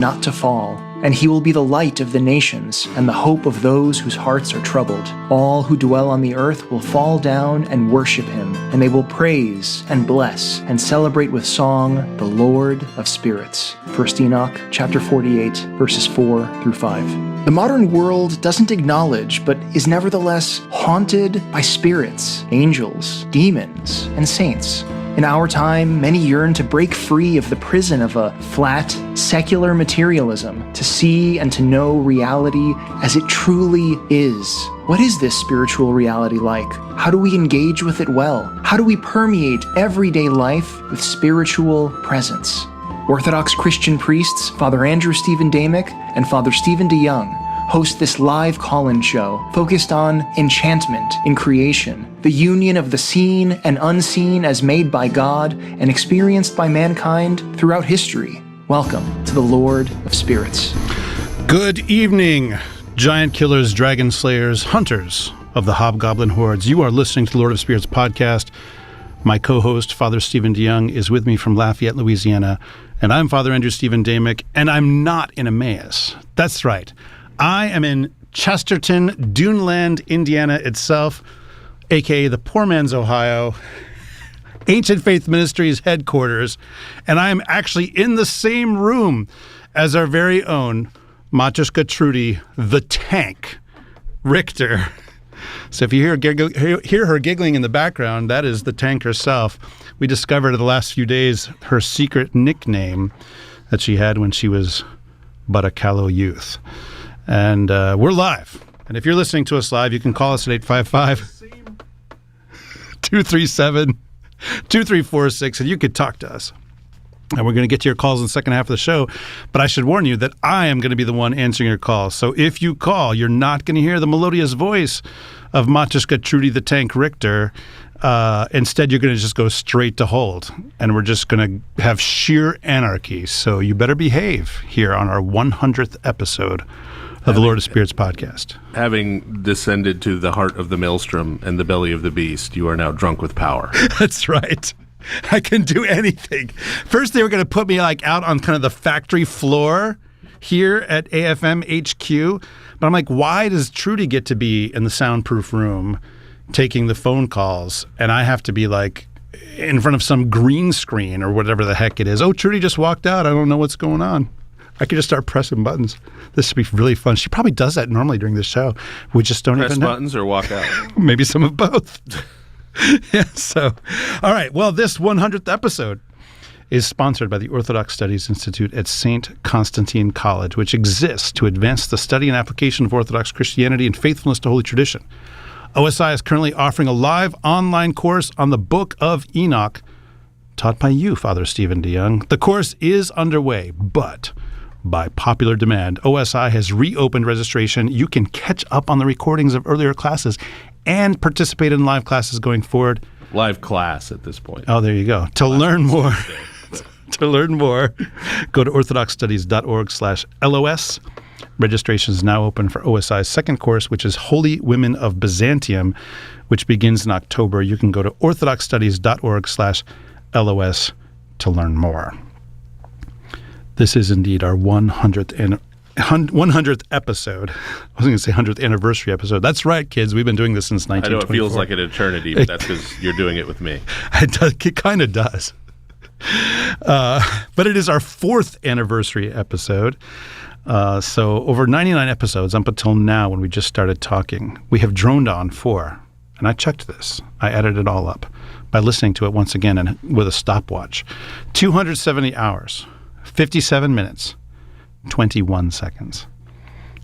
not to fall, and he will be the light of the nations and the hope of those whose hearts are troubled. All who dwell on the earth will fall down and worship him, and they will praise and bless and celebrate with song the Lord of spirits. 1 Enoch chapter 48, verses 4 through 5. The modern world doesn't acknowledge, but is nevertheless haunted by spirits, angels, demons, and saints. In our time, many yearn to break free of the prison of a flat, secular materialism, to see and to know reality as it truly is. What is this spiritual reality like? How do we engage with it well? How do we permeate everyday life with spiritual presence? Orthodox Christian priests Father Andrew Stephen Damick and Father Stephen DeYoung host this live call-in show focused on enchantment in creation, the union of the seen and unseen as made by God and experienced by mankind throughout history. Welcome to the Lord of Spirits. Good evening, giant killers, dragon slayers, hunters of the hobgoblin hordes. You are listening to the Lord of Spirits podcast. My co-host, Father Stephen DeYoung, is with me from Lafayette, Louisiana, and I'm Father Andrew Stephen Damick, and I'm not in Emmaus. That's right. I am in Chesterton, Duneland, Indiana itself, a.k.a. the poor man's Ohio, Ancient Faith Ministries headquarters, and I am actually in the same room as our very own Matuszka Trudy, the Tank, Richter. So if you hear her giggling in the background, that is the Tank herself. We discovered in the last few days her secret nickname that she had when she was but a callow youth. And we're live. And if you're listening to us live, you can call us at 855-237-2346, and you could talk to us. And we're going to get to your calls in the second half of the show. But I should warn you that I am going to be the one answering your calls. So if you call, you're not going to hear the melodious voice of Matuszka Trudy the Tank Richter. Instead, you're going to just go straight to hold. And we're just going to have sheer anarchy. So you better behave here on our 100th episode of the Lord of Spirits podcast. Having descended to the heart of the maelstrom and the belly of the beast, you are now drunk with power. That's right. I can do anything. First, they were going to put me out on kind of the factory floor here at AFM HQ. But I'm like, why does Trudy get to be in the soundproof room taking the phone calls, and I have to be in front of some green screen or whatever the heck it is? Oh, Trudy just walked out. I don't know what's going on. I could just start pressing buttons. This would be really fun. She probably does that normally during the show. We just don't Press even know. Press buttons or walk out? Maybe some of both. Yeah, so, all right. Well, this 100th episode is sponsored by the Orthodox Studies Institute at St. Constantine College, which exists to advance the study and application of Orthodox Christianity and faithfulness to Holy Tradition. OSI is currently offering a live online course on the Book of Enoch, taught by you, Father Stephen DeYoung. The course is underway, but by popular demand, OSI has reopened registration. You can catch up on the recordings of earlier classes and participate in live classes going forward. Live class at this point. Oh, there you go. To learn more, go to orthodoxstudies.org/LOS. Registration is now open for OSI's second course, which is Holy Women of Byzantium, which begins in October. You can go to orthodoxstudies.org/LOS to learn more. This is indeed our 100th episd. I was going to say 100th anniversary episode. That's right, kids. We've been doing this since 1924. I know it feels like an eternity, but that's because you're doing it with me. It kind of does. But it is our 4th anniversary episode. So over 99 episodes up until now when we just started talking, we have droned on for, and I checked this, I added it all up by listening to it once again and with a stopwatch, 270 hours, 57 minutes, 21 seconds.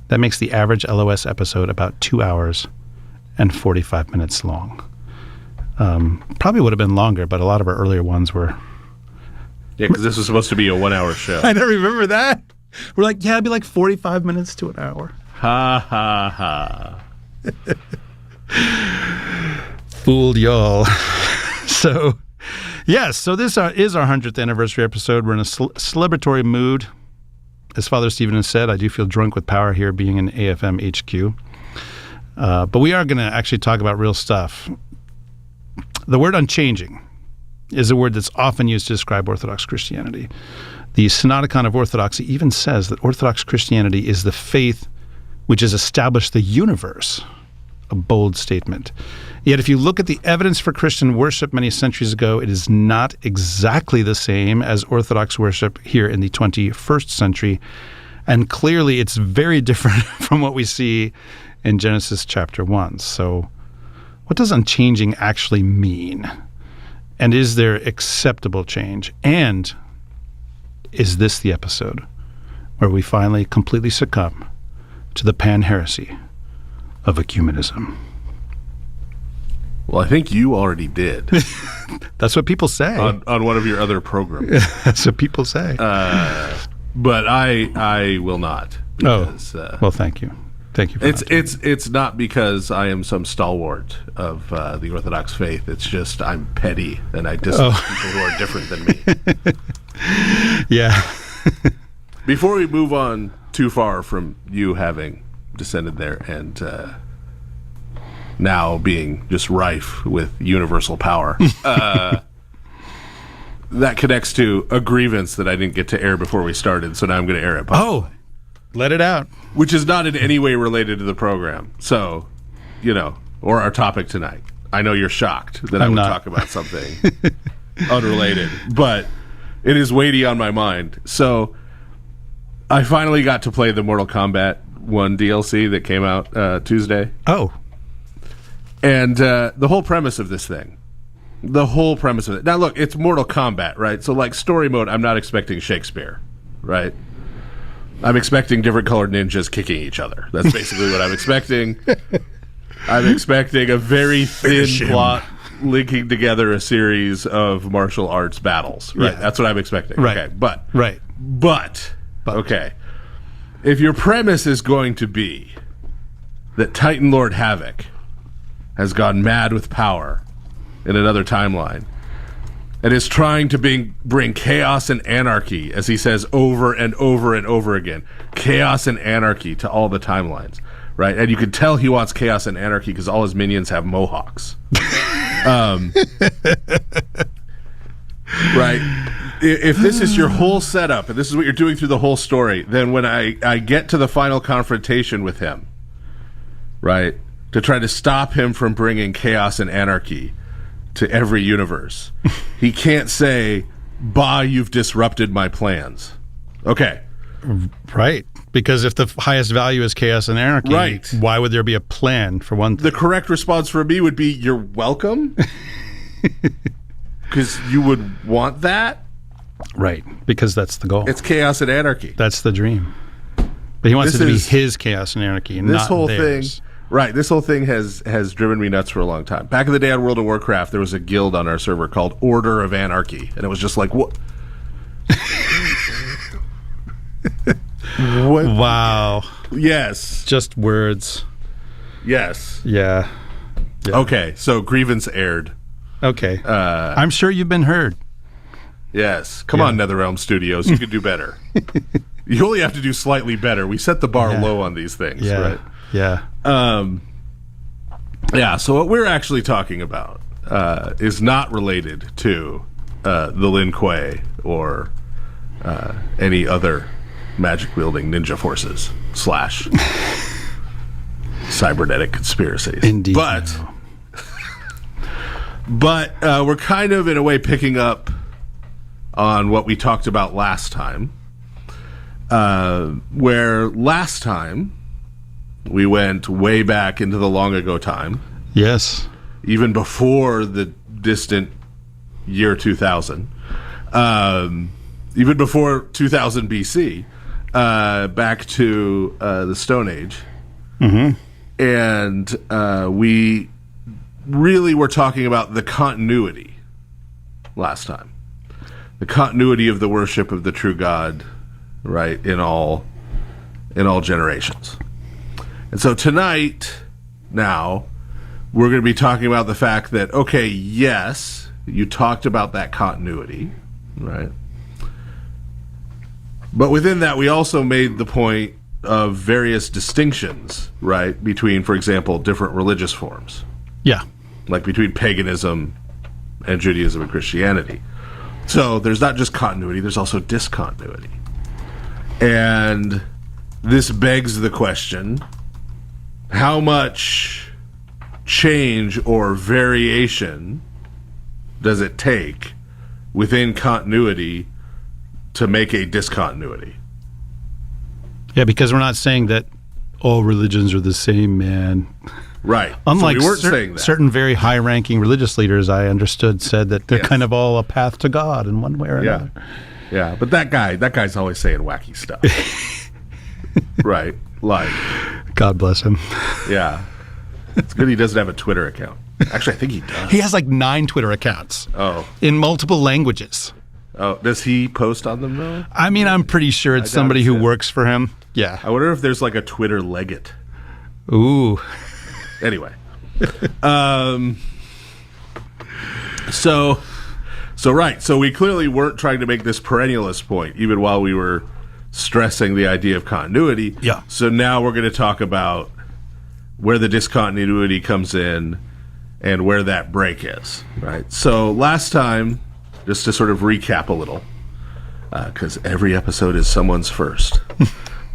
That makes the average LOS episode about 2 hours and 45 minutes long. Probably would have been longer, but a lot of our earlier ones were... Yeah, because this was supposed to be a 1-hour show. I don't remember that. We're like, yeah, it'd be 45 minutes to an hour. Ha, ha, ha. Fooled y'all. So, yes, so this is our 100th anniversary episode. We're in a celebratory mood. As Father Stephen has said, I do feel drunk with power here being in AFM HQ. But we are going to actually talk about real stuff. The word unchanging is a word that's often used to describe Orthodox Christianity. The Synodikon of Orthodoxy even says that Orthodox Christianity is the faith which has established the universe. A bold statement. Yet if you look at the evidence for Christian worship many centuries ago, it is not exactly the same as Orthodox worship here in the 21st century. And clearly it's very different from what we see in Genesis chapter 1. So what does unchanging actually mean? And is there acceptable change? And is this the episode where we finally completely succumb to the pan-heresy of ecumenism? Well, I think you already did. That's what people say. On one of your other programs. That's what people say. But I will not. Because, well, thank you. Thank you. It's not because I am some stalwart of the Orthodox faith. It's just I'm petty and I dislike people who are different than me. Yeah. Before we move on too far from you having descended there and now being just rife with universal power, that connects to a grievance that I didn't get to air before we started, so now I'm going to air it. Oh, let it out. Which is not in any way related to the program. So, or our topic tonight. I know you're shocked that I would talk about something unrelated, but it is weighty on my mind. So, I finally got to play the Mortal Kombat 1 DLC that came out Tuesday. Oh. And the whole premise of this thing. Now, look, it's Mortal Kombat, right? So, like, story mode, I'm not expecting Shakespeare, right? I'm expecting different colored ninjas kicking each other. That's basically what I'm expecting. I'm expecting a very thin plot linking together a series of martial arts battles, right? Yeah. That's what I'm expecting. Right. Okay, but, okay. If your premise is going to be that Titan Lord Havoc has gone mad with power in another timeline and is trying to bring chaos and anarchy, as he says over and over and over again, chaos and anarchy to all the timelines, right? And you can tell he wants chaos and anarchy because all his minions have mohawks. Right? If this is your whole setup and this is what you're doing through the whole story, then when I get to the final confrontation with him, right, to try to stop him from bringing chaos and anarchy to every universe, he can't say, "Bah, you've disrupted my plans." Okay. Right. Because if the highest value is chaos and anarchy, right, why would there be a plan for one thing? The correct response for me would be, "You're welcome." Because you would want that. Right. Because that's the goal. It's chaos and anarchy. That's the dream. But he wants it to be his chaos and anarchy, and not theirs. Right, this whole thing has driven me nuts for a long time. Back in the day on World of Warcraft, there was a guild on our server called Order of Anarchy, and it was just like, what? What? Wow. Yes. Just words. Yes. Yeah. Okay, so grievance aired. Okay. I'm sure you've been heard. Yes. Come on, NetherRealm Studios, you can do better. You only have to do slightly better. We set the bar low on these things, right? Yeah. So what we're actually talking about is not related to the Lin Kuei or any other magic-wielding ninja forces / cybernetic conspiracies. Indeed. But we're kind of, in a way, picking up on what we talked about last time, where last time we went way back into the long ago time. Yes. Even before the distant year 2000. Even before 2000 BC. Back to the Stone Age. Mm-hmm. And we really were talking about the continuity last time. The continuity of the worship of the true God, right, in all generations. And so tonight, now, we're going to be talking about the fact that, okay, yes, you talked about that continuity, right? But within that, we also made the point of various distinctions, right, between, for example, different religious forms. Yeah. Like between paganism and Judaism and Christianity. So there's not just continuity, there's also discontinuity. And this begs the question, how much change or variation does it take within continuity to make a discontinuity? Yeah, because we're not saying that all religions are the same, man. Right. Unlike so we weren't saying that. certain very high-ranking religious leaders, I understood, said that they're kind of all a path to God in one way or another. Yeah, but that guy's always saying wacky stuff. Right. Like, God bless him. yeah. It's good he doesn't have a Twitter account. Actually, I think he does. He has like 9 Twitter accounts. Oh. In multiple languages. Oh, does he post on them, though? I mean, I'm pretty sure it's somebody who works for him. Yeah. I wonder if there's like a Twitter legate. Ooh. Anyway. So we clearly weren't trying to make this perennialist point, even while we were stressing the idea of continuity. Yeah. So now we're going to talk about where the discontinuity comes in and where that break is, right? So last time, just to sort of recap a little, because every episode is someone's first.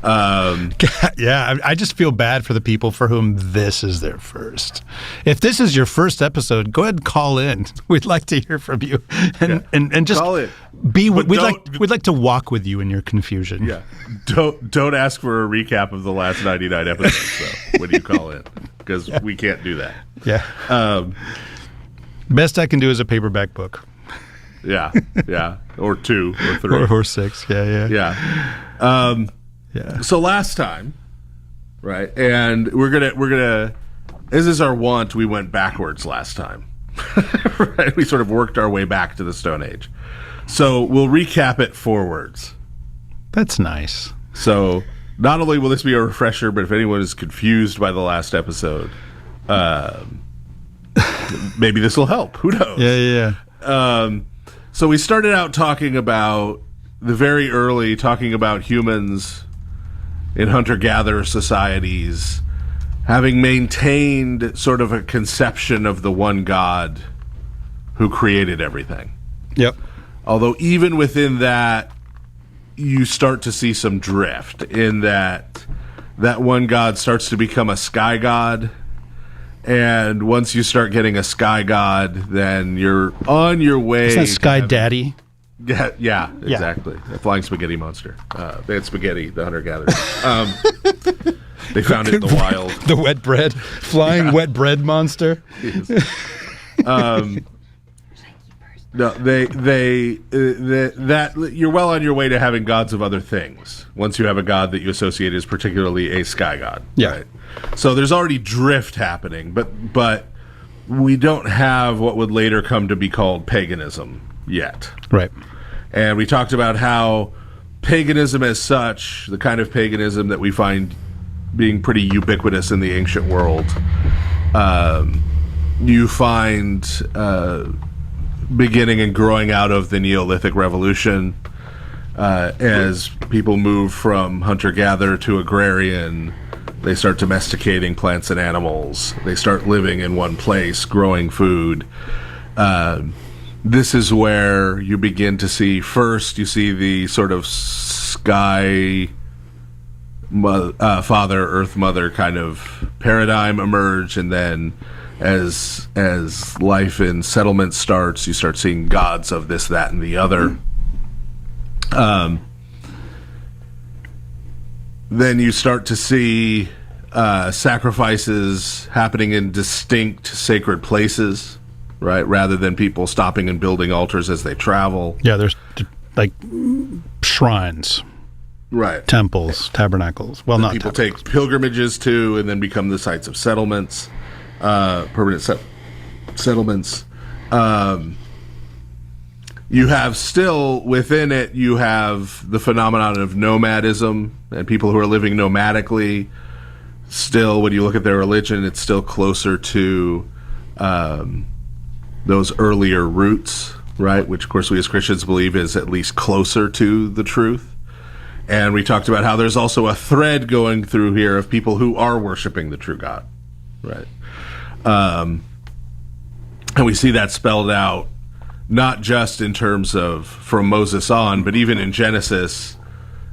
Yeah, I just feel bad for the people for whom this is their first. If this is your first episode, go ahead and call in. We'd like to hear from you, and just call in. We'd like to walk with you in your confusion. Yeah, don't ask for a recap of the last 99 episodes though, when you call in, because we can't do that. Yeah. Best I can do is a paperback book. Yeah, or 2 or 3 or 6. Yeah. Yeah. So last time, right, and we're gonna, as is our wont, we went backwards last time. Right? We sort of worked our way back to the Stone Age. So we'll recap it forwards. That's nice. So not only will this be a refresher, but if anyone is confused by the last episode, maybe this will help. Who knows? Yeah. So we started out talking about humans in hunter-gatherer societies having maintained sort of a conception of the one God who created everything. Yep. Although even within that, you start to see some drift in that one God starts to become a sky god. And once you start getting a sky god, then you're on your way. Isn't that Sky Daddy? Yeah, exactly. The flying spaghetti monster. They had spaghetti, the hunter-gatherers. They found it in the wild. The wet bread. Flying wet bread monster. Yes. No, that you're well on your way to having gods of other things. Once you have a god that you associate as particularly a sky god. Yeah. Right? So there's already drift happening, but we don't have what would later come to be called paganism yet. Right. And we talked about how paganism as such, the kind of paganism that we find being pretty ubiquitous in the ancient world, you find beginning and growing out of the Neolithic Revolution, as people move from hunter-gatherer to agrarian. They start domesticating plants and animals. They start living in one place, growing food. This is where you begin to see, first you see the sort of sky father, earth mother kind of paradigm emerge, and then as life in settlement starts, you start seeing gods of this, that, and the other. Then you start to see sacrifices happening in distinct sacred places, right? Rather than people stopping and building altars as they travel. Yeah, there's like shrines, right? Temples, tabernacles. Well, not people take pilgrimages to, and then become the sites of settlements, permanent settlements. You have still within it, you have the phenomenon of nomadism and people who are living nomadically. Still, when you look at their religion, it's still closer to those earlier roots, right? Which, of course, we as Christians believe is at least closer to the truth. And we talked about how there's also a thread going through here of people who are worshiping the true God, right? And we see that spelled out not just in terms of from Moses on, but even in Genesis,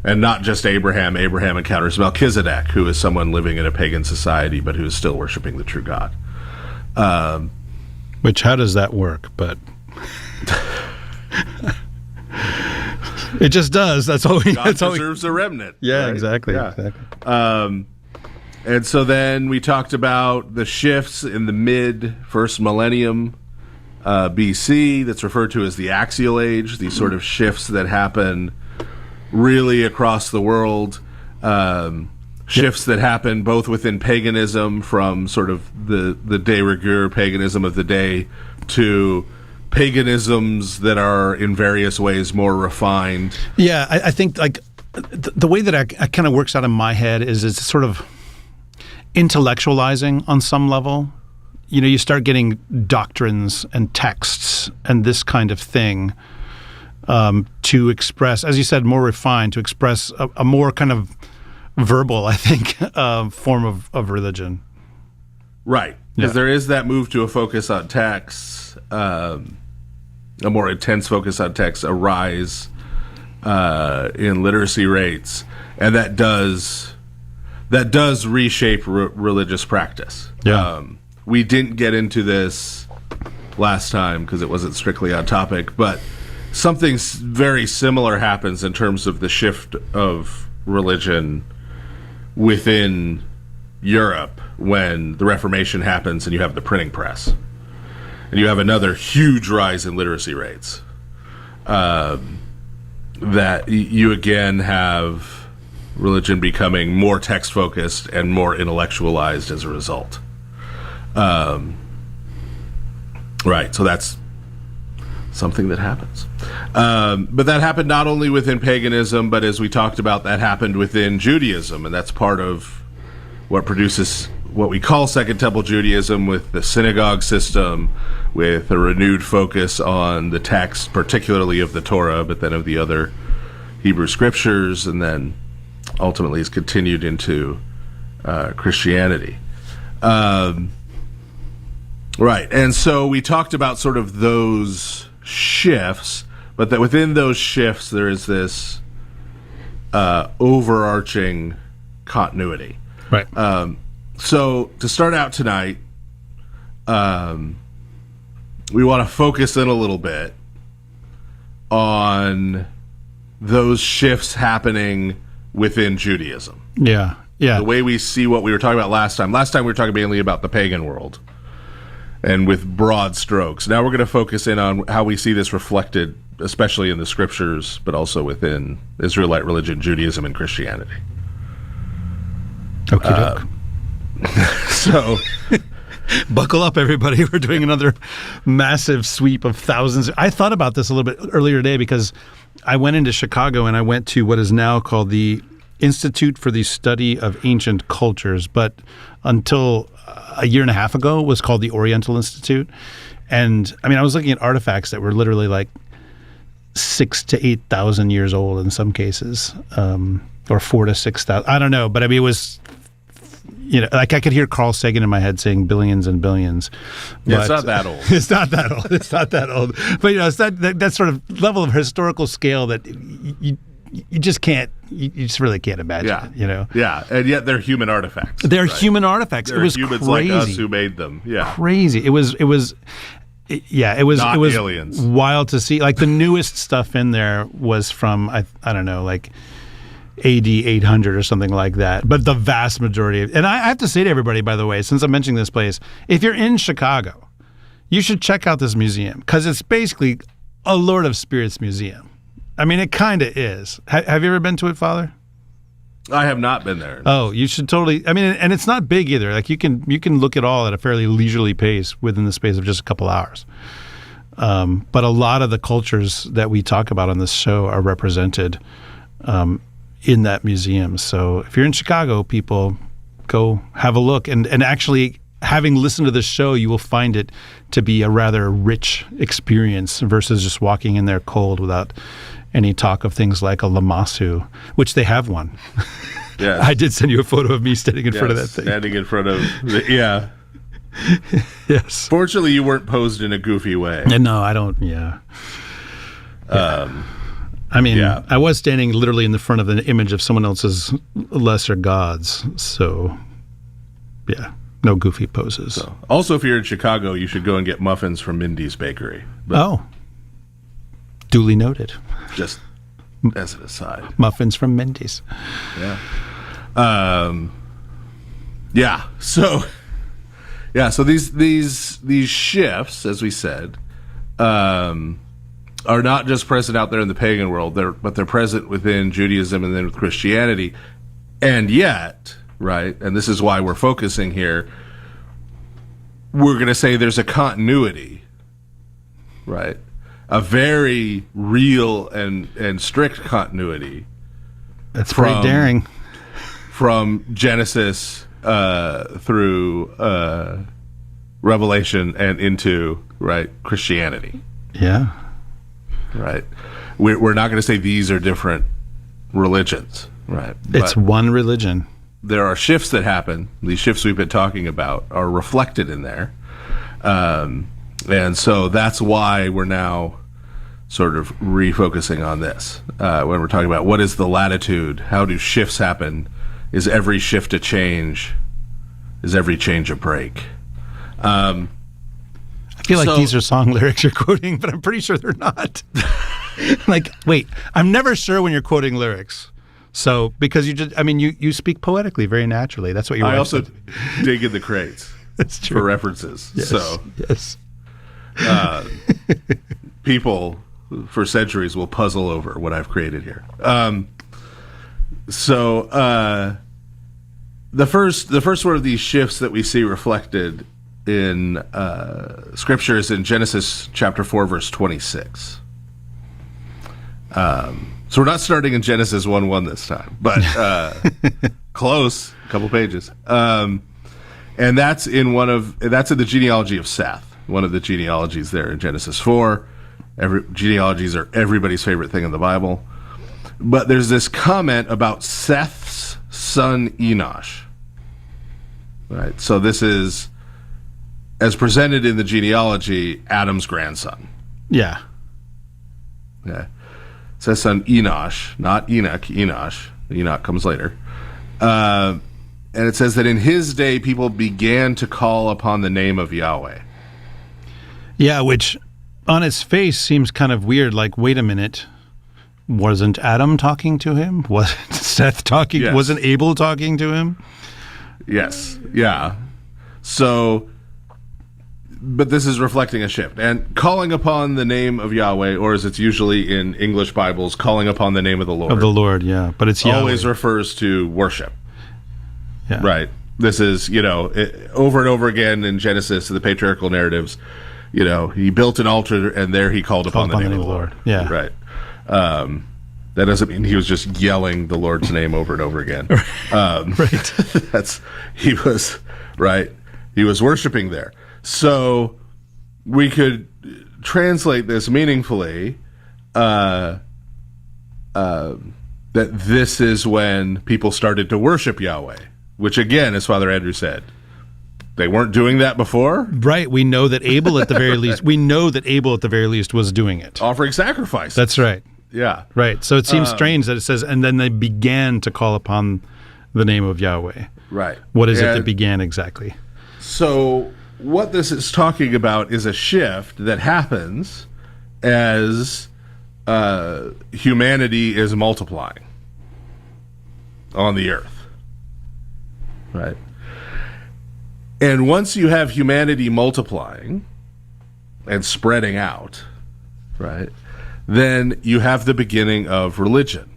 and not just Abraham. Abraham encounters Melchizedek, who is someone living in a pagan society, but who is still worshiping the true God. Which, how does that work? But it just does. That's all we. God preserves a remnant. Yeah, right? exactly. Yeah. Exactly. And so then we talked about the shifts in the mid-first millennium BC, that's referred to as the axial age, these sort of shifts that happen really across the world, shifts that happen both within paganism from sort of the de rigueur paganism of the day to paganisms that are in various ways more refined. Yeah, I think like the way that I kind of works out in my head is it's sort of intellectualizing on some level. You know, you start getting doctrines and texts and this kind of thing to express, as you said, more refined, to express a more kind of verbal, I think, form of religion. Right. Because there is that move to a focus on texts, a more intense focus on texts, a rise in literacy rates, and that does reshape religious practice. Yeah. We didn't get into this last time because it wasn't strictly on topic, but something very similar happens in terms of the shift of religion within Europe when the Reformation happens and you have the printing press. And you have another huge rise in literacy rates. That you again have religion becoming more text-focused and more intellectualized as a result. Right, so that's something that happens. But that happened not only within paganism, but as we talked about, that happened within Judaism, and that's part of what produces what we call Second Temple Judaism, with the synagogue system, with a renewed focus on the text, particularly of the Torah, but then of the other Hebrew scriptures, and then ultimately has continued into Christianity. Right, and so we talked about sort of those shifts, but that within those shifts there is this overarching continuity. Right. So to start out tonight, we want to focus in a little bit on those shifts happening within Judaism. Yeah, yeah. The way we see what we were talking about last time. Last time we were talking mainly about the pagan world and with broad strokes. Now we're going to focus in on how we see this reflected, especially in the scriptures, but also within Israelite religion, Judaism, and Christianity. Okay. So buckle up, everybody. We're doing another massive sweep of thousands. I thought about this a little bit earlier today because I went into Chicago and I went to what is now called the Institute for the Study of Ancient Cultures, but until a year and a half ago was called the Oriental Institute. And I mean, I was looking at artifacts that were literally like 6,000 to 8,000 years old in some cases, or 4,000 to 6,000. I don't know, but I mean, it was, you know, like I could hear Carl Sagan in my head saying billions and billions. Yeah, it's not that old. It's not that old. It's not that old. But, you know, it's that sort of level of historical scale that you just can't, you just really can't imagine it, you know? Yeah, and yet they're human artifacts. They're human artifacts. They're it was humans crazy. like us who made them. Yeah. Crazy. It was Not aliens. Wild to see. Like the newest stuff in there was from, I don't know, like AD 800 or something like that. But the vast majority and I have to say to everybody, by the way, since I'm mentioning this place, if you're in Chicago, you should check out this museum because it's basically a Lord of Spirits museum. I mean, it kind of is. Have you ever been to it, Father? I have not been there. Oh, you should totally. I mean, and it's not big either. Like you can look at all at a fairly leisurely pace within the space of just a couple hours. But a lot of the cultures that we talk about on this show are represented in that museum. So if you're in Chicago, people, go have a look. And actually, having listened to this show, you will find it to be a rather rich experience versus just walking in there cold without any talk of things like a Lamassu, which they have one. Yeah. I did send you a photo of me standing in front of that thing. Standing in front of, yeah. Yes. Fortunately, you weren't posed in a goofy way. No, I don't. Yeah. I mean, I was standing literally in the front of an image of someone else's lesser gods. So, yeah, no goofy poses. So, also, if you're in Chicago, you should go and get muffins from Mindy's Bakery. But duly noted. Just as an aside. Muffins from Mindy's. Yeah. So these shifts, as we said, are not just present out there in the pagan world, but they're present within Judaism and then with Christianity. And yet, right, and this is why we're focusing here, we're going to say there's a continuity, right? A very real and strict continuity. That's pretty daring. From Genesis through Revelation and into, right, Christianity. Yeah. Right. We're not going to say these are different religions, right? It's one religion. There are shifts that happen. These shifts we've been talking about are reflected in there. And so that's why we're now sort of refocusing on this. When we're talking about what is the latitude, how do shifts happen, is every shift a change, is every change a break? I feel like these are song lyrics you're quoting, but I'm pretty sure they're not. Like, wait, I'm never sure when you're quoting lyrics. So, because you speak poetically very naturally. That's what you're. I also dig in the crates. That's true. For references. Yes, so, yes. People for centuries will puzzle over what I've created here. The first one of these shifts that we see reflected in Scripture is in Genesis chapter 4, verse 26. So we're not starting in Genesis 1:1 this time, but close, a couple pages. And that's in the genealogy of Seth, one of the genealogies there in Genesis 4. Genealogies are everybody's favorite thing in the Bible. But there's this comment about Seth's son Enosh. Right? So this is, as presented in the genealogy, Adam's grandson. Yeah. Yeah. Seth's son Enosh, not Enoch, Enosh. Enoch comes later. And it says that in his day, people began to call upon the name of Yahweh. Yeah, which on its face seems kind of weird. Like, wait a minute. Wasn't Adam talking to him? Wasn't Seth talking? Yes. Wasn't Abel talking to him? Yes. Yeah. So, but this is reflecting a shift. And calling upon the name of Yahweh, or as it's usually in English Bibles, calling upon the name of the Lord. Of the Lord, yeah. But it's Yahweh. Always refers to worship. Yeah. Right. This is, over and over again in Genesis, the patriarchal narratives, he built an altar and there he called upon the name of the Lord. Yeah. Right. That doesn't mean he was just yelling the Lord's name over and over again. Right. He was worshiping there. So we could translate this meaningfully, that this is when people started to worship Yahweh, which again, as Father Andrew said, they weren't doing that before. Right. We know that Abel at the very least, was doing it. Offering sacrifices. That's right. Yeah. Right. So it seems strange that it says, and then they began to call upon the name of Yahweh. Right. What is it that began exactly? So what this is talking about is a shift that happens as humanity is multiplying on the earth. Right. And once you have humanity multiplying and spreading out, right, then you have the beginning of religion.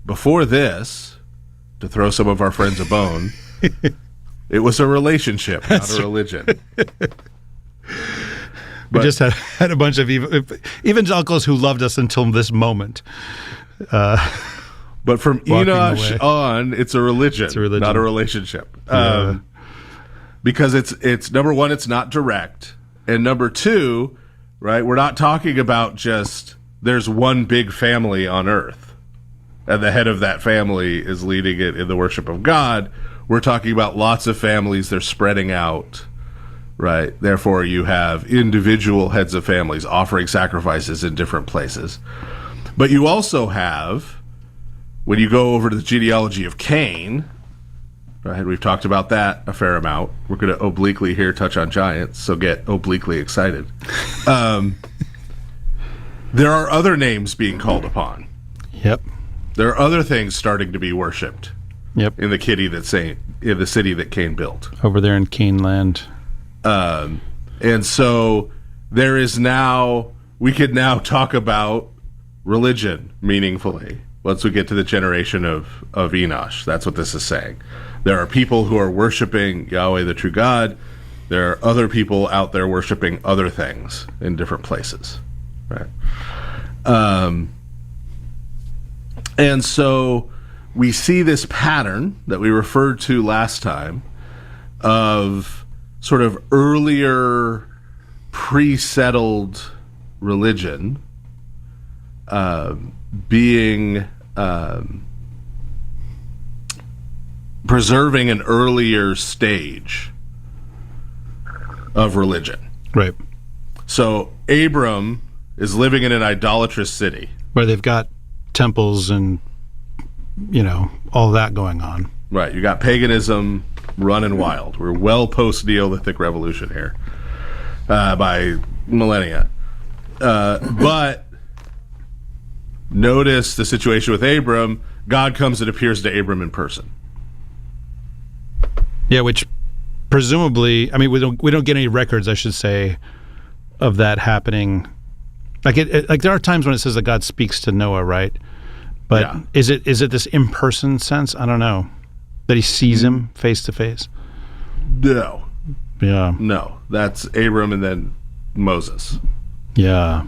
Before this, to throw some of our friends a bone, it was a relationship, not a religion. We just had a bunch of evangelicals who loved us until this moment. But from Enosh on, it's a religion, not a relationship. Because it's number one, it's not direct. And number two, right, we're not talking about just there's one big family on earth, and the head of that family is leading it in the worship of God. we're talking about lots of families. They're spreading out, right? Therefore, you have individual heads of families offering sacrifices in different places. But you also have, when you go over to the genealogy of Cain, right? We've talked about that a fair amount. We're going to obliquely here touch on giants, so get obliquely excited. There are other names being called upon. Yep. There are other things starting to be worshipped. Yep. In the city that Cain built. Over there in Cain land. And so there is now, we could now talk about religion meaningfully once we get to the generation of Enosh. That's what this is saying. There are people who are worshiping Yahweh, the true God. There are other people out there worshiping other things in different places. Right. And so we see this pattern that we referred to last time of sort of earlier pre-settled religion being preserving an earlier stage of religion. Right. So Abram is living in an idolatrous city. Where they've got temples and, all that going on. Right. You got paganism running wild. We're well post-Neolithic revolution here by millennia. But notice the situation with Abram. God comes and appears to Abram in person. Yeah, which presumably, we don't get any records, I should say, of that happening. Like there are times when it says that God speaks to Noah, right? But yeah. Is it this in-person sense? I don't know. That he sees him face to face? No. Yeah. No. That's Abram and then Moses. Yeah.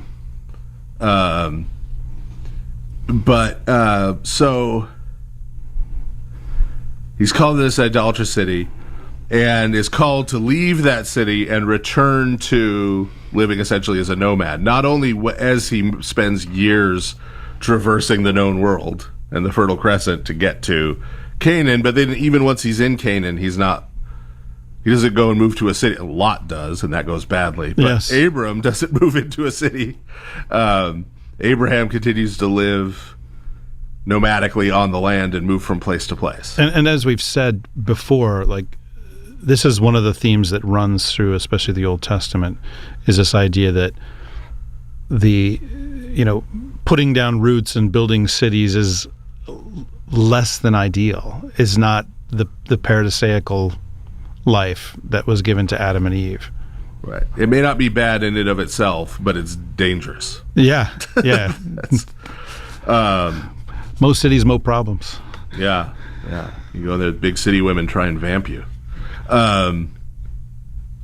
So he's called to this idolatrous city and is called to leave that city and return to living essentially as a nomad. Not only as he spends years traversing the known world and the Fertile Crescent to get to Canaan, but then even once he's in Canaan, he doesn't go and move to a city. Lot does, and that goes badly. But yes. Abram doesn't move into a city. Abraham continues to live nomadically on the land and move from place to place. And as we've said before, this is one of the themes that runs through, especially the Old Testament, is this idea that putting down roots and building cities is less than ideal, is not the paradisaical life that was given to Adam and Eve. Right. It may not be bad in and of itself, but it's dangerous. Yeah. Yeah. Most cities, most problems. Yeah. Yeah. You go there, big city women try and vamp you.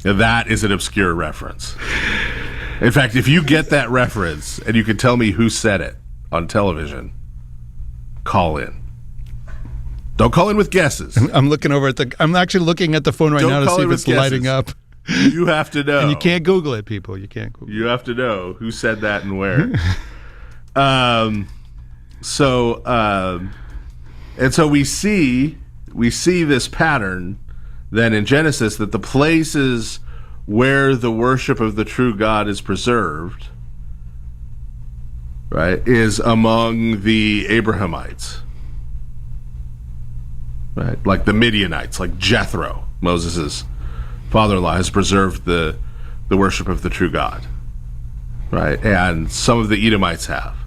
That is an obscure reference. In fact, if you get that reference and you can tell me who said it on television, call in. Don't call in with guesses. I'm actually looking at the phone right now to see if it's lighting up. You have to know. And you can't Google it, people. You can't Google it. You have to know who said that and where. And so we see this pattern then in Genesis, that the places where the worship of the true God is preserved, right, is among the Abrahamites, right? Like the Midianites, like Jethro, Moses' father-in-law, has preserved the worship of the true God, right? And some of the Edomites have.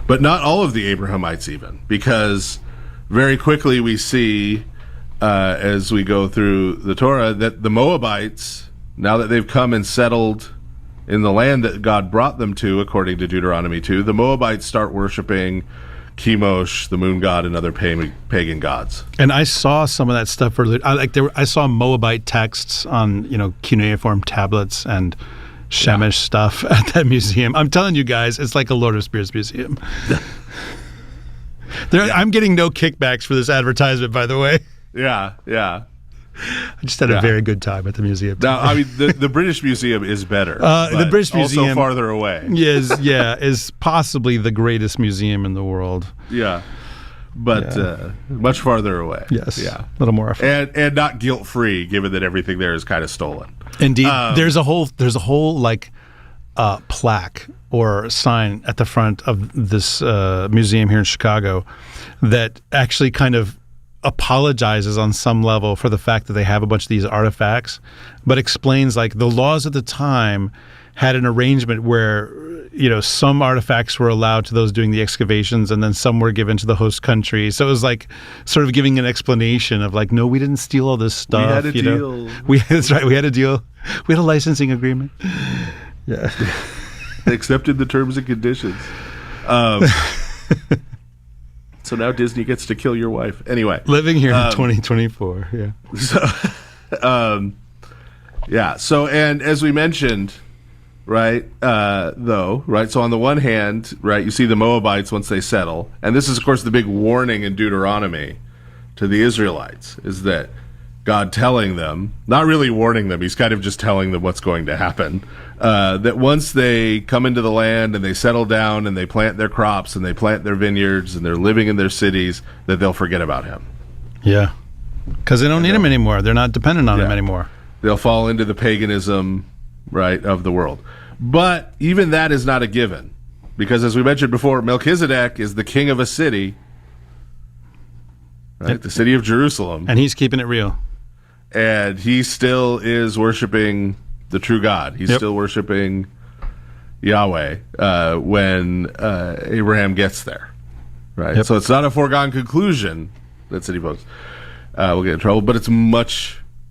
But not all of the Abrahamites even, because very quickly we see, as we go through the Torah, that the Moabites, now that they've come and settled in the land that God brought them to, according to Deuteronomy 2, the Moabites start worshiping Chemosh, the moon god, and other pagan gods. And I saw some of that stuff earlier. I saw Moabite texts on cuneiform tablets and Shemesh stuff at that museum. I'm telling you guys, it's like a Lord of Spirits museum. I'm getting no kickbacks for this advertisement, by the way. Yeah. I just had a very good time at the museum. Now, the British Museum is better. The British Museum, also farther away, is possibly the greatest museum in the world. Yeah. but much farther away. Yes, yeah, a little more effort, and not guilt free, given that everything there is kind of stolen. Indeed, there's a whole like plaque or sign at the front of this museum here in Chicago that actually kind of apologizes on some level for the fact that they have a bunch of these artifacts, but explains like the laws at the time had an arrangement where, you know, some artifacts were allowed to those doing the excavations and then some were given to the host country. So it was like sort of giving an explanation of like, no, we didn't steal all this stuff. We had a deal. That's right. We had a deal. We had a licensing agreement. Yeah. Accepted the terms and conditions. So now Disney gets to kill your wife. Anyway. Living here in 2024. Yeah. So, yeah. So, and as we mentioned, right, right? So on the one hand, right, you see the Moabites once they settle. And this is, of course, the big warning in Deuteronomy to the Israelites, is that God telling them, not really warning them, he's kind of just telling them what's going to happen, that once they come into the land and they settle down and they plant their crops and they plant their vineyards and they're living in their cities, that they'll forget about him. Yeah. Because they don't need him anymore. They're not dependent on him anymore. They'll fall into the paganism, right, of the world. But even that is not a given. Because as we mentioned before, Melchizedek is the king of a city, right, the city of Jerusalem. And he's keeping it real. And he still is worshiping the true God. He's still worshiping Yahweh when Abraham gets there, right? So it's not a foregone conclusion that city folks will get in trouble, but it's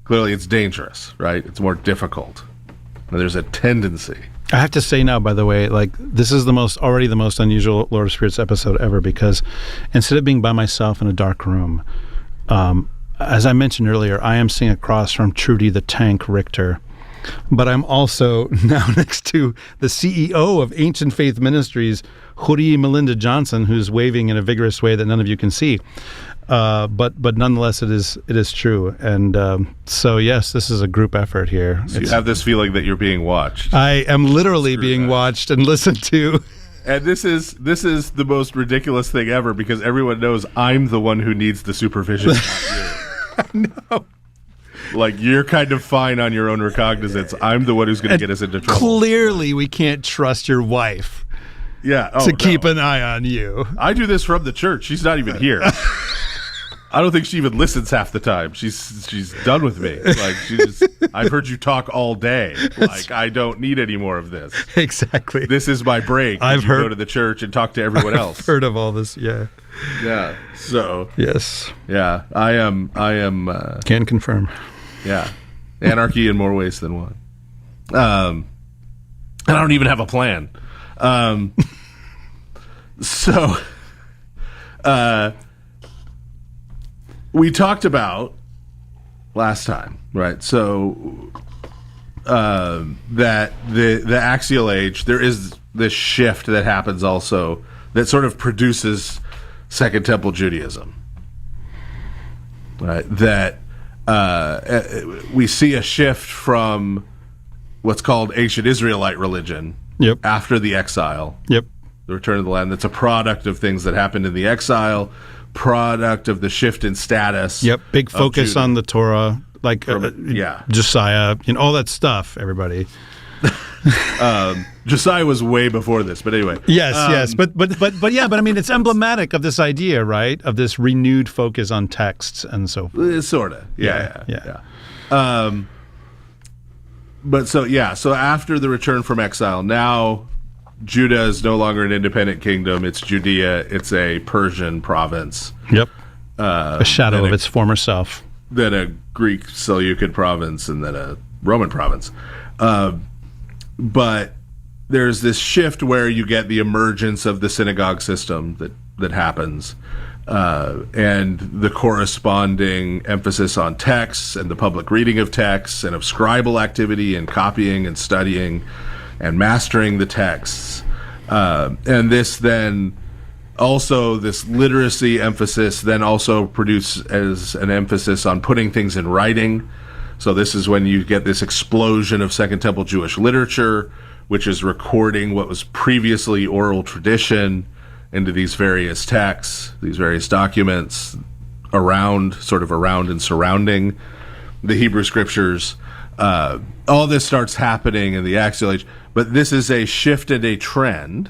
clearly it's dangerous, right? It's more difficult. And there's a tendency. I have to say now, by the way, like this is already the most unusual Lord of Spirits episode ever, because instead of being by myself in a dark room, as I mentioned earlier, I am sitting across from Trudy the Tank Richter, but I'm also now next to the CEO of Ancient Faith Ministries, Huri Melinda Johnson, who's waving in a vigorous way that none of you can see. But nonetheless, it is true. And so, yes, this is a group effort here. So you have this feeling that you're being watched. I am literally being watched and listened to. And this is the most ridiculous thing ever, because everyone knows I'm the one who needs the supervision, not you. I know. Like, you're kind of fine on your own recognizance. I'm the one who's going to get us into trouble. Clearly, we can't trust your wife to keep an eye on you. I do this from the church. She's not even here. I don't think she even listens half the time. She's done with me. Like, I've heard you talk all day. Like, I don't need any more of this. Exactly. This is my break. I've heard. Go to the church and talk to everyone else. I've heard of all this. Yeah. Yeah. So. Yes. Yeah. I am. Can confirm. Yeah. Anarchy in more ways than one. And I don't even have a plan. So. We talked about last time, right? So that the axial age, there is this shift that happens also that sort of produces Second Temple Judaism, right? That we see a shift from what's called ancient Israelite religion after the exile, the return of the land. That's a product of things that happened in the exile, product of the shift in status. Big focus on the Torah, like Josiah, all that stuff, everybody. Josiah was way before this, but anyway. Yes. But I mean, it's emblematic of this idea, right? Of this renewed focus on texts and so forth. Sort of. Yeah. But so after the return from exile, now Judah is no longer an independent kingdom. It's Judea. It's a Persian province. A shadow of its former self. Then a Greek Seleucid province, and then a Roman province. But there's this shift where you get the emergence of the synagogue system that happens, and the corresponding emphasis on texts and the public reading of texts and of scribal activity and copying and studying and mastering the texts. And this then also, this literacy emphasis then also produces as an emphasis on putting things in writing. So this is when you get this explosion of Second Temple Jewish literature, which is recording what was previously oral tradition into these various texts, these various documents around and surrounding the Hebrew Scriptures. All this starts happening in the Axial Age, but this is a shift and a trend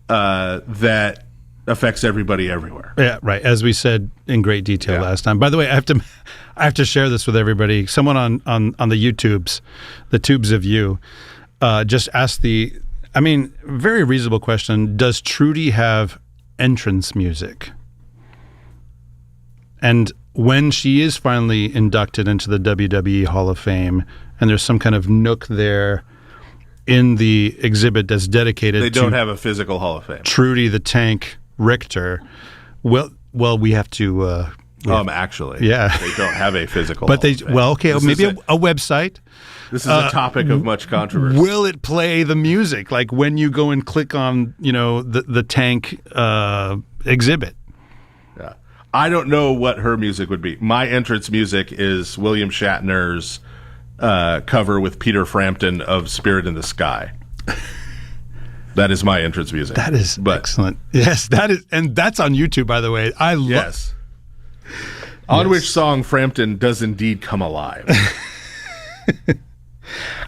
that affects everybody everywhere. Yeah, right. As we said in great detail last time. By the way, I have to share this with everybody. Someone on the YouTubes, the tubes of you, just asked very reasonable question. Does Trudy have entrance music? And when she is finally inducted into the WWE Hall of Fame, and there's some kind of nook there in the exhibit that's dedicated They don't have a physical Hall of Fame. Trudy the Tank Richter. Well, we have to... Actually, yeah. They don't have a physical but Hall of Fame. Maybe a website. This is a topic of much controversy. Will it play the music? Like when you go and click on, the Tank exhibit? Yeah. I don't know what her music would be. My entrance music is William Shatner's cover with Peter Frampton of Spirit in the Sky. That is my entrance music. That is excellent. Yes, that is, and that's on YouTube, by the way. Yes. On which song Frampton does indeed come alive.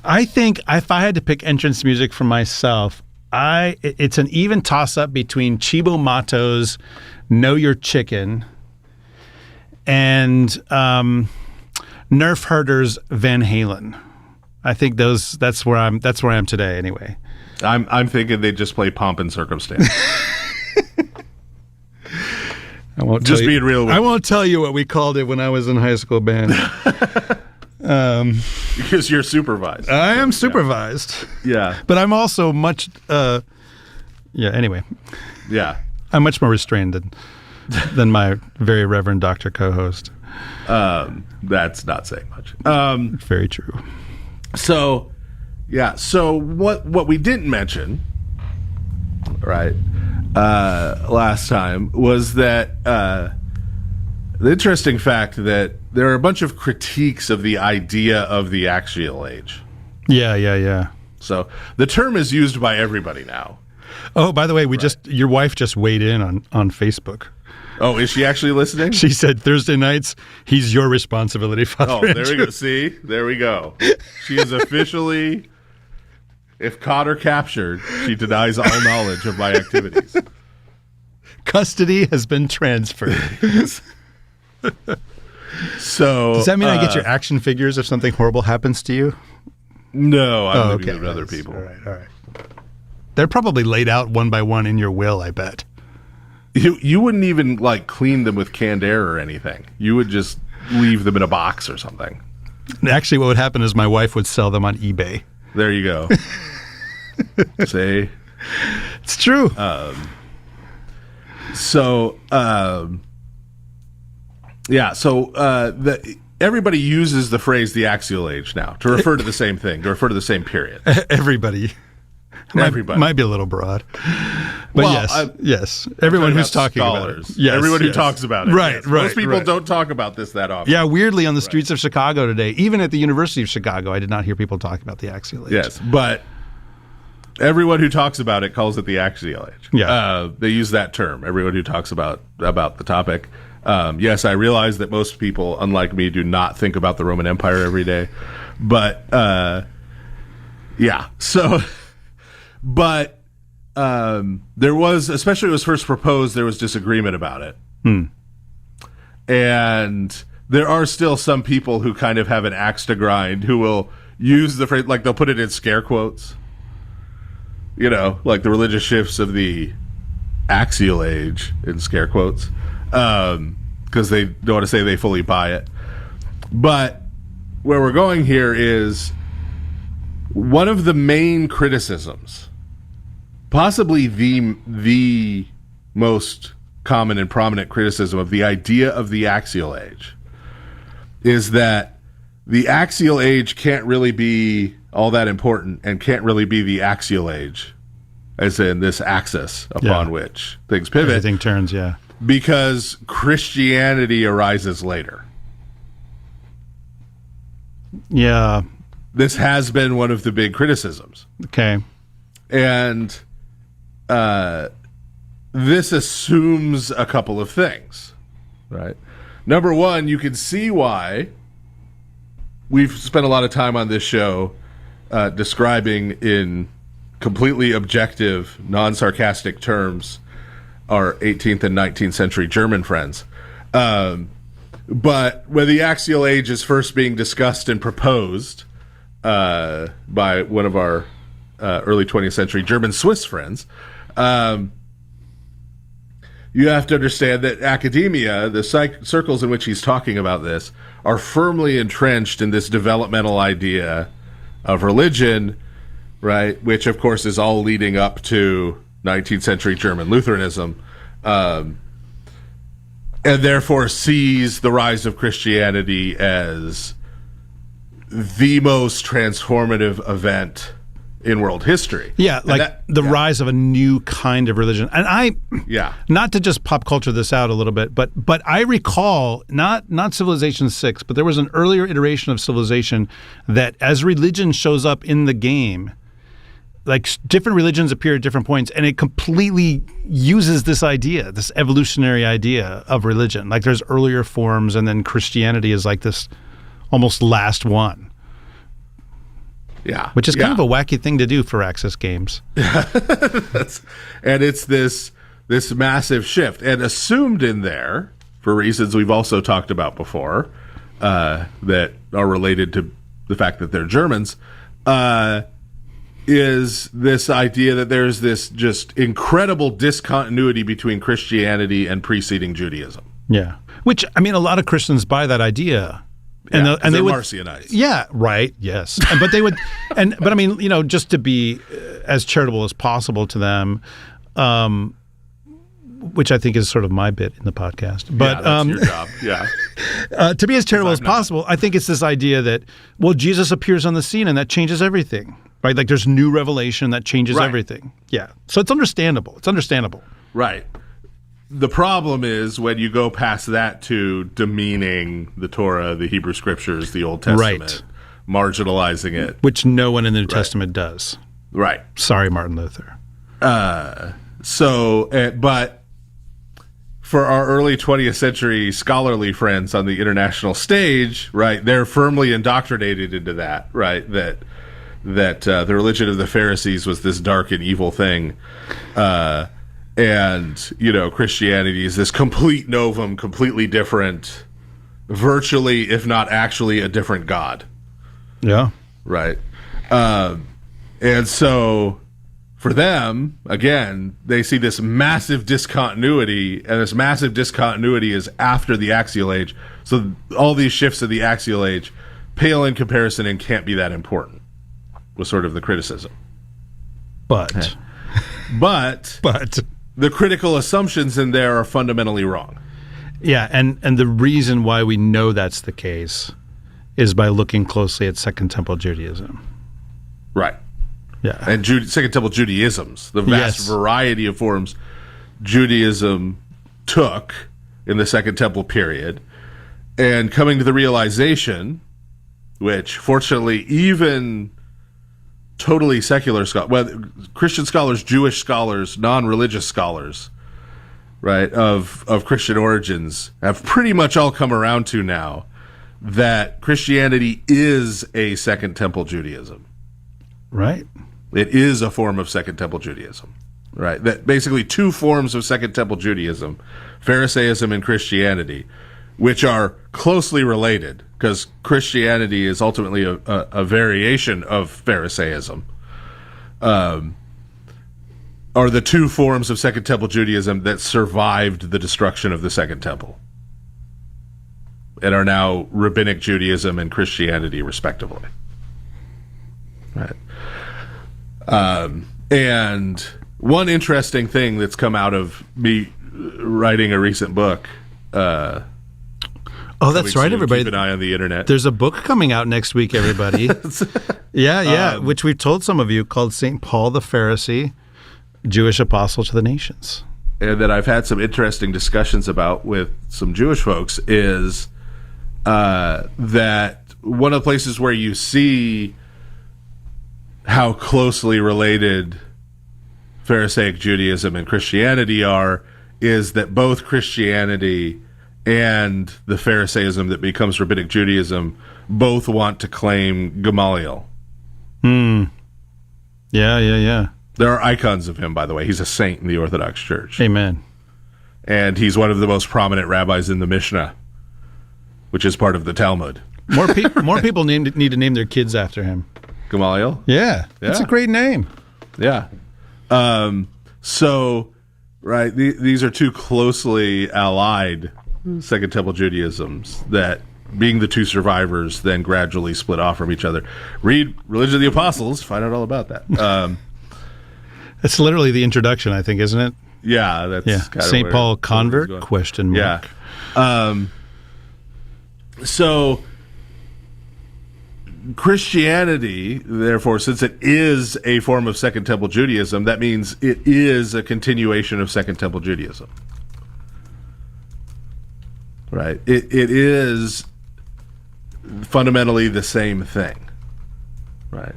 I think if I had to pick entrance music for myself, it's an even toss-up between Chibo Mato's Know Your Chicken and Nerf Herder's Van Halen. I think that's where I am today anyway. I'm thinking they just play Pomp and Circumstance. I won't tell you what we called it when I was in high school band. Because you're supervised. I am supervised. Yeah. But I'm also much anyway. Yeah. I'm much more restrained than my very reverend doctor co-host. That's not saying much. Very true. So what we didn't mention, right, last time was that the interesting fact that there are a bunch of critiques of the idea of the axial age. Yeah. So the term is used by everybody now. Oh, by the way, your wife just weighed in on Facebook. Oh, is she actually listening? She said Thursday nights, he's your responsibility, Father Andrew. There we go. See? There we go. She is officially, if caught or captured, she denies all knowledge of my activities. Custody has been transferred. So does that mean I get your action figures if something horrible happens to you? No, I'm leaving it to other people. All right. They're probably laid out one by one in your will, I bet. You wouldn't even clean them with canned air or anything. You would just leave them in a box or something. Actually, what would happen is my wife would sell them on eBay. There you go. See? It's true. Everybody uses the phrase the axial age now to refer to the same thing, to refer to the same period. Everybody. Everybody. Might be a little broad. But yes. Everyone who's talking about it. Yes, everyone who talks about it. Right, yes. right. Most people don't talk about this that often. Yeah, weirdly on the streets of Chicago today, even at the University of Chicago, I did not hear people talk about the axial age. Yes, but everyone who talks about it calls it the axial age. Yeah. They use that term, everyone who talks about the topic. Yes, I realize that most people, unlike me, do not think about the Roman Empire every day. But, But there was, especially when it was first proposed, there was disagreement about it. And there are still some people who kind of have an axe to grind who will use the phrase, they'll put it in scare quotes. The religious shifts of the axial age in scare quotes. Because they don't want to say they fully buy it. But where we're going here is one of the main criticisms, possibly the most common and prominent criticism of the idea of the axial age, is that the axial age can't really be all that important and can't really be the axial age, as in this axis upon which things pivot. Everything turns, yeah. Because Christianity arises later. Yeah. This has been one of the big criticisms. Okay. And this assumes a couple of things, right? Number one, you can see why we've spent a lot of time on this show describing in completely objective, non-sarcastic terms our 18th and 19th century German friends. But when the axial age is first being discussed and proposed by one of our early 20th century German-Swiss friends, you have to understand that academia, the circles in which he's talking about this, are firmly entrenched in this developmental idea of religion, right? Which, of course, is all leading up to 19th century German Lutheranism, and therefore sees the rise of Christianity as the most transformative event in world history. Yeah, like the rise of a new kind of religion. And not to just pop culture this out a little bit, but I recall, not Civilization 6, but there was an earlier iteration of Civilization that as religion shows up in the game, like different religions appear at different points, and it completely uses this idea, this evolutionary idea of religion. Like there's earlier forms, and then Christianity is like this almost last one. Yeah. Which is kind of a wacky thing to do for Access games. And it's this massive shift. And assumed in there, for reasons we've also talked about before, that are related to the fact that they're Germans, is this idea that there's this just incredible discontinuity between Christianity and preceding Judaism. Yeah. Which, I mean, a lot of Christians buy that idea. And, and they would Marcionized. Yeah, right. Yes. But they would, but I mean, just to be as charitable as possible to them, which I think is sort of my bit in the podcast. But that's your job. Yeah. To be as charitable as possible, I think it's this idea that, well, Jesus appears on the scene and that changes everything, right? Like there's new revelation that changes everything. Yeah. So it's understandable. Right. The problem is when you go past that to demeaning the Torah, the Hebrew Scriptures, the Old Testament, marginalizing it. Which no one in the New Testament does. Right. Sorry, Martin Luther. But for our early 20th century scholarly friends on the international stage, right, they're firmly indoctrinated into that, right, that the religion of the Pharisees was this dark and evil thing. And, Christianity is this complete novum, completely different, virtually, if not actually, a different God. Yeah. Right. And so for them, again, they see this massive discontinuity, and this massive discontinuity is after the axial age. So all these shifts of the axial age pale in comparison and can't be that important, was sort of the criticism. But the critical assumptions in there are fundamentally wrong. Yeah, and the reason why we know that's the case is by looking closely at Second Temple Judaism. Right. Yeah. And Second Temple Judaisms, the vast variety of forms Judaism took in the Second Temple period, and coming to the realization, which fortunately even totally secular scholars, Christian scholars, Jewish scholars, non-religious scholars, right, of Christian origins have pretty much all come around to now that Christianity is a Second Temple Judaism. Right. It is a form of Second Temple Judaism, right? That basically two forms of Second Temple Judaism, Pharisaism and Christianity, which are closely related, because Christianity is ultimately a variation of Pharisaism, are the two forms of Second Temple Judaism that survived the destruction of the Second Temple and are now Rabbinic Judaism and Christianity, respectively. Right. And one interesting thing that's come out of me writing a recent book, oh, that's right, everybody. Keep an eye on the internet. There's a book coming out next week, everybody. Which we've told some of you, called St. Paul the Pharisee, Jewish Apostle to the Nations. And that I've had some interesting discussions about with some Jewish folks is that one of the places where you see how closely related Pharisaic Judaism and Christianity are, is that both Christianity and the Pharisaism that becomes Rabbinic Judaism both want to claim Gamaliel. Yeah. There are icons of him, by the way. He's a saint in the Orthodox Church. Amen. And he's one of the most prominent rabbis in the Mishnah, which is part of the Talmud. More people need to name their kids after him. Gamaliel? Yeah. That's a great name. Yeah. Right, these are two closely allied Second Temple Judaisms that, being the two survivors, then gradually split off from each other. Read Religion of the Apostles, find out all about that. That's literally the introduction, I think, isn't it? Yeah, that's kind of St. Paul convert? Question mark. Yeah. So Christianity, therefore, since it is a form of Second Temple Judaism, that means it is a continuation of Second Temple Judaism. Right? It is fundamentally the same thing. Right?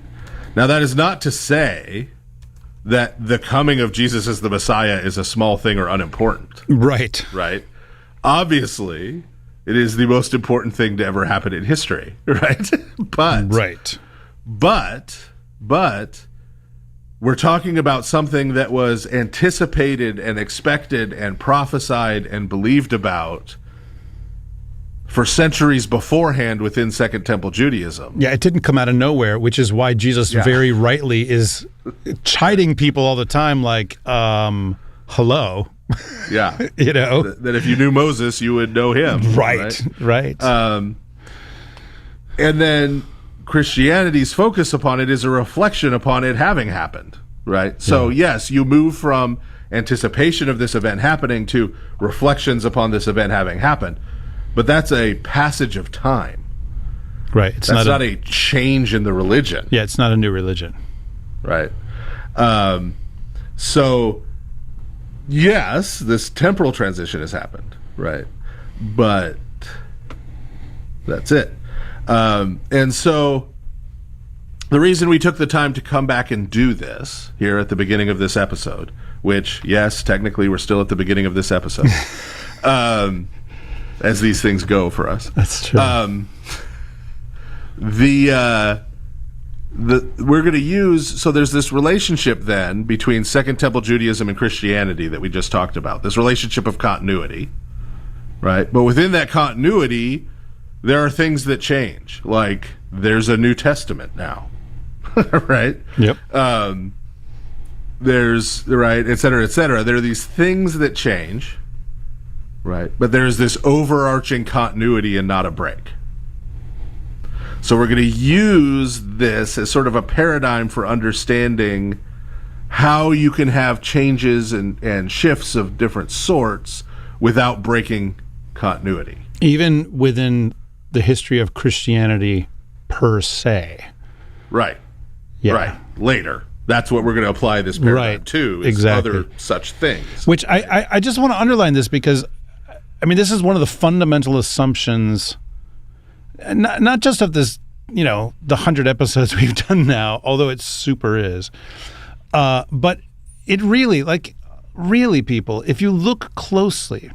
Now, that is not to say that the coming of Jesus as the Messiah is a small thing or unimportant. Right. Right? Obviously, it is the most important thing to ever happen in history, right? But we're talking about something that was anticipated and expected and prophesied and believed about for centuries beforehand within Second Temple Judaism. Yeah, it didn't come out of nowhere, which is why Jesus very rightly is chiding people all the time, like, hello. Yeah. That if you knew Moses, you would know him. Right. And then Christianity's focus upon it is a reflection upon it having happened, right? So, yes, you move from anticipation of this event happening to reflections upon this event having happened. But that's a passage of time. Right. That's not a change in the religion. Yeah, it's not a new religion. Right. So, yes, this temporal transition has happened. Right. But that's it. And so the reason we took the time to come back and do this here at the beginning of this episode, which, yes, technically we're still at the beginning of this episode, as these things go for us. That's true. We're going to use, so there's this relationship then between Second Temple Judaism and Christianity that we just talked about, this relationship of continuity, right? But within that continuity, there are things that change, like there's a New Testament now, right? Yep. There's, right, et cetera, et cetera. There are these things that change, right? But there's this overarching continuity and not a break. So we're going to use this as sort of a paradigm for understanding how you can have changes and shifts of different sorts without breaking continuity. Even within the history of Christianity per se. Right. Yeah. Right. Later. That's what we're going to apply this paradigm to, is other such things. Which I just want to underline this because, I mean, this is one of the fundamental assumptions, not just of this, the 100 episodes we've done now, although it super is, but it really, people, if you look closely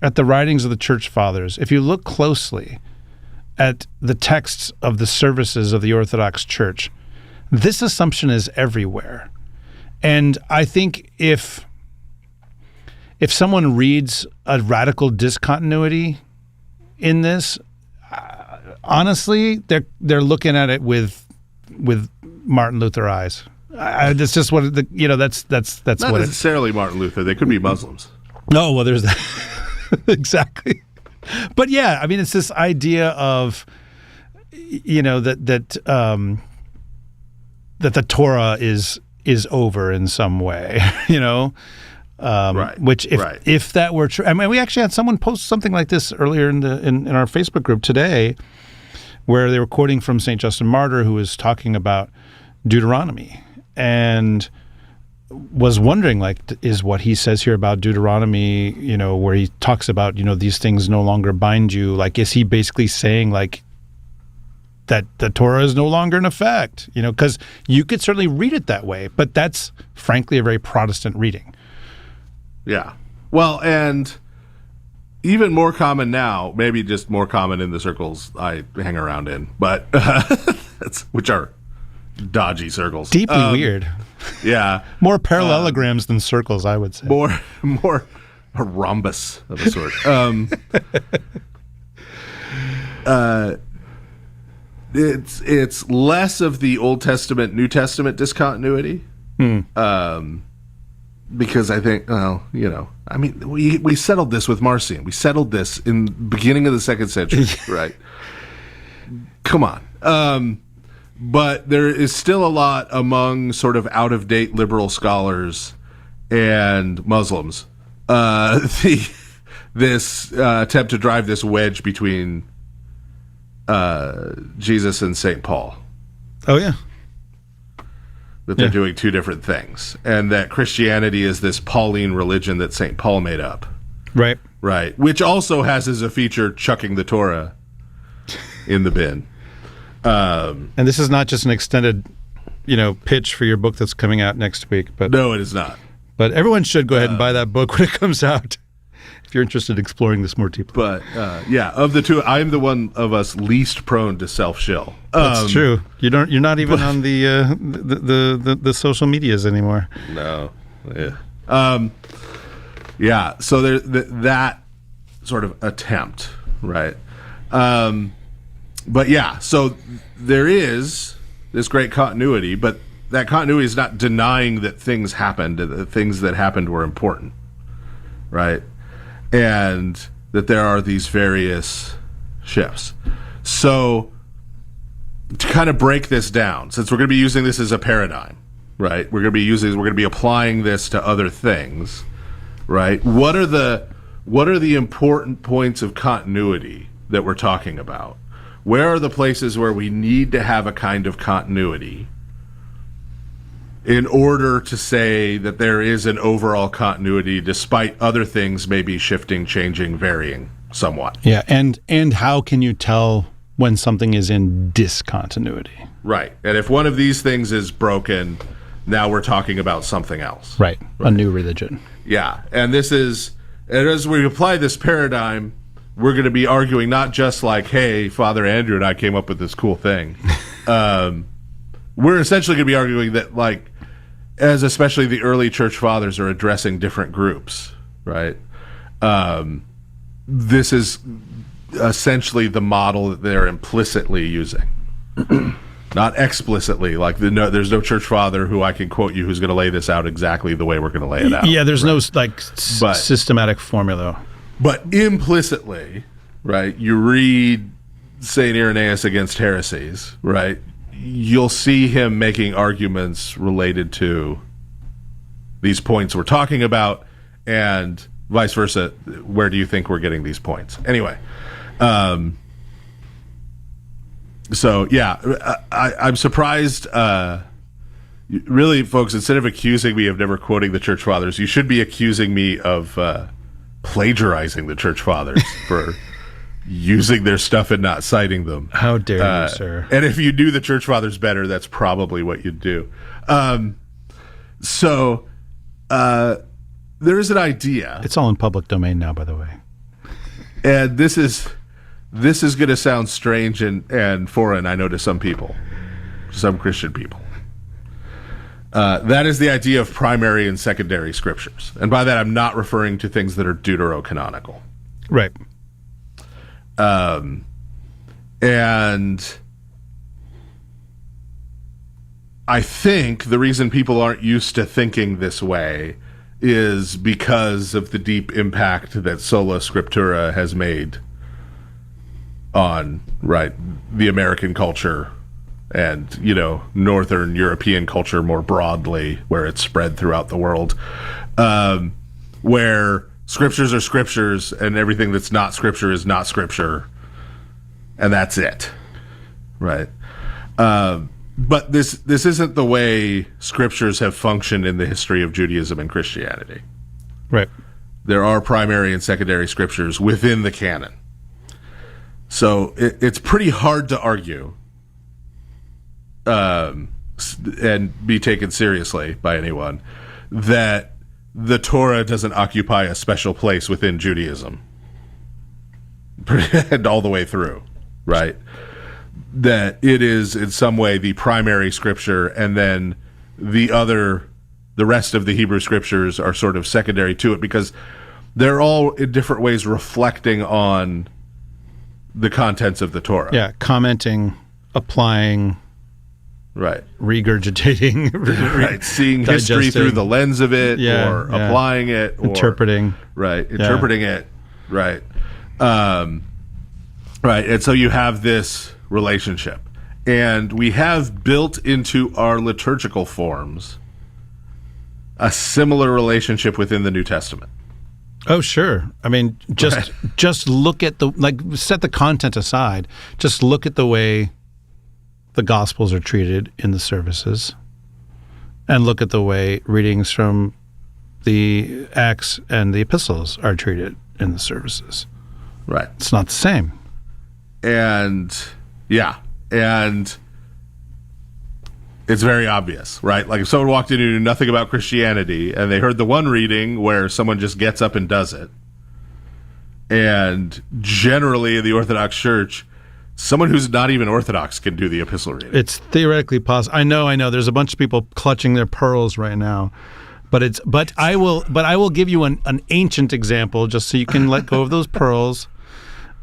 at the writings of the Church Fathers, if you look closely at the texts of the services of the Orthodox Church, this assumption is everywhere. And I think if someone reads a radical discontinuity in this, honestly, they're looking at it with Martin Luther eyes. That's just what that's not what necessarily Martin Luther. They could be Muslims. No, well, there's that. Exactly. But yeah, I mean, it's this idea of that the Torah is over in some way, Right. Which if that were true, I mean, we actually had someone post something like this earlier in our Facebook group today, where they were quoting from St. Justin Martyr, who was talking about Deuteronomy and was wondering, like, is what he says here about Deuteronomy, where he talks about, these things no longer bind you, like, is he basically saying, like, that the Torah is no longer in effect, because you could certainly read it that way, but that's frankly a very Protestant reading. Yeah. Well, and even more common now, maybe just more common in the circles I hang around in, but which are dodgy circles. Deeply weird. Yeah. More parallelograms than circles, I would say. More a rhombus of a sort. It's less of the Old Testament, New Testament discontinuity. Because I think, we settled this with Marcion. We settled this in the beginning of the 2nd century, right? Come on. But there is still a lot among sort of out-of-date liberal scholars and Muslims. This attempt to drive this wedge between Jesus and St. Paul. Oh, yeah. That they're doing two different things. And that Christianity is this Pauline religion that St. Paul made up. Right. Right. Which also has as a feature chucking the Torah in the bin. And this is not just an extended, pitch for your book that's coming out next week. But no, it is not. But everyone should go ahead and buy that book when it comes out, if you're interested in exploring this more deeply. But of the two, I'm the one of us least prone to self-shill. That's true. You're not even on the social medias anymore. No. Yeah. So there that sort of attempt, right? But yeah, so there is this great continuity, but that continuity is not denying that things happened, that things that happened were important, right? And that there are these various shifts. So to kind of break this down, since we're going to be using this as a paradigm, right? We're going to be applying this to other things, right? What are the important points of continuity that we're talking about? Where are the places where we need to have a kind of continuity in order to say that there is an overall continuity despite other things maybe shifting, changing, varying somewhat? Yeah, and how can you tell when something is in discontinuity? Right. And if one of these things is broken, now we're talking about something else. Right. A new religion. Yeah. And as we apply this paradigm, we're going to be arguing not just like, hey, Father Andrew and I came up with this cool thing. We're essentially going to be arguing that, like, as especially the early church fathers are addressing different groups, right? This is essentially the model that they're implicitly using. Not explicitly, like there's no church father who I can quote you who's going to lay this out exactly the way we're going to lay it out. Yeah, there's no systematic formula. But implicitly, right, you read St. Irenaeus Against Heresies, right, you'll see him making arguments related to these points we're talking about, and vice versa. Where do you think we're getting these points? Anyway, so yeah, I'm surprised. Really, folks, instead of accusing me of never quoting the church fathers, you should be accusing me of plagiarizing the church fathers for using their stuff and not citing them. How dare you, sir? And if you knew the church fathers better, that's probably what you'd do. So there is an idea. It's all in public domain now, by the way. And this is going to sound strange and foreign, I know, to some people, some Christian people. That is the idea of primary and secondary scriptures. And by that, I'm not referring to things that are deuterocanonical. Right. And I think the reason people aren't used to thinking this way is because of the deep impact that sola scriptura has made on, right, the American culture and, Northern European culture more broadly, where it's spread throughout the world, where scriptures are scriptures and everything that's not scripture is not scripture, and that's it, right? But this isn't the way scriptures have functioned in the history of Judaism and Christianity. Right. There are primary and secondary scriptures within the canon. So it's pretty hard to argue and be taken seriously by anyone, that the Torah doesn't occupy a special place within Judaism and all the way through, right? That it is in some way the primary scripture, and then the rest of the Hebrew scriptures are sort of secondary to it, because they're all in different ways reflecting on the contents of the Torah. Yeah, commenting, applying, right, regurgitating, right, seeing history through the lens of it, or applying it, or interpreting, it, right, right, and so you have this relationship, and we have built into our liturgical forms a similar relationship within the New Testament. Oh, sure. I mean, just look at set the content aside. Just look at the way the Gospels are treated in the services, and look at the way readings from the Acts and the Epistles are treated in the services. Right. It's not the same. And it's very obvious, right? Like if someone walked in who knew nothing about Christianity and they heard the one reading where someone just gets up and does it, and generally in the Orthodox Church, someone who's not even Orthodox can do the epistle reading. It's theoretically possible. I know. There's a bunch of people clutching their pearls right now, but I will give you an ancient example just so you can let go of those pearls,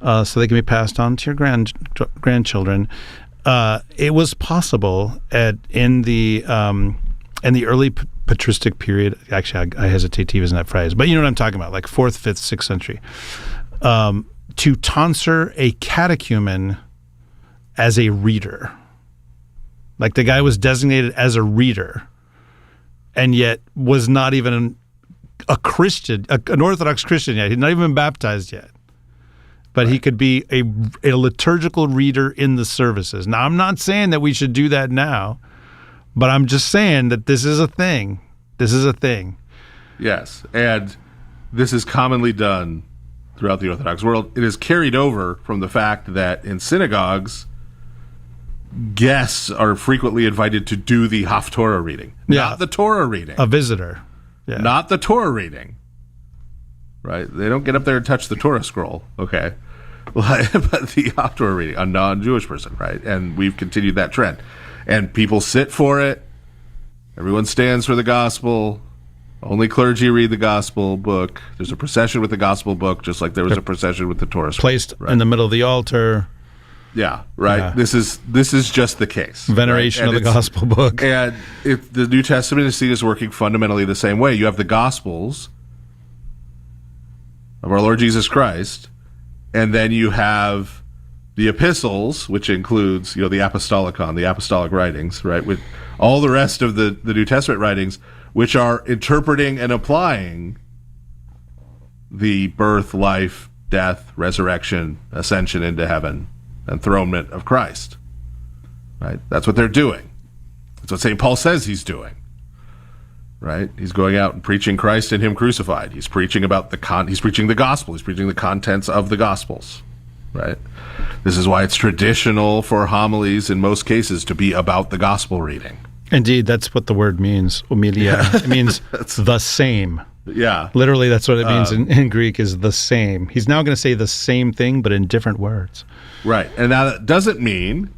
so they can be passed on to your grandchildren. It was possible in the early patristic period. Actually, I hesitate to use that phrase, but you know what I'm talking about, like 4th, 5th, 6th century, to tonsure a catechumen as a reader. Like the guy was designated as a reader, and yet was not even a Christian, an Orthodox Christian yet. He'd not even been baptized yet. But he could be a liturgical reader in the services. Now, I'm not saying that we should do that now, but I'm just saying that this is a thing. This is a thing. Yes, and this is commonly done throughout the Orthodox world. It is carried over from the fact that in synagogues, guests are frequently invited to do the Haftorah reading, not the Torah reading. A visitor. Yeah. Not the Torah reading. Right? They don't get up there and touch the Torah scroll, okay? But the Haftorah reading, a non-Jewish person, right? And we've continued that trend. And people sit for it. Everyone stands for the gospel. Only clergy read the gospel book. There's a procession with the gospel book, just like there was a procession with the Torah scroll. Placed in the middle of the altar. Yeah, right. Yeah. This is just the case. Veneration of the gospel book. And the New Testament is seen as working fundamentally the same way. You have the Gospels of our Lord Jesus Christ, and then you have the epistles, which includes, the Apostolikon, the apostolic writings, right, with all the rest of the New Testament writings, which are interpreting and applying the birth, life, death, resurrection, ascension into heaven, enthronement of Christ. Right? That's what they're doing. That's what St. Paul says he's doing. Right? He's going out and preaching Christ and him crucified. He's preaching about he's preaching the gospel. He's preaching the contents of the gospels. Right? This is why it's traditional for homilies in most cases to be about the gospel reading. Indeed, that's what the word means, homilia. It means the same. Yeah. Literally, that's what it means in Greek, is the same. He's now going to say the same thing, but in different words. Right. And now that doesn't mean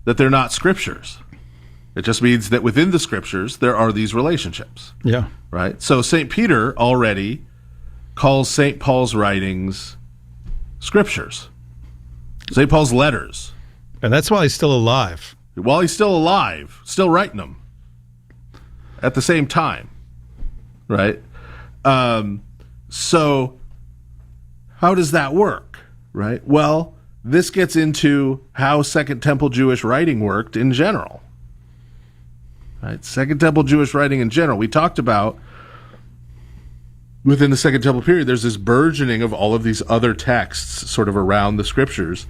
that they're not scriptures. It just means that within the scriptures, there are these relationships. Yeah. Right? So St. Peter already calls St. Paul's writings scriptures. St. Paul's letters. And that's while he's still alive. While he's still alive, still writing them at the same time. Right? So how does that work? Right? Well, this gets into how Second Temple Jewish writing worked in general. Right? Second Temple Jewish writing in general. We talked about within the Second Temple period, there's this burgeoning of all of these other texts sort of around the scriptures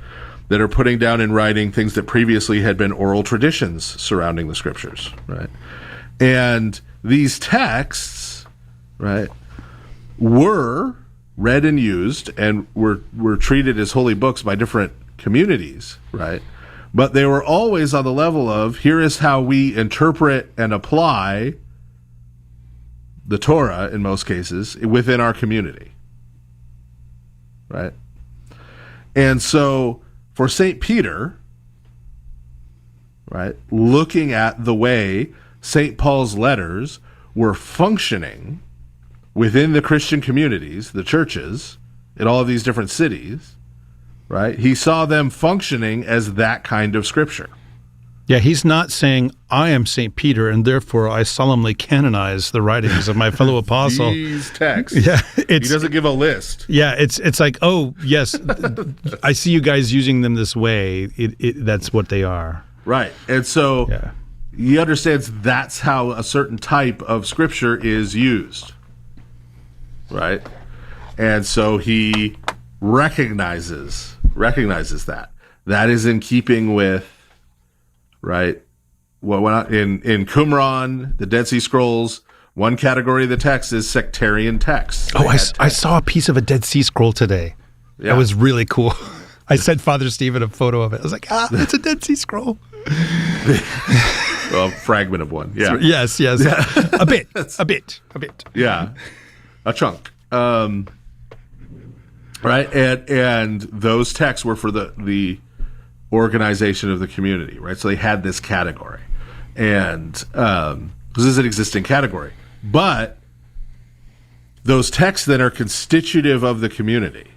that are putting down in writing things that previously had been oral traditions surrounding the scriptures. Right? And these texts, right, were read and used and were treated as holy books by different communities, right? But they were always on the level of, here is how we interpret and apply the Torah, in most cases, within our community. Right? And so, for St. Peter, right, looking at the way St. Paul's letters were functioning within the Christian communities, the churches, in all of these different cities, right, he saw them functioning as that kind of scripture. Yeah, he's not saying, I am St. Peter, and therefore I solemnly canonize the writings of my fellow apostle. These texts. Yeah, he doesn't give a list. Yeah, it's like, oh, yes, I see you guys using them this way. That's what they are. Right. And so he understands that's how a certain type of scripture is used. Right? And so he recognizes that. That is in keeping with, right, what went on in Qumran, the Dead Sea Scrolls. One category of the text is sectarian texts. Oh, I saw a piece of a Dead Sea Scroll today. Yeah. That was really cool. I sent Father Stephen a photo of it. I was like, it's a Dead Sea Scroll. Well, a fragment of one. Yeah. Yes. Yeah. A bit. Yeah. A chunk. Right. And those texts were for the organization of the community, right? So they had this category. And this is an existing category. But those texts that are constitutive of the community,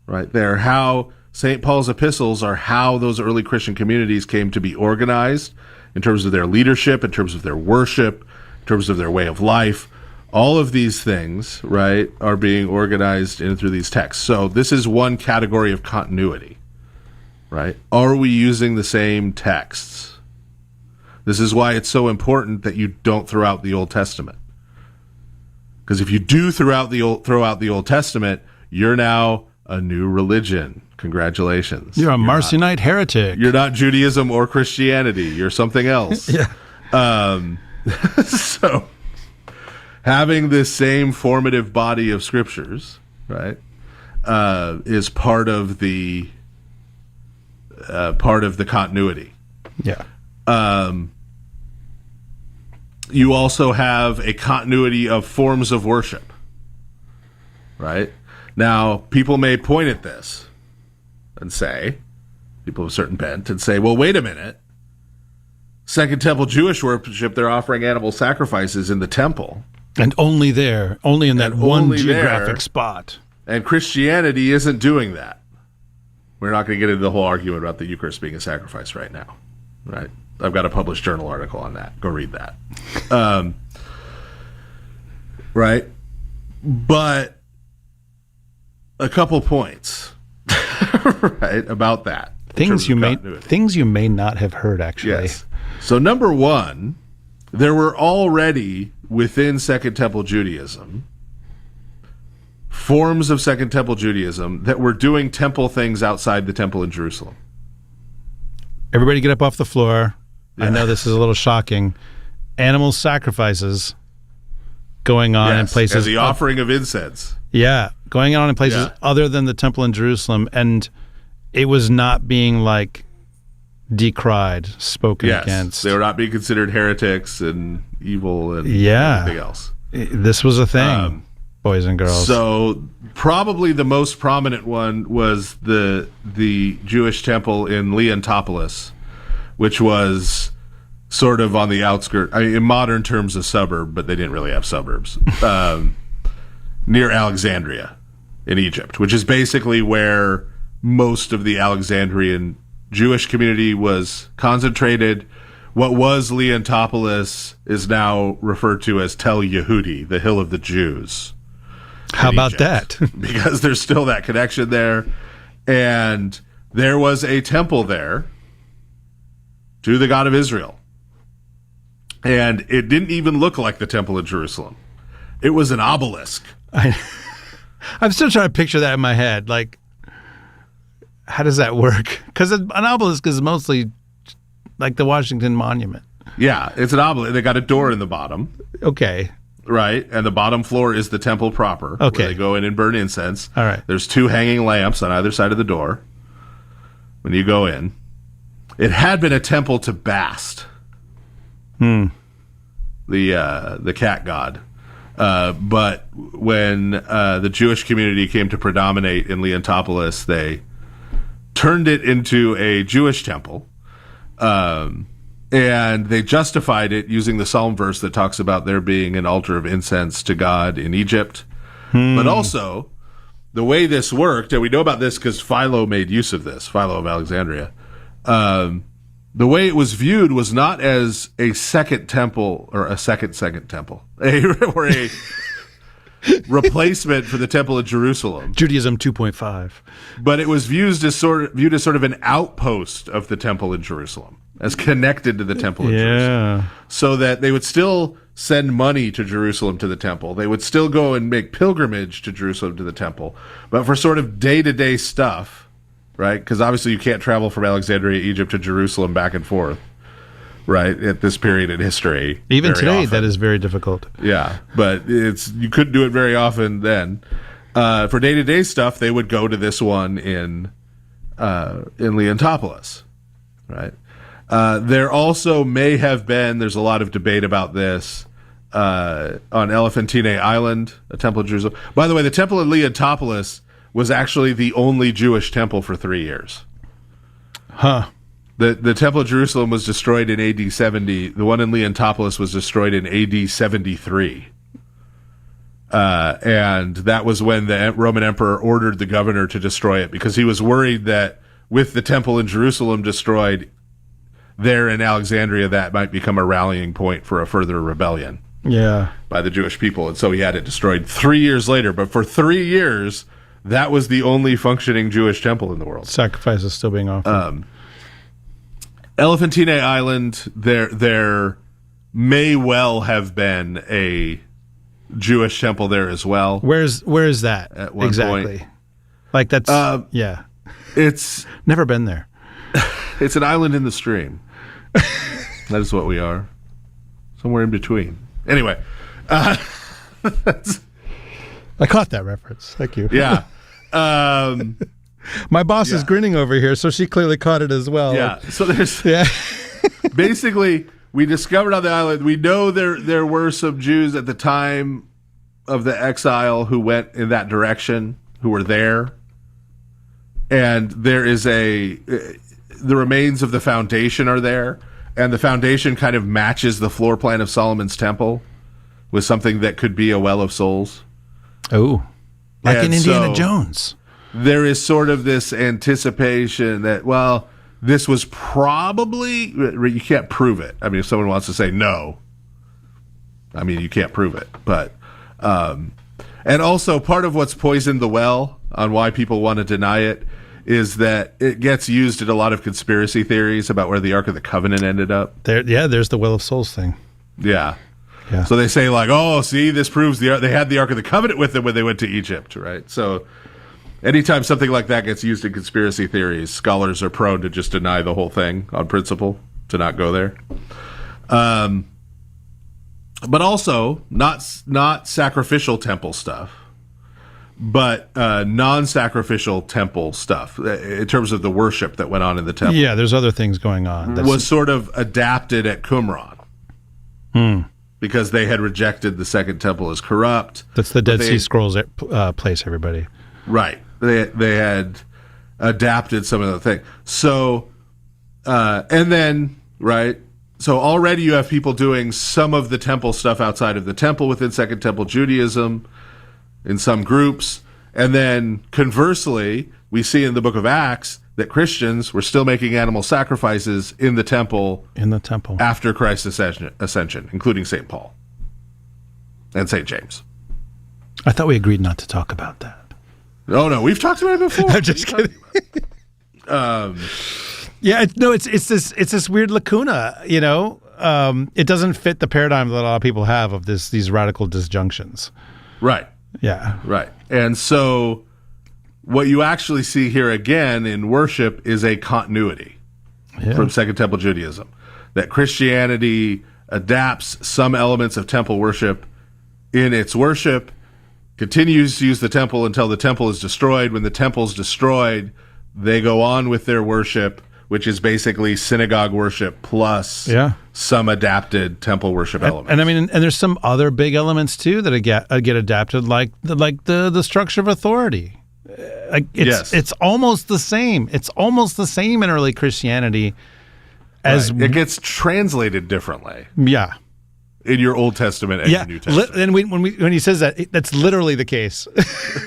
right? They're how St. Paul's epistles are how those early Christian communities came to be organized in terms of their leadership, in terms of their worship, in terms of their way of life. All of these things, right, are being organized in through these texts. So this is one category of continuity, right? Are we using the same texts? This is why it's so important that you don't throw out the Old Testament. Because if you do throw out the Old Testament, you're now a new religion. Congratulations. You're a Marcionite heretic. You're not Judaism or Christianity. You're something else. Yeah. So having this same formative body of scriptures, right, is part of the continuity. Yeah. You also have a continuity of forms of worship, right? Now, people may point at this and say, people of a certain bent, and say, well, wait a minute. Second Temple Jewish worship, they're offering animal sacrifices in the temple. And only there, only in that one geographic spot. And Christianity isn't doing that. We're not going to get into the whole argument about the Eucharist being a sacrifice right now, right? I've got a published journal article on that. Go read that. Right? But a couple points, right, about that. Things you may not have heard, actually. Yes. So number one, there were already within Second Temple Judaism forms of Second Temple Judaism that were doing temple things outside the temple in Jerusalem. Everybody get up off the floor. Yeah. I know this is a little shocking. Animal sacrifices going on in places. As the offering of incense. Yeah, going on in places other than the temple in Jerusalem. And it was not being like decried, spoken against. They were not being considered heretics and evil and everything else. This was a thing, boys and girls. So probably the most prominent one was the Jewish temple in Leontopolis, which was sort of on the outskirts, in modern terms, a suburb, but they didn't really have suburbs, near Alexandria in Egypt, which is basically where most of the Alexandrian Jewish community was concentrated. What was Leontopolis is now referred to as Tel Yehudi, the Hill of the Jews. How about that? Because there's still that connection there. And there was a temple there to the God of Israel. And it didn't even look like the temple in Jerusalem. It was an obelisk. I'm still trying to picture that in my head. Like, how does that work? Because an obelisk is mostly like the Washington Monument. Yeah, it's an obelisk. They got a door in the bottom. Okay. Right, and the bottom floor is the temple proper. Okay. Where they go in and burn incense. All right. There's two hanging lamps on either side of the door. when you go in, it had been a temple to Bast, the cat god. But when the Jewish community came to predominate in Leontopolis, they turned it into a Jewish temple, and they justified it using the Psalm verse that talks about there being an altar of incense to God in Egypt. But also, the way this worked, and we know about this because Philo made use of this, Philo of Alexandria, the way it was viewed was not as a second temple or a second temple, or a replacement for the temple of Jerusalem. Judaism 2.5. But it was viewed as sort of an outpost of the temple in Jerusalem, as connected to the temple in Jerusalem. So that they would still send money to Jerusalem to the temple. They would still go and make pilgrimage to Jerusalem to the temple. But for sort of day-to-day stuff, right? Because obviously you can't travel from Alexandria, Egypt to Jerusalem back and forth, right? At this period in history. Even today, often. that is very difficult. Yeah, but you couldn't do it very often then. For day-to-day stuff, they would go to this one in Leontopolis, right? There also may have been, there's a lot of debate about this, on Elephantine Island, a temple of Jerusalem. By the way, the temple in Leontopolis was actually the only Jewish temple for 3 years. Huh. The temple of Jerusalem was destroyed in AD 70. The one in Leontopolis was destroyed in AD 73. And that was when the Roman emperor ordered the governor to destroy it, because he was worried that with the temple in Jerusalem destroyed, there in Alexandria, that might become a rallying point for a further rebellion by the Jewish people. And so he had it destroyed 3 years later. But for 3 years, that was the only functioning Jewish temple in the world. Sacrifices still being offered. Elephantine Island, there may well have been a Jewish temple there as well. Where is that at one exactly? point? Like that's It's never been there. It's an island in the stream. That is what we are. Somewhere in between. Anyway, I caught that reference. Thank you. Yeah. My boss is grinning over here, so she clearly caught it as well. Yeah. So there's Yeah. basically, we discovered on the island, we know there were some Jews at the time of the exile who went in that direction, who were there. And there is the remains of the foundation are there, and the foundation kind of matches the floor plan of Solomon's temple with something that could be a well of souls. Oh, like And in Indiana so Jones. There is sort of this anticipation that, well, this was probably, you can't prove it. I mean, if someone wants to say no, I mean, you can't prove it. But, and also part of what's poisoned the well on why people want to deny it is that it gets used in a lot of conspiracy theories about where the Ark of the Covenant ended up. There's the Well of Souls thing. Yeah. Yeah. So they say like, oh, see, this proves they had the Ark of the Covenant with them when they went to Egypt, right? So anytime something like that gets used in conspiracy theories, scholars are prone to just deny the whole thing on principle, to not go there. But also not sacrificial temple stuff, but non-sacrificial temple stuff in terms of the worship that went on in the temple. Yeah, there's other things going on. Was sort of adapted at Qumran. Because they had rejected the second temple as corrupt. That's the Dead Sea Scrolls place, everybody. Right. They had adapted some of the things. So, and then, right, so already you have people doing some of the temple stuff outside of the temple within Second Temple Judaism in some groups. And then conversely, we see in the book of Acts that Christians were still making animal sacrifices in the temple after Christ's ascension, including St. Paul and St. James. I thought we agreed not to talk about that. Oh, no, we've talked about it before. I'm just kidding. It's this weird lacuna, you know? It doesn't fit the paradigm that a lot of people have of these radical disjunctions. Right. Yeah. Right. And so what you actually see here again in worship is a continuity from Second Temple Judaism. That Christianity adapts some elements of temple worship in its worship, continues to use the temple until the temple is destroyed. When the temple is destroyed, they go on with their worship, which is basically synagogue worship plus some adapted temple worship elements. And I mean, and there's some other big elements too that get adapted, like the structure of authority. It's almost the same. It's almost the same in early Christianity as it gets translated differently. Yeah. In your Old Testament and your New Testament. And when he says that, that's literally the case.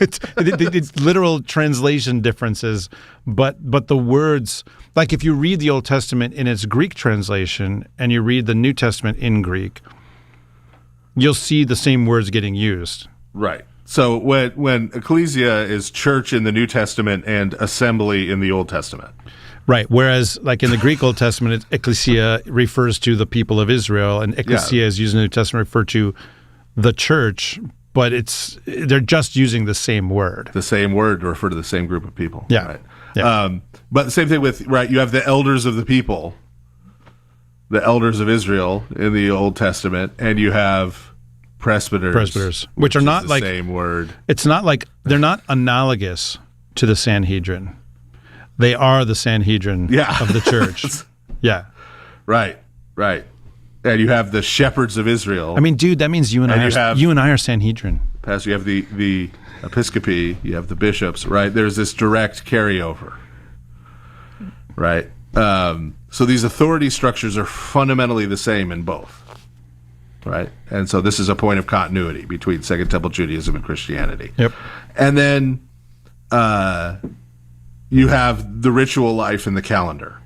it's literal translation differences, but the words, like if you read the Old Testament in its Greek translation and you read the New Testament in Greek, you'll see the same words getting used. Right. So when ecclesia is church in the New Testament and assembly in the Old Testament. Right. Whereas, like in the Greek Old Testament, ecclesia refers to the people of Israel, and ecclesia is used in the New Testament refer to the church, but they're just using the same word. The same word to refer to the same group of people. Yeah. Right. Yeah. But the same thing with, you have the elders of the people, the elders of Israel in the Old Testament, and you have presbyters, which are not the like same word. It's not like they're not analogous to the Sanhedrin. They are the Sanhedrin of the church. Yeah. Right. And you have the shepherds of Israel. I mean, dude, that means you and I are Sanhedrin. Pastor, you have the episcopi, you have the bishops, right? There's this direct carryover. Right? So these authority structures are fundamentally the same in both. Right? And so this is a point of continuity between Second Temple Judaism and Christianity. Yep. And then you have the ritual life and the calendar.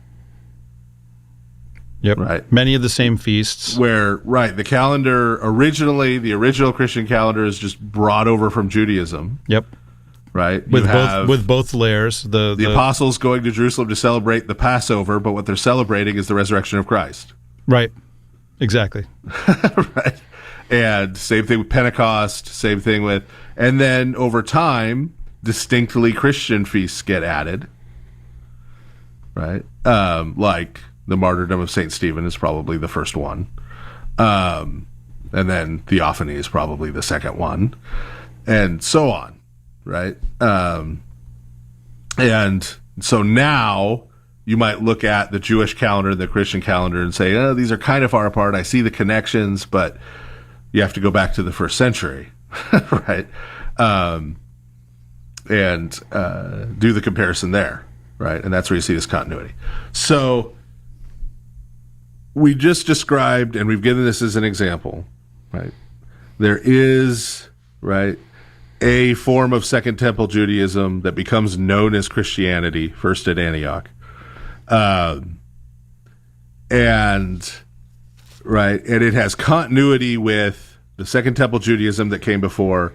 Yep. Right. Many of the same feasts. The calendar the original Christian calendar is just brought over from Judaism. Yep. Right. With both layers. The apostles going to Jerusalem to celebrate the Passover, but what they're celebrating is the resurrection of Christ. Right. Exactly. Right. And same thing with Pentecost, and then over time, distinctly Christian feasts get added. Right. Like the martyrdom of St. Stephen is probably the first one. And then Theophany is probably the second one. And so on. Right. And so now you might look at the Jewish calendar, the Christian calendar, and say, oh, these are kind of far apart. I see the connections, but you have to go back to the first century, right? And do the comparison there, right? And that's where you see this continuity. So we just described, and we've given this as an example, right? There is, right, a form of Second Temple Judaism that becomes known as Christianity, first at Antioch. And it has continuity with the Second Temple Judaism that came before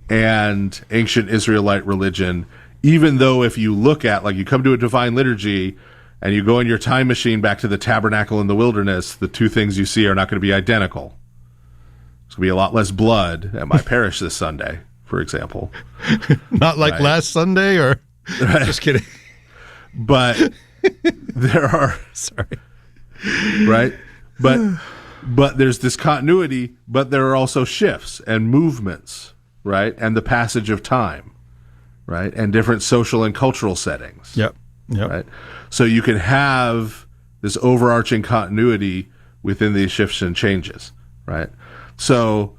and ancient Israelite religion, even though if you look at, like, you come to a divine liturgy and you go in your time machine back to the tabernacle in the wilderness, the two things you see are not going to be identical. There's going to be a lot less blood at my parish this Sunday, for example. Not like last Sunday, or just kidding. But there are right, but there's this continuity, but there are also shifts and movements, right, and the passage of time, right, and different social and cultural settings. Yep. Right. So you can have this overarching continuity within these shifts and changes, right? So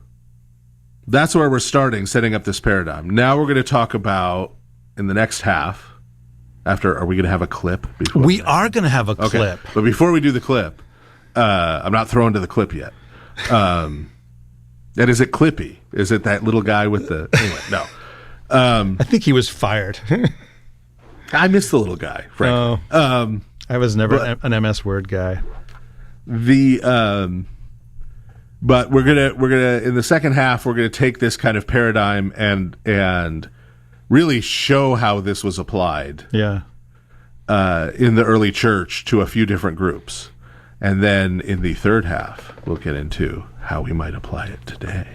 that's where we're starting, setting up this paradigm. Now we're going to talk about, in the next half, are we going to have a clip? We are going to have a clip. But before we do the clip, I'm not throwing to the clip yet. And is it Clippy? Is it that little guy with the... Anyway, no. I think he was fired. I miss the little guy, frankly. I was never an MS Word guy. But we're gonna in the second half, we're gonna take this kind of paradigm and really show how this was applied. Yeah. In the early church to a few different groups. And then in the third half, we'll get into how we might apply it today.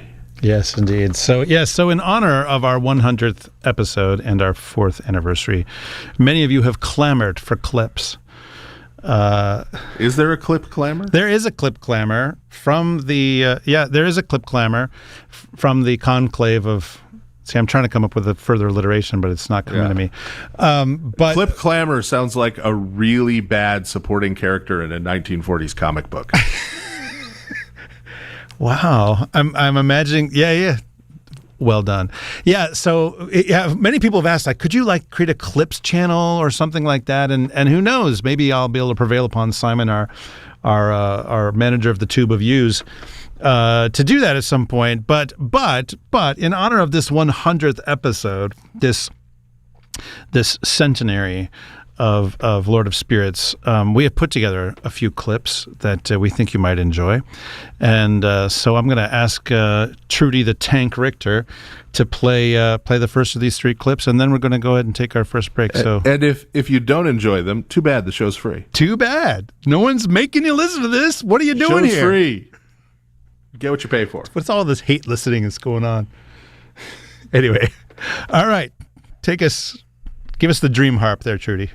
Yes, indeed. So in honor of our 100th episode and our 4th anniversary, many of you have clamored for clips. Is there a clip clamor? There is a clip clamor from the conclave of See, I'm trying to come up with a further alliteration, but it's not coming to me. But Clip Clamor sounds like a really bad supporting character in a 1940s comic book. Wow. I'm imagining. Yeah. Well done. Yeah. So many people have asked, like, could you like create a clips channel or something like that? And who knows? Maybe I'll be able to prevail upon Simon, our manager of the Tube of Views, to do that at some point. But in honor of this 100th episode, this centenary of Lord of Spirits, we have put together a few clips that we think you might enjoy. And so I'm going to ask Trudy the Tank Richter to play the first of these 3 clips, and then we're going to go ahead and take our first break. So, and if you don't enjoy them, too bad. The show's free. Too bad. No one's making you listen to this. What are you doing show's here? Free. Get what you pay for. What's all this hate listening that's going on? Anyway, all right. Give us the dream harp there, Trudy.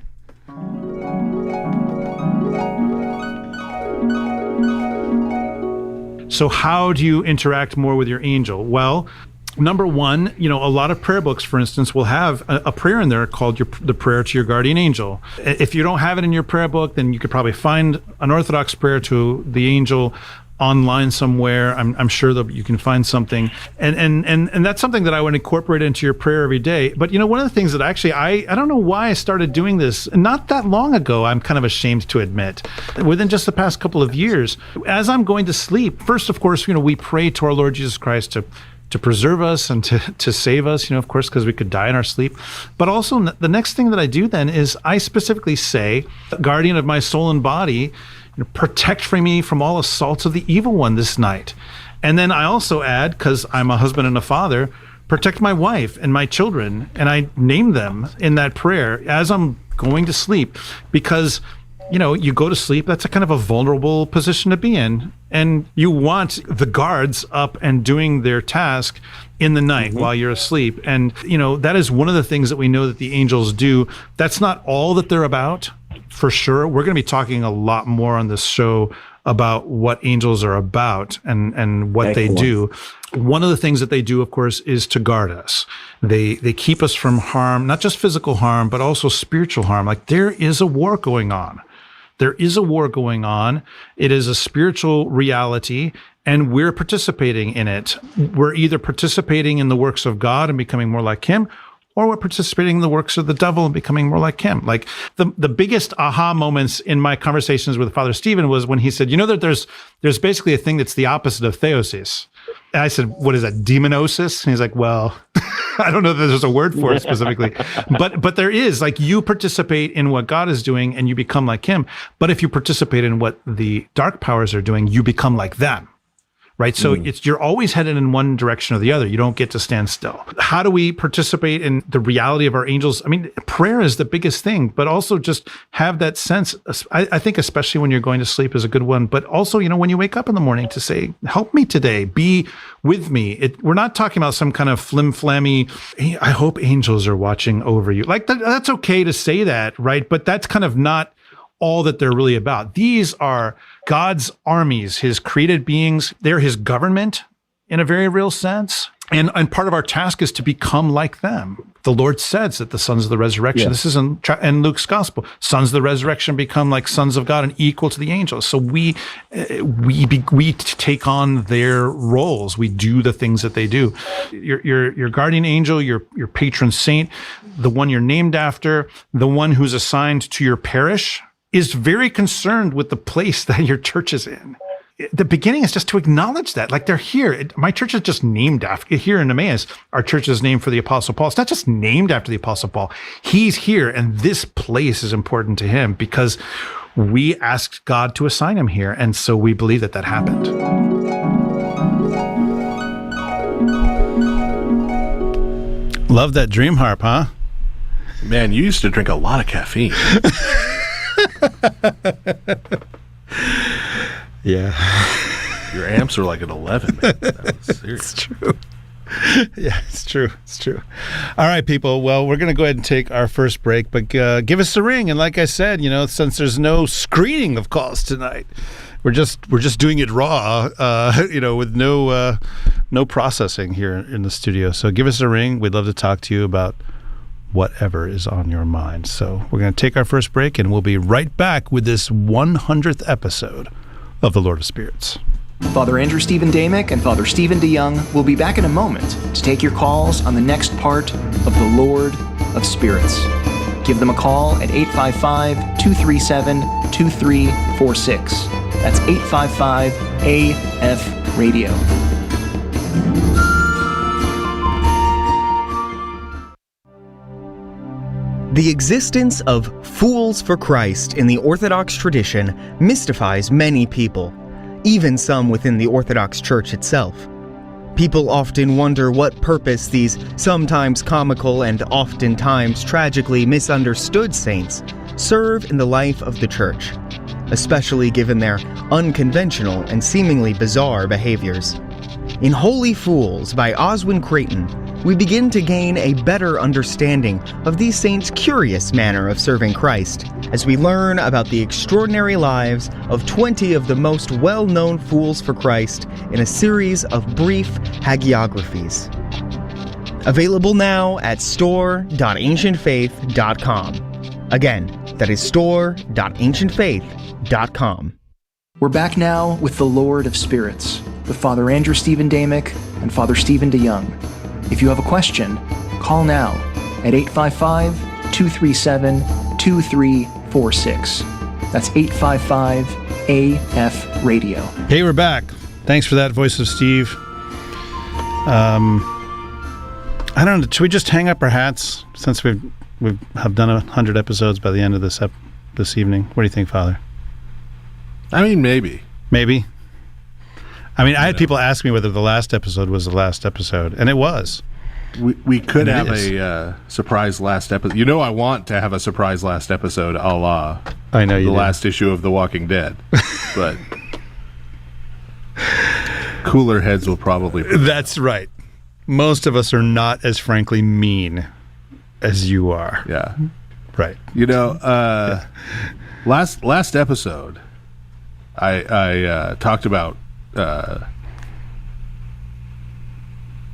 So how do you interact more with your angel? Well, number one, a lot of prayer books, for instance, will have a prayer in there called the prayer to your guardian angel. If you don't have it in your prayer book, then you could probably find an Orthodox prayer to the angel online somewhere. I'm sure that you can find something, and that's something that I would incorporate into your prayer every day. But one of the things that actually I don't know why I started doing this not that long ago. I'm kind of ashamed to admit, within just the past couple of years, as I'm going to sleep. First, of course, we pray to our Lord Jesus Christ to preserve us and to save us, of course, because we could die in our sleep. But also the next thing that I do then is I specifically say, guardian of my soul and body, protect me from all assaults of the evil one this night. And then I also add, because I'm a husband and a father, protect my wife and my children. And I name them in that prayer as I'm going to sleep, because you go to sleep, that's a kind of a vulnerable position to be in. And you want the guards up and doing their task in the night while you're asleep. And, that is one of the things that we know that the angels do. That's not all that they're about, for sure. We're going to be talking a lot more on this show about what angels are about and what they do. One of the things that they do, of course, is to guard us. They keep us from harm, not just physical harm, but also spiritual harm. Like, there is a war going on. There is a war going on. It is a spiritual reality, and we're participating in it. We're either participating in the works of God and becoming more like Him, or we're participating in the works of the devil and becoming more like him. Like the biggest aha moments in my conversations with Father Stephen was when he said, that there's basically a thing that's the opposite of theosis. And I said, what is that, demonosis? And he's like, well, I don't know that there's a word for it specifically, but there is. Like, you participate in what God is doing and you become like him. But if you participate in what the dark powers are doing, you become like them. Right. So you're always headed in one direction or the other. You don't get to stand still. How do we participate in the reality of our angels? I mean, prayer is the biggest thing, but also just have that sense. I think especially when you're going to sleep is a good one. But also, when you wake up in the morning, to say, help me today, be with me. We're not talking about some kind of flim-flammy, I hope angels are watching over you. Like that's okay to say that, right? But that's kind of not all that they're really about. These are God's armies, his created beings. They're his government in a very real sense. And part of our task is to become like them. The Lord says that the sons of the resurrection, this is in Luke's gospel, sons of the resurrection become like sons of God and equal to the angels. So we take on their roles. We do the things that they do. Your guardian angel, your patron saint, the one you're named after, the one who's assigned to your parish, is very concerned with the place that your church is in. The beginning is just to acknowledge that, like, they're here. My church is just named after, here in Emmaus, our church is named for the Apostle Paul. It's not just named after the Apostle Paul. He's here, and this place is important to him because we asked God to assign him here, and so we believe that happened. Love that dream harp, huh? Man, you used to drink a lot of caffeine. Yeah. Your amps are like at 11, man. That was serious. It's true. Yeah, it's true. It's true. All right, people. Well, we're going to go ahead and take our first break, but give us a ring. And like I said, since there's no screening of calls tonight, we're just doing it raw, with no processing here in the studio. So give us a ring. We'd love to talk to you about whatever is on your mind. So we're going to take our first break, and we'll be right back with this 100th episode of the Lord of Spirits. Father Andrew Stephen Damick and Father Stephen DeYoung will be back in a moment to take your calls on the next part of the Lord of Spirits. Give them a call at 855-237-2346. That's 855-AF-RADIO. The existence of fools for Christ in the Orthodox tradition mystifies many people, even some within the Orthodox Church itself. People often wonder what purpose these sometimes comical and oftentimes tragically misunderstood saints serve in the life of the Church, especially given their unconventional and seemingly bizarre behaviors. In Holy Fools by Oswin Creighton, we begin to gain a better understanding of these saints' curious manner of serving Christ, as we learn about the extraordinary lives of 20 of the most well-known fools for Christ in a series of brief hagiographies. Available now at store.ancientfaith.com. Again, that is store.ancientfaith.com. We're back now with the Lord of Spirits, with Father Andrew Stephen Damick and Father Stephen DeYoung. If you have a question, call now at 855-237-2346. That's 855-AF-RADIO. Hey, we're back. Thanks for that, Voice of Steve. I don't know, should we just hang up our hats since we have done 100 episodes by the end of this evening? What do you think, Father? I mean, maybe. Maybe? I mean, I had people ask me whether the last episode was the last episode, and it was. We could have a surprise last episode. You know, I want to have a surprise last episode, a la I know you the do. last issue of The Walking Dead, but cooler heads will probably. That's right. Most of us are not as frankly mean as you are. Yeah, right. You know, last episode, I talked about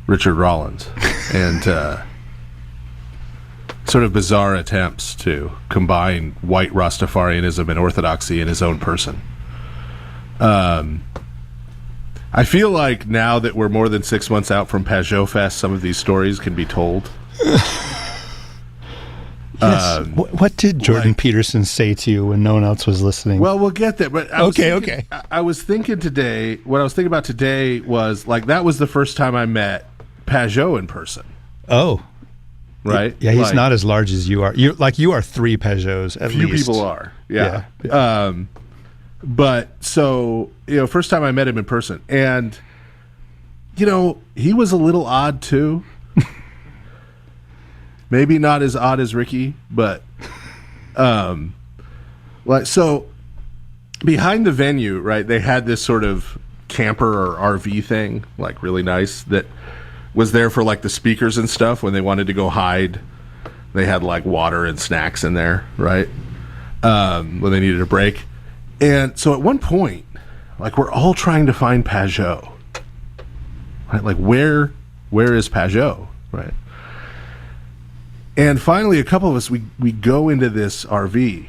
Richard Rollins and sort of bizarre attempts to combine white Rastafarianism and orthodoxy in his own person. I feel like now that we're more than 6 months out from Pajot Fest, some of these stories can be told. Yes. What did Jordan Peterson say to you when no one else was listening? Well, we'll get there. But okay. I was thinking today, what I was thinking about today was, like, that was the first time I met Pajot in person. Oh. Right? Yeah, he's like, not as large as you are. You are 3 Pajots at least. Few people are. Yeah. But so, first time I met him in person. And, he was a little odd too. Maybe not as odd as Ricky, but so behind the venue, right, they had this sort of camper or RV thing, like really nice, that was there for like the speakers and stuff when they wanted to go hide. They had like water and snacks in there, right? When they needed a break. And so at one point, like, we're all trying to find Pajot, right? Like, where is Pajot, right? And finally, a couple of us, we go into this RV,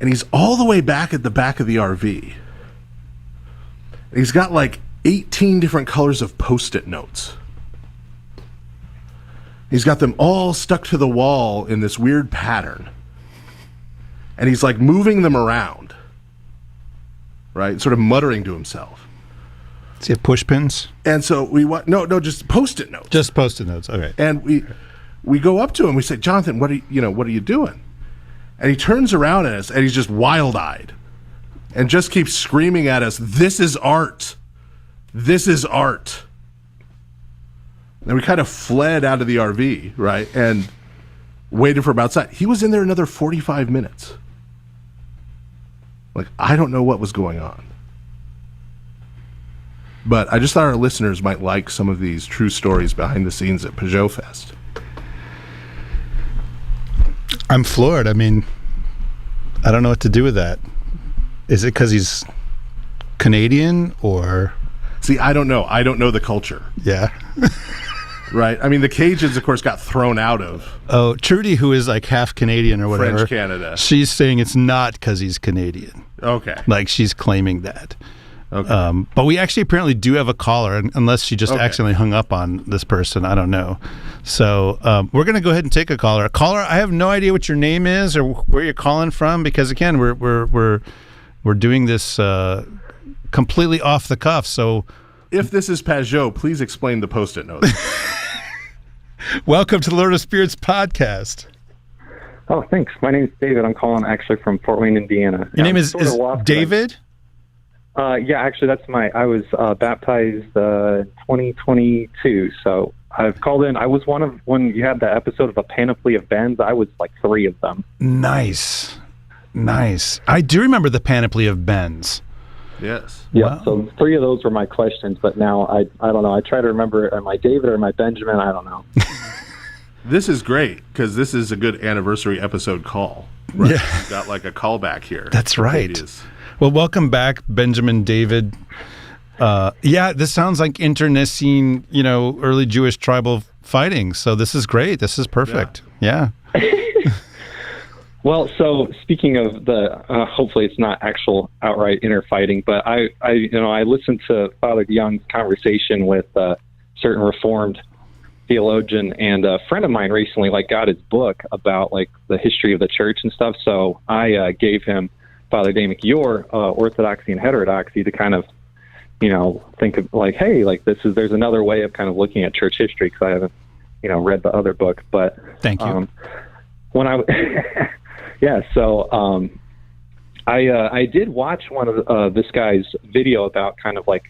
and he's all the way back at the back of the RV. And he's got like 18 different colors of Post-it notes. He's got them all stuck to the wall in this weird pattern. And he's like moving them around, right? Sort of muttering to himself. Does he have push pins? And so no, just Post-it notes. Just Post-it notes, okay. And we go up to him. We say, Jonathan, what are you doing? And he turns around at us, and he's just wild-eyed, and just keeps screaming at us, "This is art! This is art!" And we kind of fled out of the RV, right, and waited for him outside. He was in there another 45 minutes. Like, I don't know what was going on. But I just thought our listeners might like some of these true stories behind the scenes at Pajot Fest. I'm floored. I mean, I don't know what to do with that. Is it because he's Canadian or? See, I don't know. I don't know the culture. Yeah. Right? I mean, the Cajuns, of course, got thrown out of Oh, Trudy, who is like half Canadian or whatever. French Canada. She's saying it's not because he's Canadian. Okay. Like she's claiming that. Okay. But we actually apparently do have a caller, unless she just accidentally hung up on this person. I don't know. So we're going to go ahead and take a caller. Caller, I have no idea what your name is or where you're calling from, because again, we're doing this completely off the cuff. So if this is Pajot, please explain the Post-it note. Welcome to the Lord of Spirits podcast. Oh, thanks. My name is David. I'm calling actually from Fort Wayne, Indiana. Your name is David? Yeah, actually, I was baptized 2022, so I've called in. I was when you had the episode of A Panoply of Bends, I was like 3 of them. Nice. I do remember the Panoply of Bends. Yes. Yeah, wow. So 3 of those were my questions, but now I don't know. I try to remember, am I David or am I Benjamin? I don't know. This is great, because this is a good anniversary episode call. Right? Yeah. You've got like a callback here. That's right. Well, welcome back, Benjamin David. Yeah, this sounds like internecine, early Jewish tribal fighting. So this is great. This is perfect. Yeah. Well, so speaking of the, hopefully it's not actual outright interfighting, but I listened to Father Young's conversation with a certain Reformed theologian, and a friend of mine recently got his book about the history of the church and stuff. So I gave him Father Damick, your orthodoxy and heterodoxy, to kind of, think of hey, there's another way of kind of looking at church history, because I haven't, read the other book. But thank you. When I, yeah, so I did watch one of this guy's video about kind of I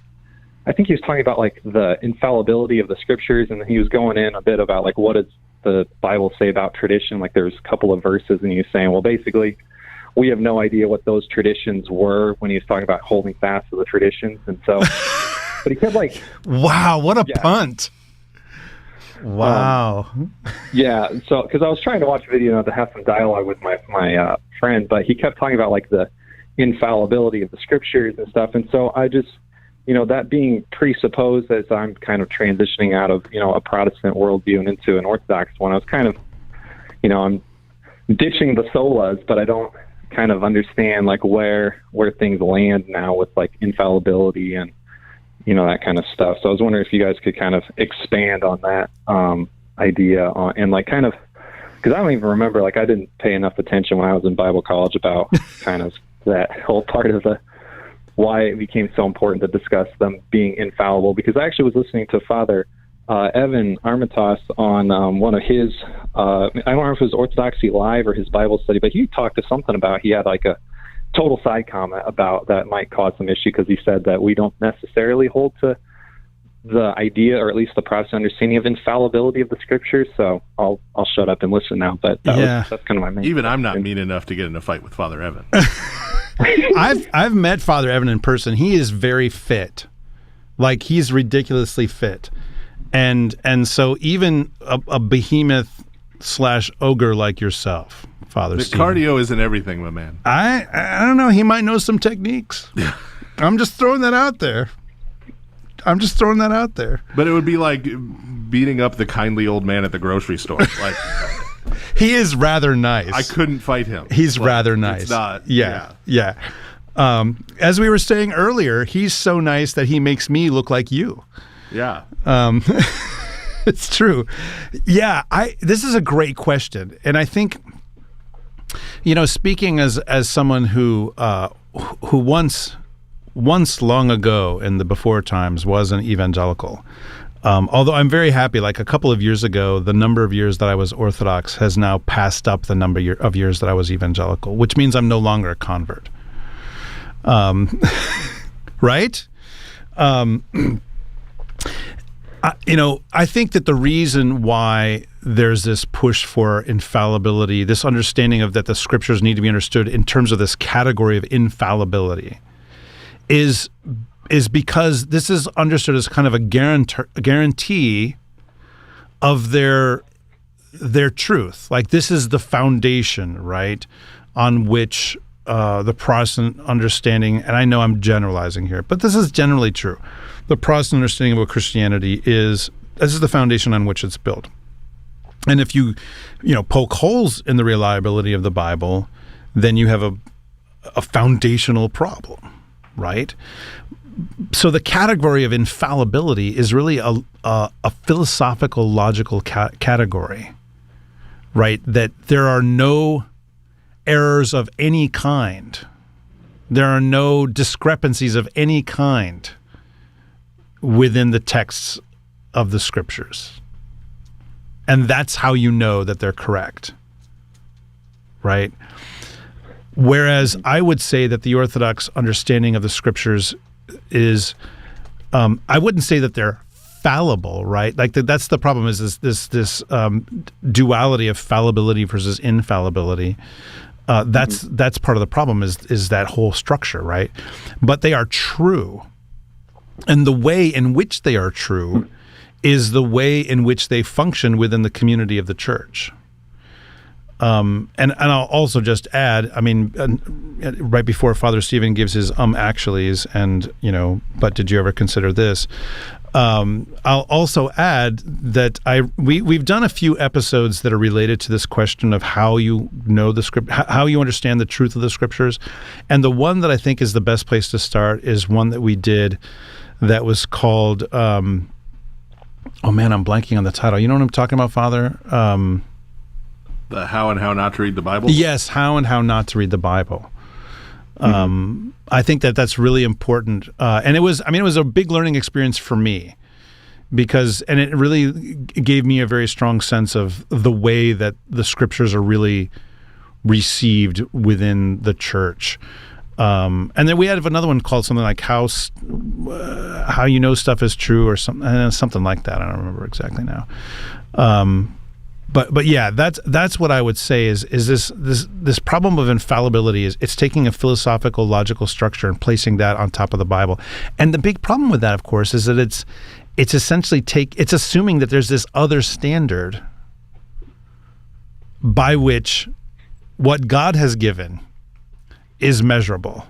think he was talking about the infallibility of the scriptures, and he was going in a bit about what does the Bible say about tradition. There's a couple of verses, and he was saying, well, basically, we have no idea what those traditions were, when he was talking about holding fast to the traditions. And so, but he kept wow, what a punt. Wow. Yeah. So, because I was trying to watch a video to have some dialogue with my friend, but he kept talking about the infallibility of the scriptures and stuff. And so I just, that being presupposed as I'm kind of transitioning out of, a Protestant worldview and into an Orthodox one, I was kind of, I'm ditching the solas, but I don't kind of understand where things land now with infallibility and, that kind of stuff. So I was wondering if you guys could kind of expand on that idea and kind of, because I don't even remember, I didn't pay enough attention when I was in Bible college about kind of that whole part of why it became so important to discuss them being infallible, because I actually was listening to Father Evan Armitage on one of his, I don't know if it was Orthodoxy Live or his Bible study, but he talked to something about, he had a total side comment about that might cause some issue, because he said that we don't necessarily hold to the idea, or at least the Protestant understanding of infallibility of the scriptures. So I'll shut up and listen now, but that's kind of my main Even I'm not mean enough to get in a fight with Father Evan. I've met Father Evan in person. He is very fit. He's ridiculously fit. And so even a behemoth / ogre like yourself, Father the Stephen, cardio isn't everything, my man. I don't know. He might know some techniques. I'm just throwing that out there. But it would be like beating up the kindly old man at the grocery store. He is rather nice. I couldn't fight him. He's rather nice. It's not. Yeah. As we were saying earlier, he's so nice that he makes me look like you. Yeah. It's true. Yeah, this is a great question. And I think, speaking as someone who once long ago in the before times was an evangelical, although I'm very happy, a couple of years ago, the number of years that I was Orthodox has now passed up the number of years that I was evangelical, which means I'm no longer a convert. Right? I think that the reason why there's this push for infallibility, this understanding of that the scriptures need to be understood in terms of this category of infallibility, is because this is understood as kind of a guarantee of their truth. This is the foundation, right, on which the Protestant understanding, and I know I'm generalizing here, but this is generally true. The Protestant understanding of what Christianity is, this is the foundation on which it's built. And if you poke holes in the reliability of the Bible, then you have a foundational problem, right? So the category of infallibility is really a philosophical, logical category, right? That there are no errors of any kind. There are no discrepancies of any kind within the texts of the Scriptures. And that's how you know that they're correct, right? Whereas I would say that the Orthodox understanding of the Scriptures is, I wouldn't say that they're fallible, right? Like that's the problem, is this duality of fallibility versus infallibility. That's part of the problem, is that whole structure, right? But they are true. And the way in which they are true is the way in which they function within the community of the church. And I'll also just add, I mean, right before Father Stephen gives his actuallys and, but did you ever consider this? I'll also add that we've done a few episodes that are related to this question of how you know the script, how you understand the truth of the Scriptures. And the one that I think is the best place to start is one that we did that was called, oh man, I'm blanking on the title. You know what I'm talking about, Father? The how and how not to read the Bible? Yes, how and how not to read the Bible. I think that's really important. And it was a big learning experience for me, and it really gave me a very strong sense of the way that the Scriptures are really received within the church. And then we had another one called something like how you know stuff is true, or something like that. I don't remember exactly now. But yeah, that's what I would say is this problem of infallibility is it's taking a philosophical, logical structure and placing that on top of the Bible. And the big problem with that, of course, is that it's essentially it's assuming that there's this other standard by which what God has given is measurable,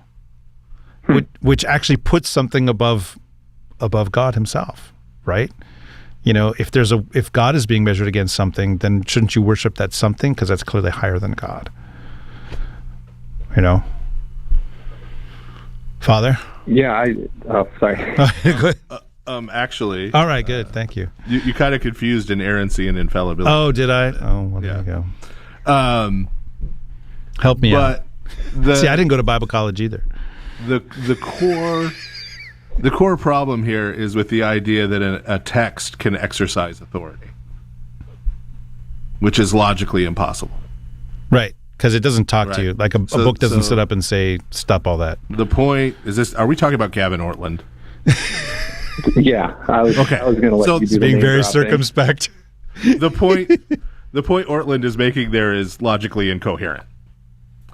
which actually puts something above God Himself, right? If God is being measured against something, then shouldn't you worship that something, because that's clearly higher than God? Father? Yeah, sorry. Actually. All right, good. Thank you. You kind of confused inerrancy and infallibility. Oh, did I? Oh, well, there you go. Help me out. See, I didn't go to Bible college either. The core problem here is with the idea that a text can exercise authority, which is logically impossible. Right, because it doesn't talk to you. Like a book doesn't sit up and say, stop all that. The point is are we talking about Gavin Ortland? Yeah, I was going to let you do being very circumspect. The point Ortland is making there is logically incoherent.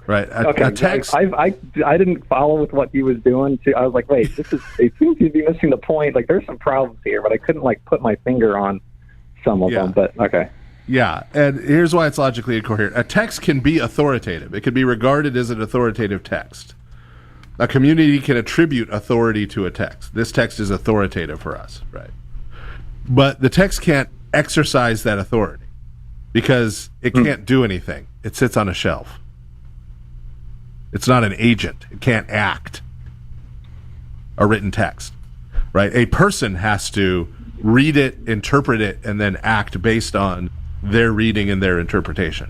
Right. A text. I didn't follow with what he was doing. I was like, wait, it seems to be missing the point. Like, there's some problems here, but I couldn't put my finger on some of them. But okay. Yeah, and here's why it's logically incoherent. A text can be authoritative. It can be regarded as an authoritative text. A community can attribute authority to a text. This text is authoritative for us, right? But the text can't exercise that authority because it can't do anything. It sits on a shelf. It's not an agent. It can't act. A written text, right? A person has to read it, interpret it, and then act based on their reading and their interpretation.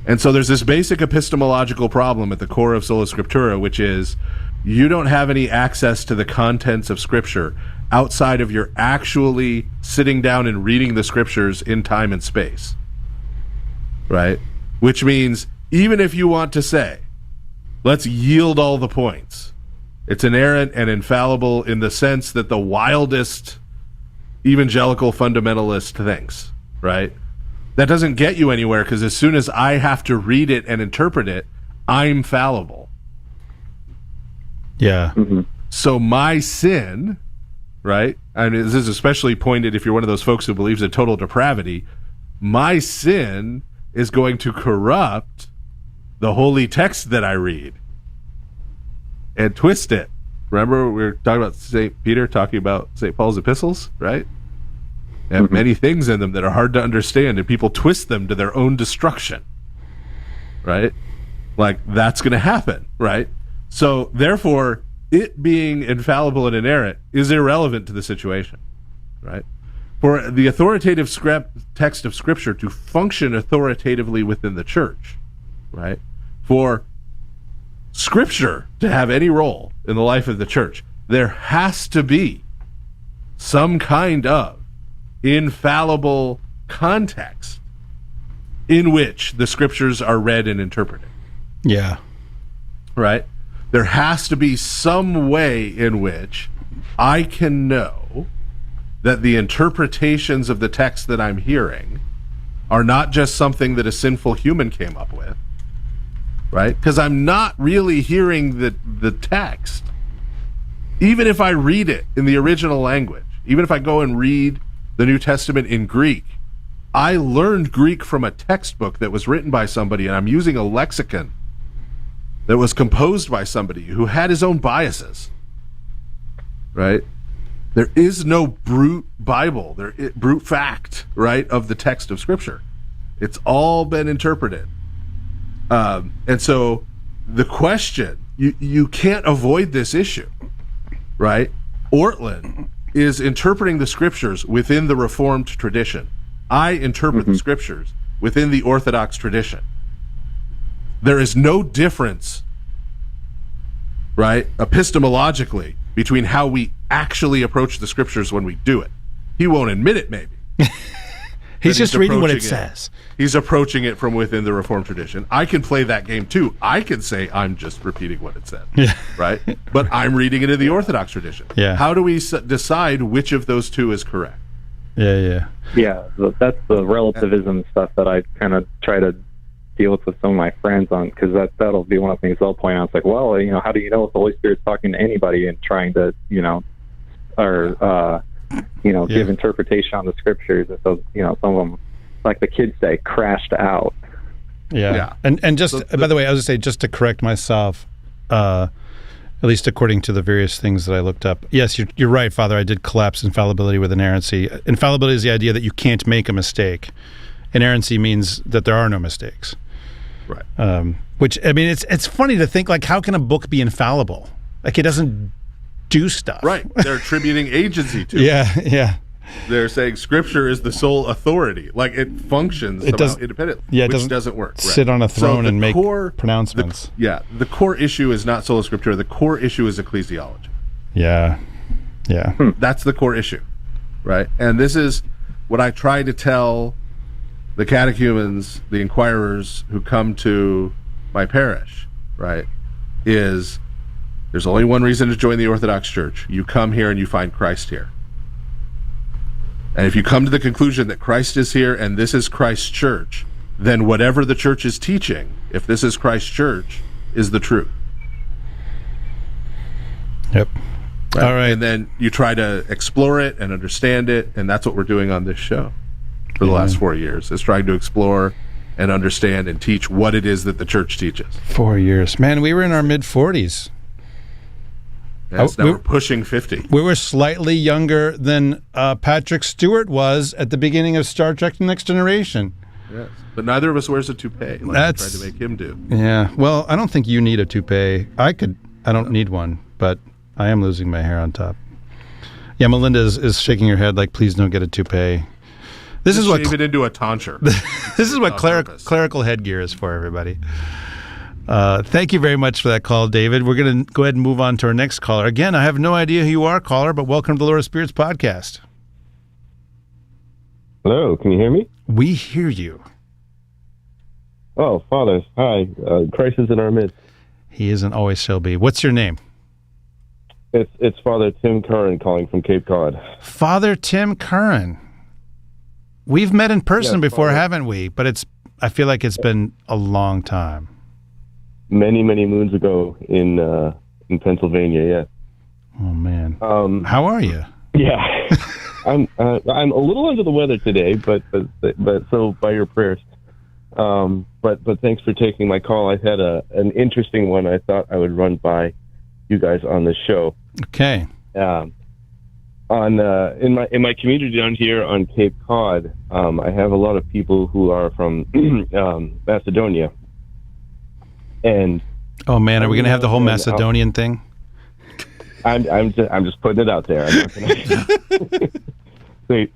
And so there's this basic epistemological problem at the core of Sola Scriptura, which is you don't have any access to the contents of Scripture outside of your actually sitting down and reading the Scriptures in time and space, right? Which means even if you want to say, let's yield all the points, it's inerrant and infallible in the sense that the wildest evangelical fundamentalist thinks, right? That doesn't get you anywhere, because as soon as I have to read it and interpret it, I'm fallible. Yeah. Mm-hmm. So my sin, right? I mean, this is especially pointed if you're one of those folks who believes in total depravity. My sin is going to corrupt the holy text that I read and twist it. Remember, we were talking about St. Peter talking about St. Paul's epistles, right? They have many things in them that are hard to understand, and people twist them to their own destruction, right? Like, that's going to happen, right? So, therefore, it being infallible and inerrant is irrelevant to the situation, right? For the authoritative text of Scripture to function authoritatively within the church, right? For Scripture to have any role in the life of the church, there has to be some kind of infallible context in which the Scriptures are read and interpreted. Yeah. Right? There has to be some way in which I can know that the interpretations of the text that I'm hearing are not just something that a sinful human came up with, right? Because I'm not really hearing the text. Even if I read it in the original language, even if I go and read the New Testament in Greek, I learned Greek from a textbook that was written by somebody, and I'm using a lexicon that was composed by somebody who had his own biases, right? There is no brute Bible, brute fact, right, of the text of Scripture. It's all been interpreted. And so the question, you can't avoid this issue, right? Ortlund is interpreting the Scriptures within the Reformed tradition. I interpret the Scriptures within the Orthodox tradition. There is no difference, right, epistemologically, between how we actually approach the Scriptures when we do it. He won't admit it, maybe. He's just reading what it says. He's approaching it from within the Reformed tradition. I can play that game too. I can say I'm just repeating what it said, right? But I'm reading it in the Orthodox tradition. Yeah. How do we decide which of those two is correct? Yeah, that's the relativism stuff that I kind of try to deal with some of my friends on, because that'll be one of the things they'll point out. It's like, well, how do you know if the Holy Spirit's talking to anybody and trying to, give interpretation on the Scriptures? And so, some of them, like the kids say, crashed out. Yeah. And just, by the way, I was going to say, just to correct myself, at least according to the various things that I looked up. Yes, you're right, Father. I did collapse infallibility with inerrancy. Infallibility is the idea that you can't make a mistake. Inerrancy means that there are no mistakes. Right. Which, I mean, it's funny to think, like, how can a book be infallible? Like, it doesn't do stuff. Right. They're attributing agency to it. Yeah. They're saying Scripture is the sole authority. Like, it functions independently, which doesn't work. Sit on a throne and make pronouncements. The core issue is not sola scriptura. The core issue is ecclesiology. Yeah. That's the core issue, right? And this is what I try to tell the catechumens, the inquirers who come to my parish, right, is there's only one reason to join the Orthodox Church. You come here and you find Christ here. And if you come to the conclusion that Christ is here and this is Christ's church, then whatever the church is teaching, if this is Christ's church, is the truth. Yep. Right? All right. And then you try to explore it and understand it, and that's what we're doing on this show for the last 4 years, is trying to explore and understand and teach what it is that the church teaches. 4 years. Man, we were in our mid-40s. Yes, now we're pushing 50. We were slightly younger than Patrick Stewart was at the beginning of Star Trek: The Next Generation. Yes, but neither of us wears a toupee like I tried to make him do. Yeah, well, I don't think you need a toupee. I don't need one, but I am losing my hair on top. Yeah, Melinda is shaking her head like, please don't get a toupee. This is what shave it into a tonsure. This is what clerical headgear is for, everybody. Thank you very much for that call, David. We're going to go ahead and move on to our next caller. Again, I have no idea who you are, caller, but welcome to the Lord of Spirits podcast. Hello, can you hear me? We hear you. Oh, Father, hi. Christ is in our midst. He is and always shall be. What's your name? It's Father Tim Curran calling from Cape Cod. Father Tim Curran. We've met in person before, Father. Haven't we? But I feel like it's been a long time. Many, many moons ago in Pennsylvania, yeah. Oh, man. How are you? Yeah. I'm a little under the weather today, but so by your prayers. But thanks for taking my call. I had an interesting one. I thought I would run by you guys on the show. Okay. In my community down here on Cape Cod, I have a lot of people who are from Macedonia. And oh man, are we going to have the whole Macedonian thing? I'm just putting it out there. I'm not gonna,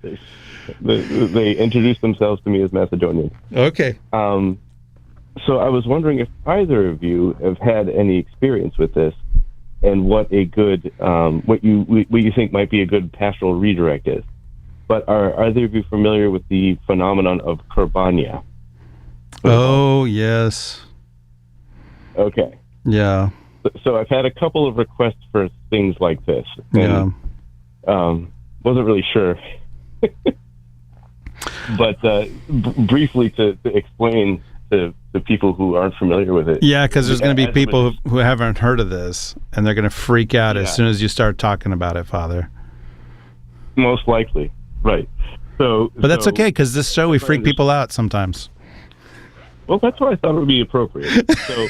they introduced themselves to me as Macedonian. Okay. So I was wondering if either of you have had any experience with this, and what a good what you think might be a good pastoral redirect is. But are either of you familiar with the phenomenon of Kurbania? Oh yes. Okay. Yeah. So I've had a couple of requests for things like this. And, wasn't really sure. But briefly to explain to the people who aren't familiar with it. Yeah, because there's going to be people who haven't heard of this, and they're going to freak out as soon as you start talking about it, Father. Most likely, right. But that's okay, because this show, we freak people out sometimes. Well, that's why I thought it would be appropriate. So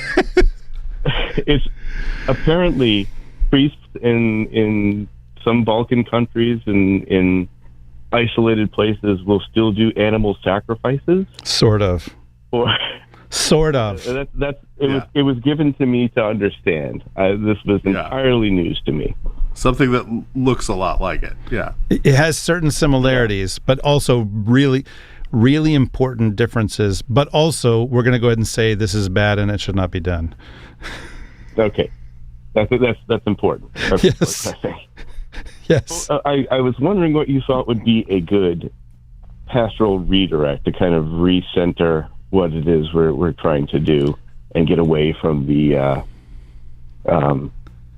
it's apparently priests in some Balkan countries and in isolated places will still do animal sacrifices. Sort of. Sort of. It was given to me to understand. This was entirely news to me. Something that looks a lot like it. Yeah. It has certain similarities, but also really, really important differences. But also, we're going to go ahead and say this is bad and it should not be done. Okay. That's important. That's yes. what I think. Yes. Well, I was wondering what you thought would be a good pastoral redirect to kind of recenter what it is we're trying to do and get away from the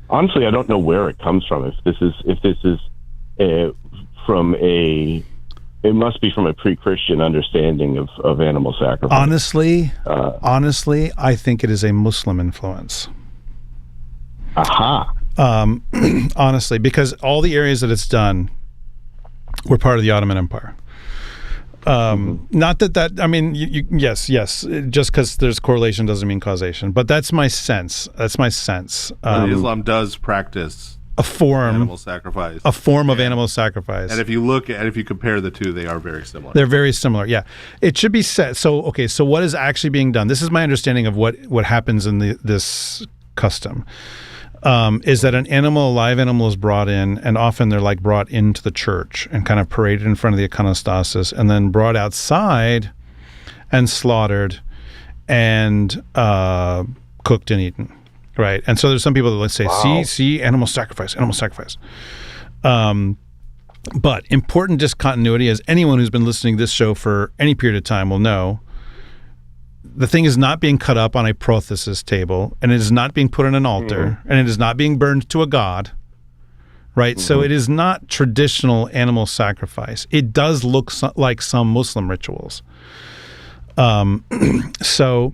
honestly, I don't know where it comes from. If this is from it must be from a pre-Christian understanding of animal sacrifice. Honestly, I think it is a Muslim influence. Aha. Honestly, because all the areas that it's done were part of the Ottoman Empire. Not that I mean, yes. Just because there's correlation doesn't mean causation, but that's my sense. Islam does practice a form animal sacrifice, of animal sacrifice. And if you compare the two, they are very similar. They're very similar. Yeah, it should be said. So okay, so what is actually being done? This is my understanding of what happens in this custom. Is that a live animal is brought in, and often they're like brought into the church and kind of paraded in front of the iconostasis, and then brought outside and slaughtered and cooked and eaten, right? And so there's some people that say, see, animal sacrifice. But important discontinuity, as anyone who's been listening to this show for any period of time will know, the thing is not being cut up on a prothesis table, and it is not being put on an altar, and it is not being burned to a god, right? So it is not traditional animal sacrifice. It does look like some Muslim rituals. So,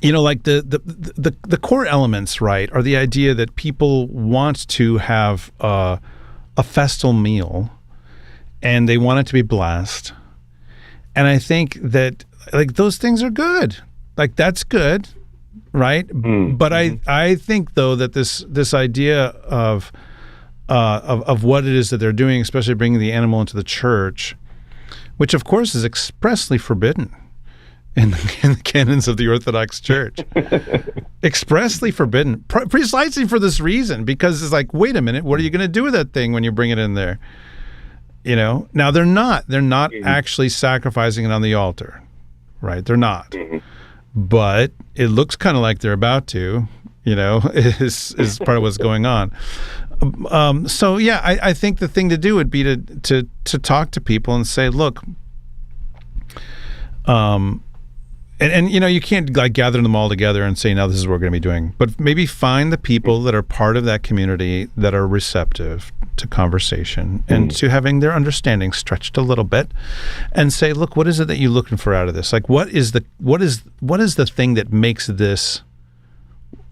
like the core elements, right, are the idea that people want to have a festal meal, and they want it to be blessed. And I think that those things are good. That's good, right? But I think though that this idea of what it is that they're doing, especially bringing the animal into the church, which of course is expressly forbidden in the canons of the Orthodox Church, expressly forbidden, precisely for this reason, because it's wait a minute, what are you going to do with that thing when you bring it in there? Now they're not actually sacrificing it on the altar. Right, they're not, but it looks kind of like they're about to. Is part of what's going on. So yeah, I think the thing to do would be to talk to people and say, look, and you can't gather them all together and say, now this is what we're going to be doing, but maybe find the people that are part of that community that are receptive to conversation and to having their understanding stretched a little bit, and say, look, what is it that you're looking for out of this? What is the thing that makes this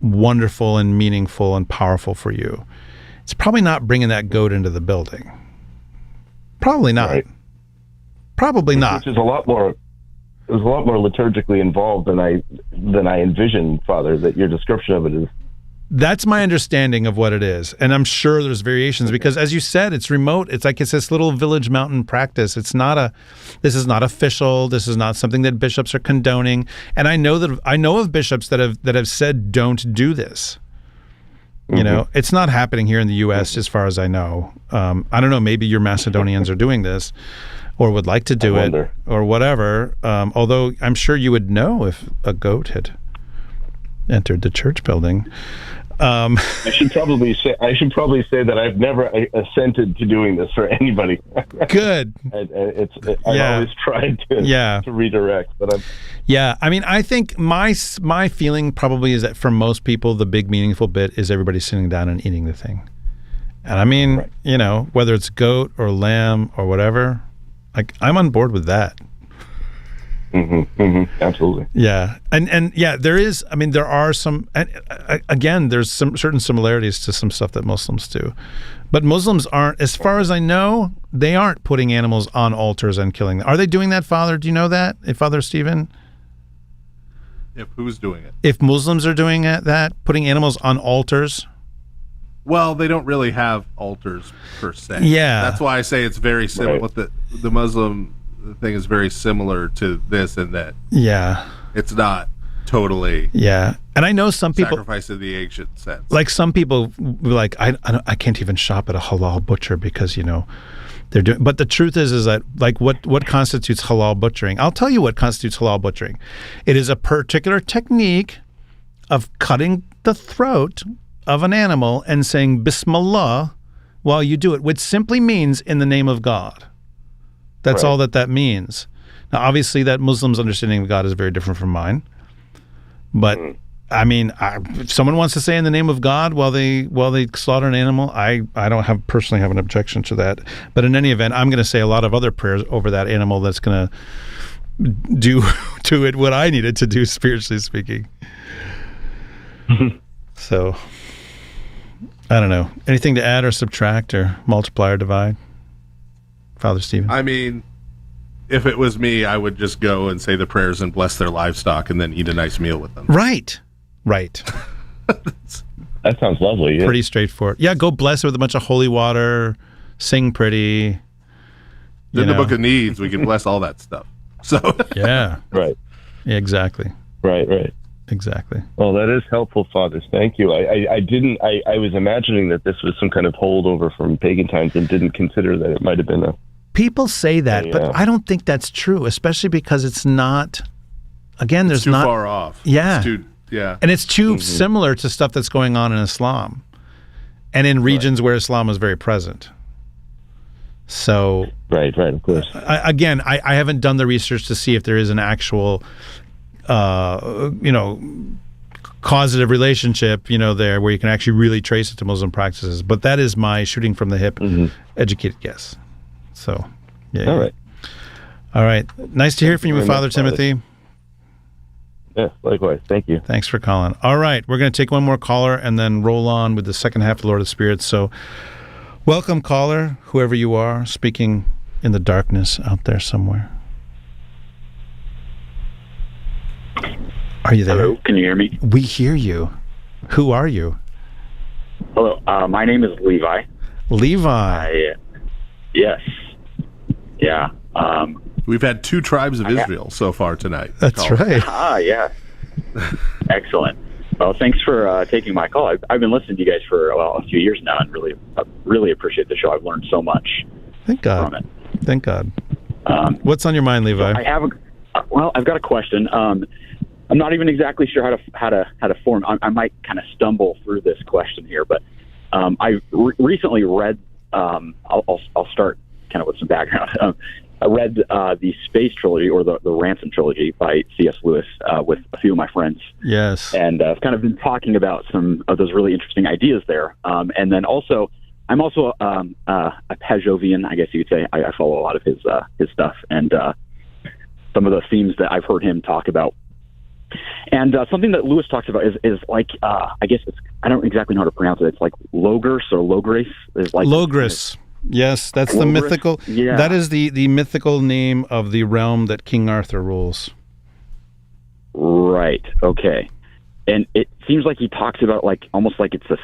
wonderful and meaningful and powerful for you? It's probably not bringing that goat into the building. Probably not. Right. Probably not. Which is a lot more a lot more liturgically involved than I envisioned, Father. That your description of it is. That's my understanding of what it is. And I'm sure there's variations because, as you said, it's remote. It's like it's this little village mountain practice. This is not official. This is not something that bishops are condoning. And I know of bishops that have said, don't do this. You know, it's not happening here in the U.S. as far as I know. I don't know, maybe your Macedonians are doing this or would like to do it or whatever. Although I'm sure you would know if a goat had entered the church building. I should probably say that I've never assented to doing this for anybody. Good. I've always tried to redirect, but I mean, I think my feeling probably is that for most people, the big meaningful bit is everybody sitting down and eating the thing. And I mean, you know, whether it's goat or lamb or whatever, like I'm on board with that. Absolutely. Yeah. And yeah, there are some, and again, there's some certain similarities to some stuff that Muslims do. But Muslims aren't, as far as I know, they aren't putting animals on altars and killing them. Are they doing that, Father? Do you know that, Father Stephen? If who's doing it? If Muslims are doing that, putting animals on altars? Well, they don't really have altars per se. Yeah. That's why I say it's very similar. Right. What the Muslim thing is very similar to this in that it's not totally and I know some people sacrifice in the ancient sense. Like some people like I can't even shop at a halal butcher because, you know, they're doing, but the truth is that like what constitutes halal butchering? I'll tell you what constitutes halal butchering. It is a particular technique of cutting the throat of an animal and saying Bismillah while you do it, which simply means in the name of God. That's all that means. Now, obviously, that Muslims' understanding of God is very different from mine. But I mean, if someone wants to say in the name of God while they slaughter an animal, I don't personally have an objection to that. But in any event, I'm going to say a lot of other prayers over that animal that's going to do to it what I needed to do, spiritually speaking. So, I don't know. Anything to add or subtract or multiply or divide? Father Stephen? I mean, if it was me, I would just go and say the prayers and bless their livestock and then eat a nice meal with them. Right. That sounds lovely. Yeah. Pretty straightforward. Yeah, go bless it with a bunch of holy water, sing pretty. In the Book of Needs, we can bless all that stuff. So yeah. Right. Yeah, exactly. Right. Exactly. Well, that is helpful, Fathers. Thank you. I was imagining that this was some kind of holdover from pagan times and didn't consider that it might have been People say that, but I don't think that's true, especially because it's not, again, it's too far off. Yeah. And it's too similar to stuff that's going on in Islam and in regions where Islam is very present. So, right, of course. I haven't done the research to see if there is an actual, causative relationship, there where you can actually really trace it to Muslim practices. But that is my shooting from the hip, educated guess. So, yeah. All right. Nice to hear from you, Father Timothy. Yes, likewise. Thank you. Thanks for calling. All right. We're going to take one more caller and then roll on with the second half of the Lord of the Spirits. So, welcome, caller, whoever you are, speaking in the darkness out there somewhere. Are you there? Hello, can you hear me? We hear you. Who are you? Hello, my name is Levi. Levi. Yes. Yeah. We've had 2 tribes of Israel so far tonight. That's right. Yeah. Excellent. Well, thanks for taking my call. I've been listening to you guys for a few years now, and really appreciate the show. I've learned so much Thank God. from it. Thank God. What's on your mind, Levi? I've got a question. I'm not even exactly sure how to form. I might kind of stumble through this question here, but I recently read. I'll start kind of with some background. I read the Space Trilogy or the Ransom Trilogy by C.S. Lewis with a few of my friends. Yes. And I've kind of been talking about some of those really interesting ideas there. And then also, I'm also a Pajovian, I guess you could say. I follow a lot of his stuff and some of the themes that I've heard him talk about. And something that Lewis talks about is like, I guess I don't exactly know how to pronounce it. It's like Logos or Logres. Like Logres. Yes, that's the mythical. Yeah. That is the mythical name of the realm that King Arthur rules. Right. Okay. And it seems like he talks about like almost like it's the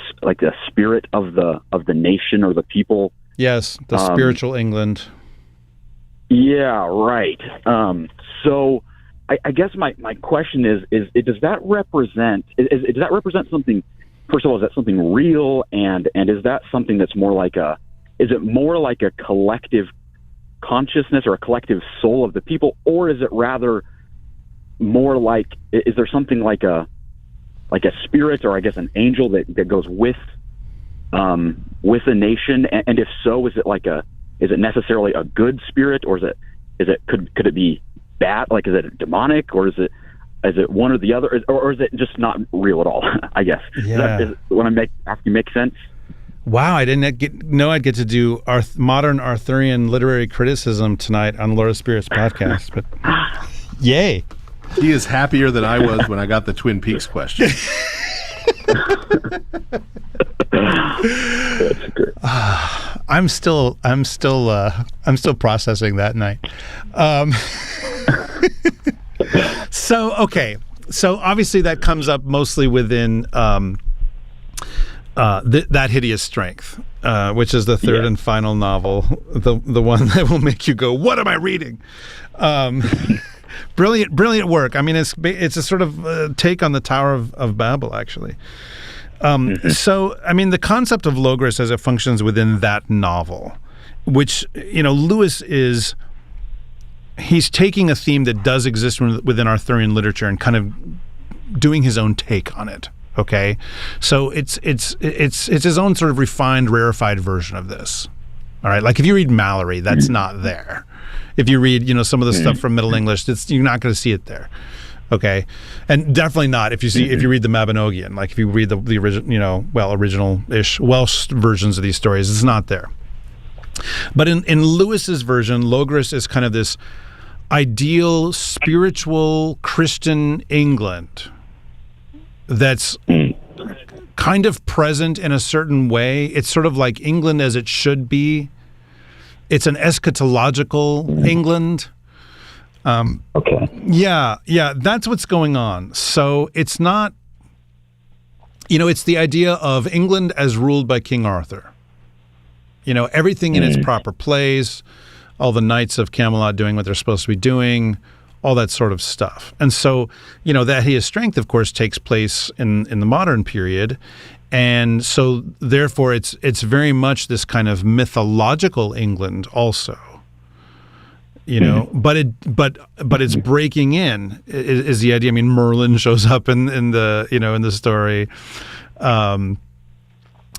spirit of the nation or the people. Yes, the spiritual England. Yeah, right. So I guess my question is does that represent something? First of all, is that something real, and is that something that's more like is it more like a collective consciousness or a collective soul of the people, or is it rather more like, is there something like a spirit, or I guess an angel that goes with a nation? And if so, is it necessarily a good spirit, or could it be bad? Like, is it demonic, or is it one or the other, or is it just not real at all? I guess. Yeah. When I asking make sense? Wow, I didn't know I'd get to do modern Arthurian literary criticism tonight on Lord of Spirits podcast, but yay. He is happier than I was when I got the Twin Peaks question. I'm still processing that night. So obviously that comes up mostly within that hideous strength, which is the third and final novel, the one that will make you go, "What am I reading?" Brilliant work. I mean, it's a sort of take on the Tower of Babel, actually. So, I mean, the concept of Logos as it functions within that novel, which, Lewis he's taking a theme that does exist within Arthurian literature and kind of doing his own take on it. Okay, so it's his own sort of refined, rarefied version of this. All right, like if you read Mallory, that's not there. If you read, some of the stuff from Middle English, you're not going to see it there. Okay, and definitely not if you read the Mabinogion. Like if you read the original, original-ish Welsh versions of these stories, it's not there. But in Lewis's version, Logos is kind of this ideal spiritual Christian England that's kind of present in a certain way. It's sort of like England as it should be. It's an eschatological England. Okay. Yeah, that's what's going on. So it's not, it's the idea of England as ruled by King Arthur. Everything in its proper place, all the knights of Camelot doing what they're supposed to be doing, all that sort of stuff. And so, that hideous strength, of course, takes place in the modern period. And so, therefore, it's very much this kind of mythological England also. But it's breaking in is the idea. I mean, Merlin shows up in the story,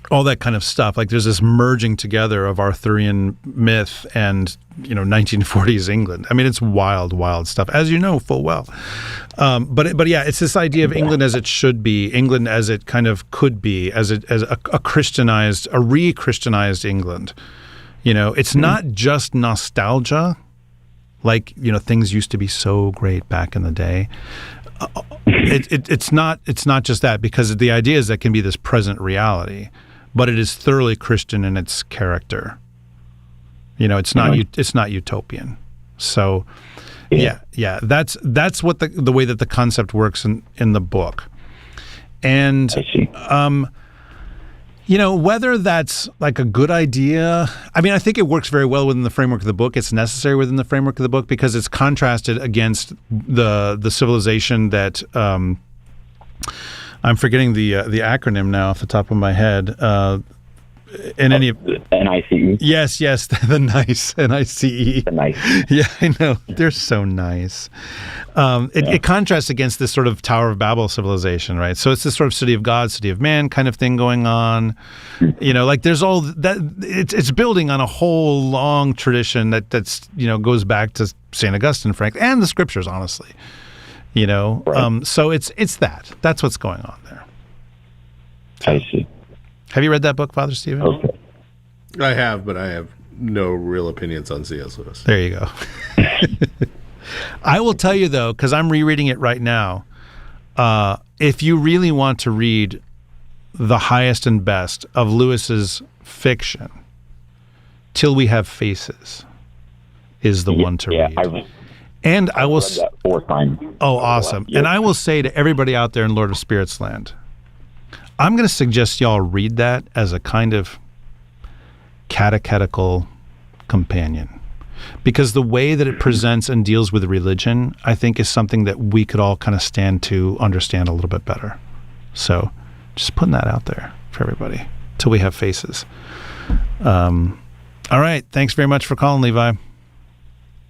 all that kind of stuff. Like there's this merging together of Arthurian myth and 1940s England. I mean, it's wild stuff, as you know full well. But yeah, it's this idea of England as it should be, England as it kind of could be, as a Christianized, a re-Christianized England. It's not just nostalgia. Like, things used to be so great back in the day. It's not just that, because the idea is that can be this present reality, but it is thoroughly Christian in its character. It's not utopian. So yeah, that's what the way that the concept works in the book. And whether that's like a good idea, I mean, I think it works very well within the framework of the book. It's necessary within the framework of the book because it's contrasted against the civilization that I'm forgetting the acronym now off the top of my head. NICE. Yes, the NICE, NICE. The NICE. Yeah, I know. They're so nice. It contrasts against this sort of Tower of Babel civilization, right? So it's this sort of city of God, city of man kind of thing going on. Like there's all that. It's building on a whole long tradition that's goes back to St. Augustine, frankly, and the scriptures, honestly. Right. So that's what's going on there. I see. Have you read that book, Father Stephen? Okay. I have, but I have no real opinions on C.S. Lewis. There you go. I will tell you, though, because I'm rereading it right now, if you really want to read the highest and best of Lewis's fiction, Till We Have Faces is the one to read. And I will read that 4 times. Oh, awesome. And I will say to everybody out there in Lord of Spirits land, I'm going to suggest y'all read that as a kind of catechetical companion. Because the way that it presents and deals with religion, I think is something that we could all kind of stand to understand a little bit better. So just putting that out there for everybody till we have faces. All right. Thanks very much for calling, Levi.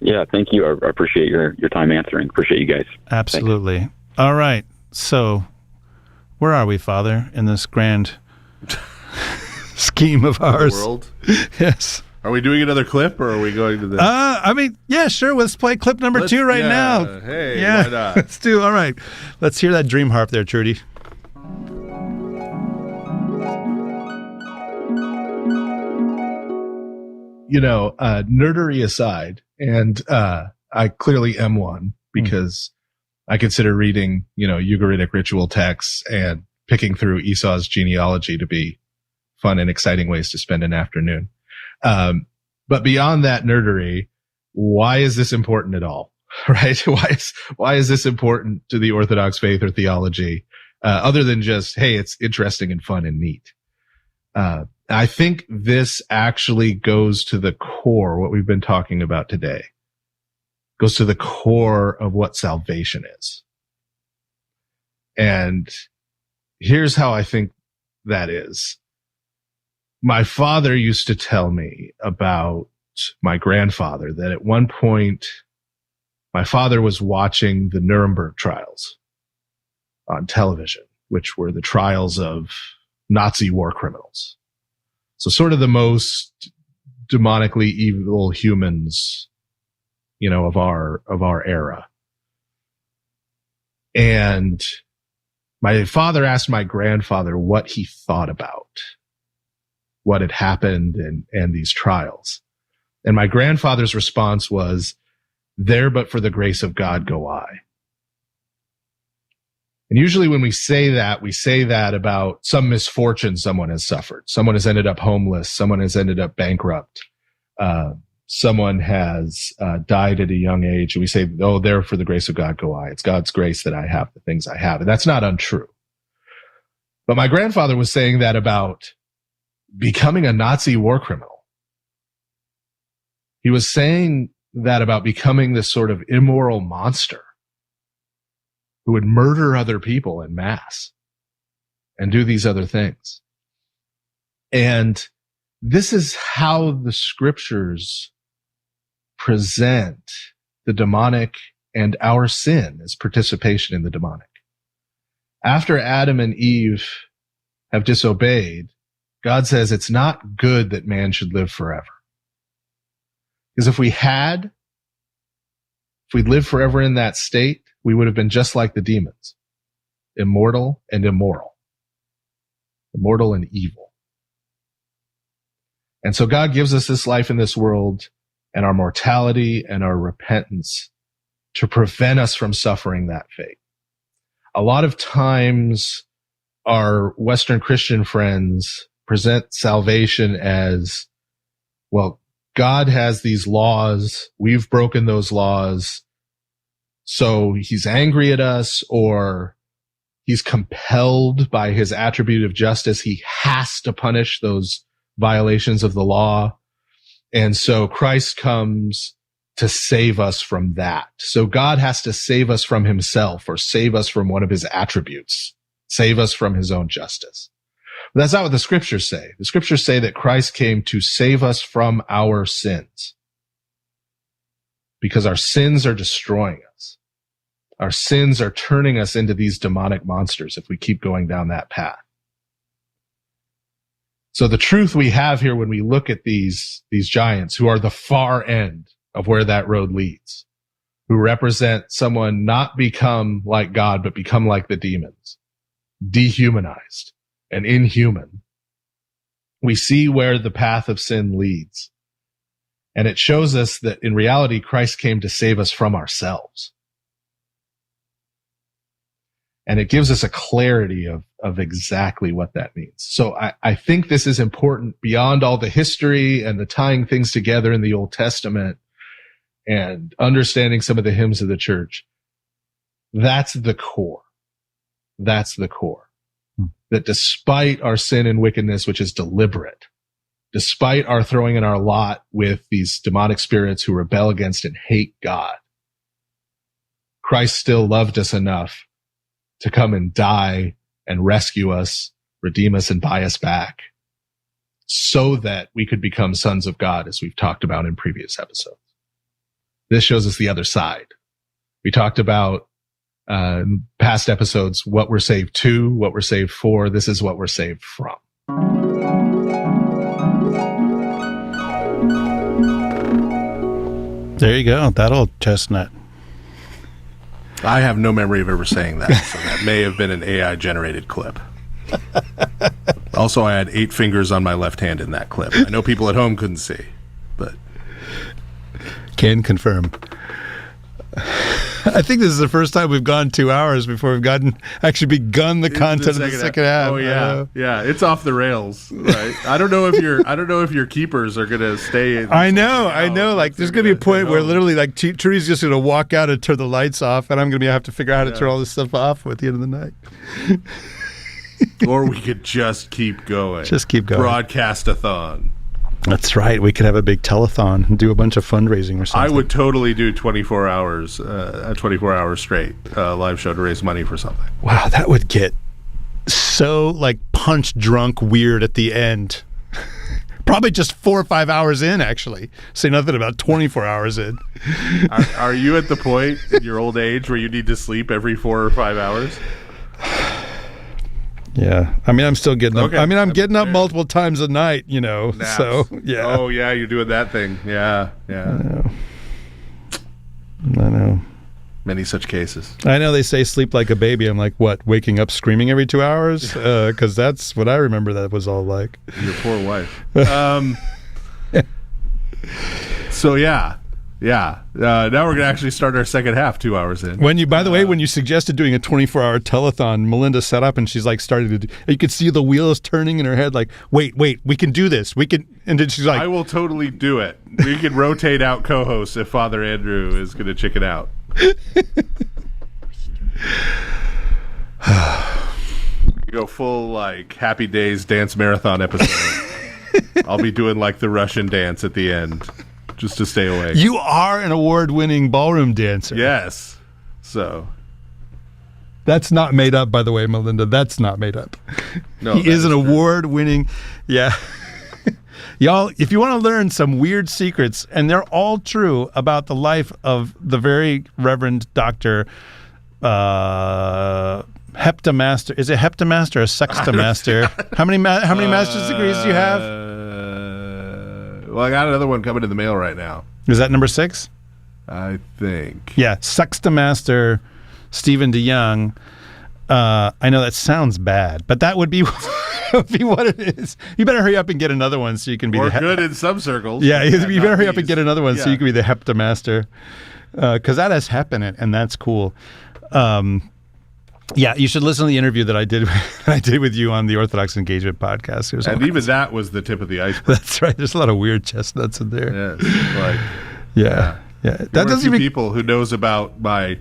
Yeah, thank you. I appreciate your time answering. Appreciate you guys. Absolutely. Thanks. All right. So where are we, Father, in this grand scheme of ours? World? Yes. Are we doing another clip, or are we going to the... I mean, yeah, sure. Let's play clip number 2 right now. Hey, yeah, why not? Let's do. All right. Let's hear that dream harp there, Trudy. You know, nerdery aside, and I clearly am one because I consider reading, Ugaritic ritual texts and picking through Esau's genealogy to be fun and exciting ways to spend an afternoon. But beyond that nerdery, why is this important at all? Right? Why is this important to the Orthodox faith or theology? Other than just, hey, it's interesting and fun and neat. I think this actually goes to the core, what we've been talking about today, goes to the core of what salvation is. And here's how I think that is. My father used to tell me about my grandfather that at one point, my father was watching the Nuremberg trials on television, which were the trials of Nazi war criminals. So sort of the most demonically evil humans, of our era. And my father asked my grandfather what he thought about what had happened and these trials. And my grandfather's response was, "There but for the grace of God go I." And usually when we say that about some misfortune someone has suffered. Someone has ended up homeless. Someone has ended up bankrupt. Someone has died at a young age. And we say, "Oh, there for the grace of God go I." It's God's grace that I have the things I have. And that's not untrue. But my grandfather was saying that about becoming a Nazi war criminal. He was saying that about becoming this sort of immoral monster who would murder other people en masse and do these other things. And this is how the scriptures present the demonic and our sin as participation in the demonic. After Adam and Eve have disobeyed, God says it's not good that man should live forever. Because if we'd lived forever in that state, we would have been just like the demons, immortal and immoral, immortal and evil. And so God gives us this life in this world and our mortality and our repentance to prevent us from suffering that fate. A lot of times our Western Christian friends present salvation as, well, God has these laws. We've broken those laws. So he's angry at us, or he's compelled by his attribute of justice. He has to punish those violations of the law. And so Christ comes to save us from that. So God has to save us from himself, or save us from one of his attributes, save us from his own justice. But that's not what the scriptures say. The scriptures say that Christ came to save us from our sins, because our sins are destroying us. Our sins are turning us into these demonic monsters if we keep going down that path. So the truth we have here when we look at these giants who are the far end of where that road leads, who represent someone not become like God, but become like the demons, dehumanized and inhuman, we see where the path of sin leads. And it shows us that in reality, Christ came to save us from ourselves. And it gives us a clarity of exactly what that means. So I think this is important beyond all the history and the tying things together in the Old Testament and understanding some of the hymns of the church, that's the core. That's the core. That despite our sin and wickedness, which is deliberate, despite our throwing in our lot with these demonic spirits who rebel against and hate God, Christ still loved us enough to come and die and rescue us, redeem us, and buy us back so that we could become sons of God, as we've talked about in previous episodes. This shows us the other side. We talked about past episodes, what we're saved to, what we're saved for. This is what we're saved from. There you go. That old chestnut. I have no memory of ever saying that, so that may have been an AI-generated clip. Also, I had 8 fingers on my left hand in that clip. I know people at home couldn't see, but... Can confirm. I think this is the first time we've gone 2 hours before we've actually begun the content of the second half. Oh yeah, yeah, it's off the rails. Right? I don't know if your keepers are gonna stay. I know. Like, there's gonna be a point where literally, like, Trudy's just gonna walk out and turn the lights off, and I'm gonna have to figure out how to turn all this stuff off at the end of the night. Or we could just keep going. Just keep going. Broadcast-a-thon. That's right. We could have a big telethon and do a bunch of fundraising or something. I would totally do 24 hours, a 24-hour straight live show to raise money for something. Wow, that would get so, like, punch drunk weird at the end. Probably just 4 or 5 hours in, actually. Say nothing about 24 hours in. Are you at the point in your old age where you need to sleep every 4 or 5 hours? Yeah, I mean, I'm still getting up. Okay. I mean, I'm getting up multiple times a night, you know. Naps. So yeah. Oh yeah, you're doing that thing. Yeah. I know. Many such cases. I know they say sleep like a baby. I'm like, what? Waking up screaming every 2 hours? Because that's what I remember that was all like. Your poor wife. So yeah. Yeah. Now we're gonna actually start our second half 2 hours in. By the way, when you suggested doing a 24-hour telethon, Melinda sat up and she's like started to. You could see the wheels turning in her head. Like, wait, we can do this. We can. And then she's like, I will totally do it. We can rotate out co-hosts if Father Andrew is gonna chicken out. We go full like Happy Days dance marathon episode. I'll be doing like the Russian dance at the end. Just to stay away. You are an award-winning ballroom dancer. Yes. So. That's not made up, by the way, Melinda. That's not made up. No, he is an award-winning. Yeah. Y'all, if you want to learn some weird secrets, and they're all true about the life of the very Reverend Dr. Heptamaster. Is it Heptamaster or Sextamaster? How many master's degrees do you have? Well, I got another one coming in the mail right now. Is that number 6? I think. Yeah, Sextamaster Stephen DeYoung. I know that sounds bad, but that would be, what it is. You better hurry up and get another one so you can be good in some circles. Yeah, you better hurry up and get another one so you can be the Heptamaster. Because that has happened, and that's cool. Yeah, you should listen to the interview that I did with you on the Orthodox Engagement podcast. And even that was the tip of the iceberg. That's right. There's a lot of weird chestnuts in there. Yes, like yeah. That doesn't even people who knows about my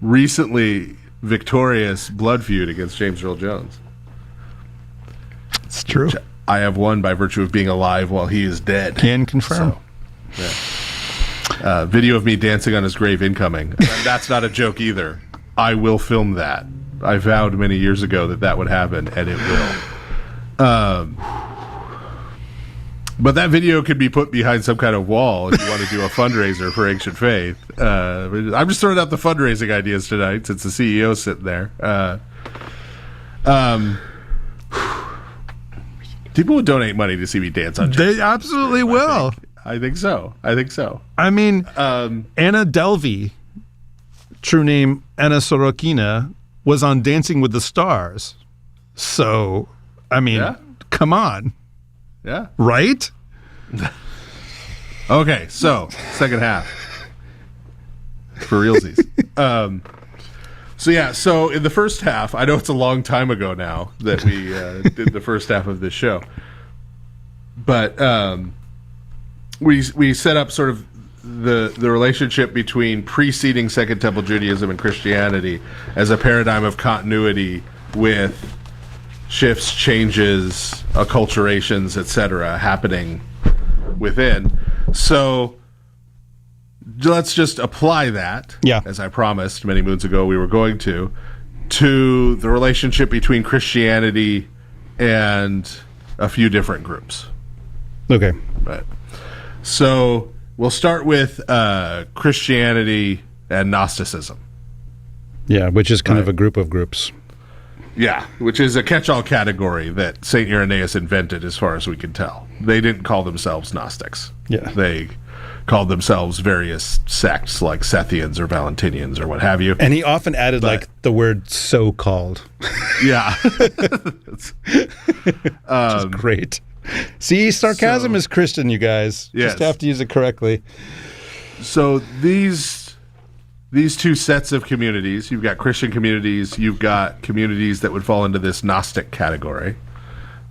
recently victorious blood feud against James Earl Jones. It's true. Which I have won by virtue of being alive while he is dead. Can confirm. So, yeah. Video of me dancing on his grave incoming. And that's not a joke either. I will film that. I vowed many years ago that would happen, and it will. But that video could be put behind some kind of wall if you want to do a fundraiser for Ancient Faith. I'm just throwing out the fundraising ideas tonight since the CEO's sitting there. People would donate money to see me dance on church. They absolutely will. I think so. I mean, Anna Delvey, true name Anna Sorokina, was on Dancing with the Stars. So, I mean, come on. Yeah. Right? Okay, so, second half. For realsies. So in the first half, I know it's a long time ago now that we did the first half of this show. But we set up sort of the relationship between preceding Second Temple Judaism and Christianity as a paradigm of continuity with shifts, changes, acculturations, etc., happening within. So let's just apply that, as I promised many moons ago we were going to the relationship between Christianity and a few different groups. Okay. Right. So we'll start with Christianity and Gnosticism. Yeah, which is kind of a group of groups. Yeah, which is a catch-all category that St. Irenaeus invented as far as we can tell. They didn't call themselves Gnostics. Yeah. They called themselves various sects like Sethians or Valentinians or what have you. And he often added the word so-called. Yeah. Which is great. See, sarcasm is Christian, you guys. Yes. Just have to use it correctly. So these two sets of communities, you've got Christian communities, you've got communities that would fall into this Gnostic category.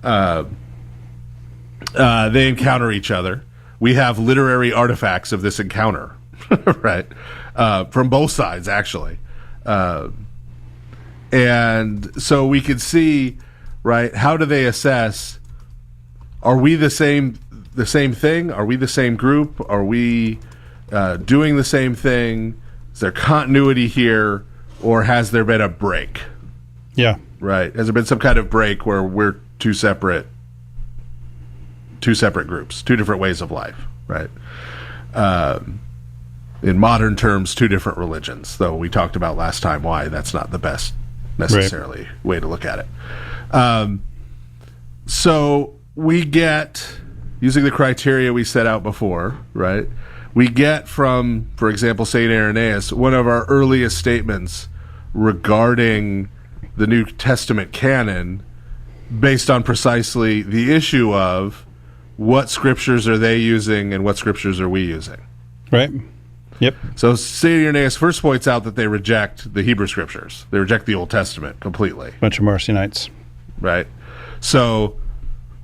They encounter each other. We have literary artifacts of this encounter, right? From both sides, actually. And so we could see, right, how do they assess, are we the same thing? Are we the same group? Are we doing the same thing? Is there continuity here, or has there been a break? Yeah. Right. Has there been some kind of break where we're two separate groups, two different ways of life, right? In modern terms, two different religions, though we talked about last time why that's not the best necessarily way to look at it. So we get, using the criteria we set out before, right? We get from, for example, St. Irenaeus, one of our earliest statements regarding the New Testament canon based on precisely the issue of what scriptures are they using and what scriptures are we using. Right. Yep. So St. Irenaeus first points out that they reject the Hebrew scriptures. They reject the Old Testament completely. Bunch of Marcionites. Right. So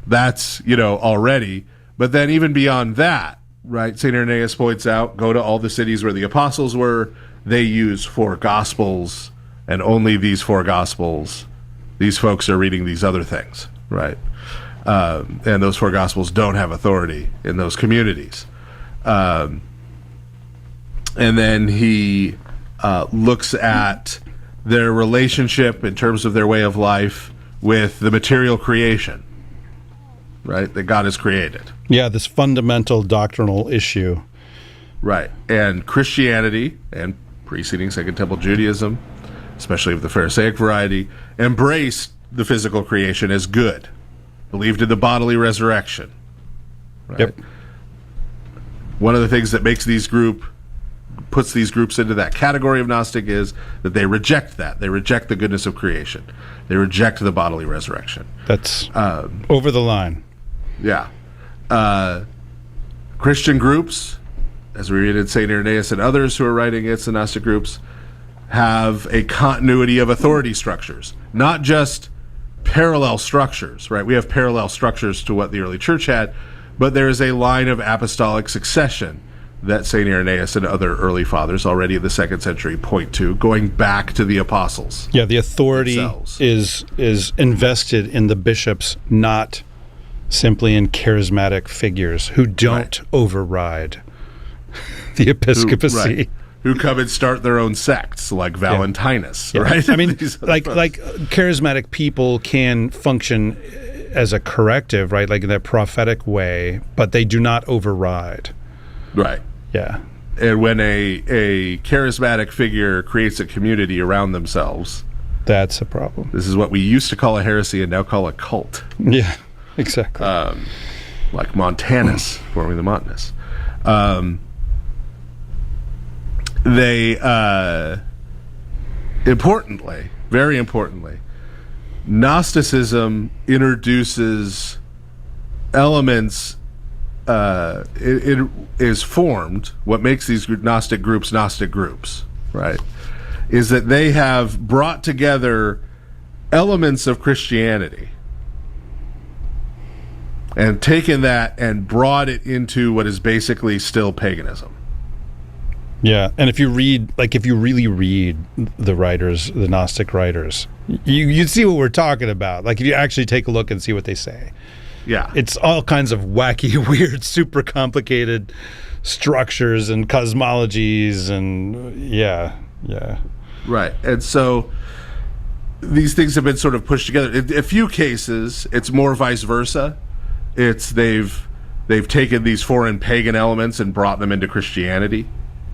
that's, already. But then even beyond that, right, St. Irenaeus points out, go to all the cities where the apostles were. They use 4 gospels, and only these 4 gospels. These folks are reading these other things, right? And those 4 gospels don't have authority in those communities. And then he looks at their relationship in terms of their way of life with the material creation, right, that God has created. Yeah, this fundamental doctrinal issue. Right. And Christianity and preceding Second Temple Judaism, especially of the Pharisaic variety, embraced the physical creation as good, believed in the bodily resurrection. Right? Yep. One of the things that puts these groups into that category of Gnostic is that they reject that. They reject the goodness of creation. They reject the bodily resurrection. That's over the line. Yeah. Christian groups, as we read in St. Irenaeus and others who are writing against the Gnostic groups, have a continuity of authority structures, not just parallel structures, right? We have parallel structures to what the early church had, but there is a line of apostolic succession that St. Irenaeus and other early fathers already in the 2nd century point to, going back to the apostles. Yeah, the authority themselves. is invested in the bishops, not simply in charismatic figures who don't override the episcopacy. Who come and start their own sects, like Valentinus, right? I mean, like charismatic people can function as a corrective, right? Like in that prophetic way, but they do not override. Right. Yeah. And when a charismatic figure creates a community around themselves, that's a problem. This is what we used to call a heresy and now call a cult. Yeah, exactly. Like Montanus, forming the Montanus. They, very importantly, Gnosticism introduces elements, it is formed, what makes these Gnostic groups, right, is that they have brought together elements of Christianity and taken that and brought it into what is basically still paganism. Yeah, and if you really read the writers, the Gnostic writers, you see what we're talking about. Like if you actually take a look and see what they say. Yeah. It's all kinds of wacky, weird, super complicated structures and cosmologies and yeah. Right. And so these things have been sort of pushed together. In a few cases, it's more vice versa. It's they've taken these foreign pagan elements and brought them into Christianity,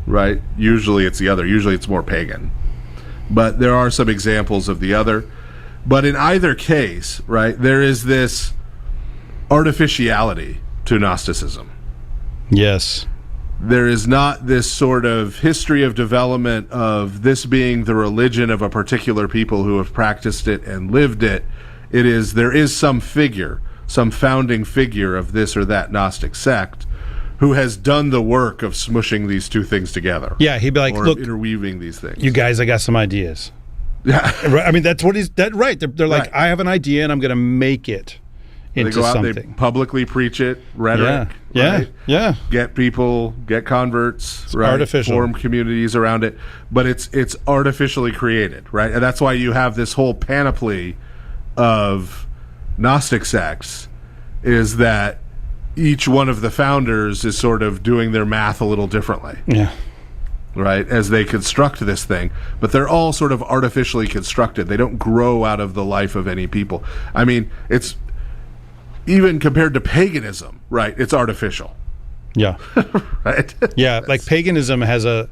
right? Usually it's the other. Usually it's more pagan. But there are some examples of the other. But in either case, right, there is this artificiality to Gnosticism. Yes. There is not this sort of history of development of this being the religion of a particular people who have practiced it and lived it. There is some figure, some founding figure of this or that Gnostic sect who has done the work of smushing these two things together. Yeah, he'd be like, or look, interweaving these things. You guys, I got some ideas. Yeah. I mean, that's what right. They're like, Right. I have an idea and I'm going to make it into they go out, something. they publicly preach it, rhetoric, Yeah. right? Yeah. Get people, get converts, right? artificial. Form communities around it, but it's artificially created, right? And that's why you have this whole panoply of Gnostic sects, is that each one of the founders is sort of doing their math a little differently. Yeah. Right, as they construct this thing, but they're all sort of artificially constructed. They don't grow out of the life of any people. I mean, it's even compared to paganism, right? It's artificial. Yeah. Right? Yeah, like paganism has I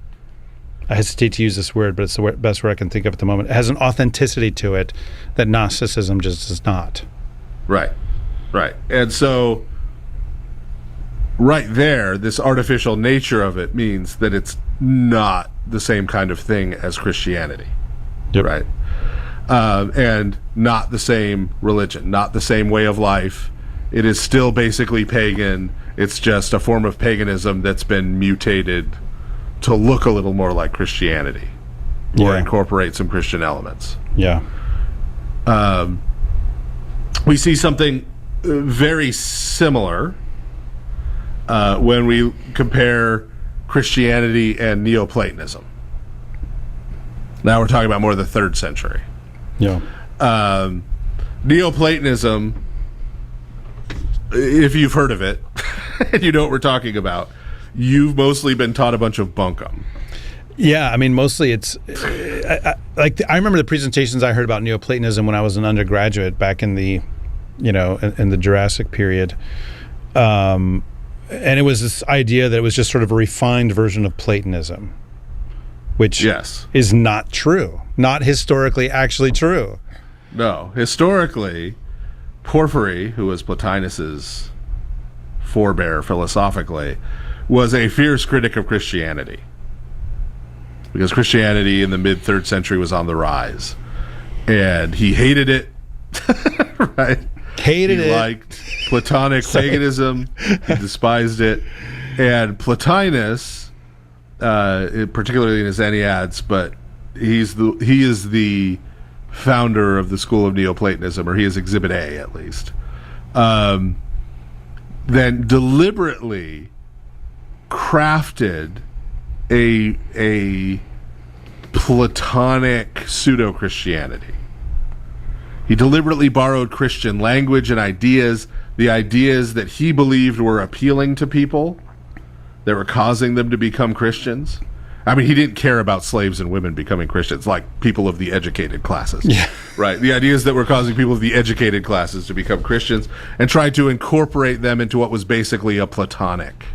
hesitate to use this word, but it's the best word I can think of at the moment. It has an authenticity to it that Gnosticism just does not. Right. And so right there, this artificial nature of it means that it's not the same kind of thing as Christianity. Yep. Right. And not the same religion, not the same way of life. It is still basically pagan. It's just a form of paganism that's been mutated to look a little more like Christianity, or incorporate some Christian elements. Yeah. We see something very similar when we compare Christianity and Neoplatonism. Now we're talking about more the 3rd century. Yeah. Neoplatonism, if you've heard of it and you know what we're talking about, you've mostly been taught a bunch of bunkum. Yeah, I mean, mostly it's I remember the presentations I heard about Neoplatonism when I was an undergraduate back in the, in the Jurassic period, and it was this idea that it was just sort of a refined version of Platonism, which is not true, not historically actually true. No, historically, Porphyry, who was Plotinus's forebear philosophically, was a fierce critic of Christianity, because Christianity in the mid-3rd century was on the rise, and he hated it. Right? He liked Platonic paganism. He despised it, and Plotinus, particularly in his Enneads, but he is the founder of the school of Neoplatonism, or he is Exhibit A at least. Then deliberately crafted a Platonic pseudo-Christianity. He deliberately borrowed Christian language and ideas, the ideas that he believed were appealing to people, that were causing them to become Christians. I mean, he didn't care about slaves and women becoming Christians, like people of the educated classes. Yeah. Right. The ideas that were causing people of the educated classes to become Christians, and tried to incorporate them into what was basically a Platonic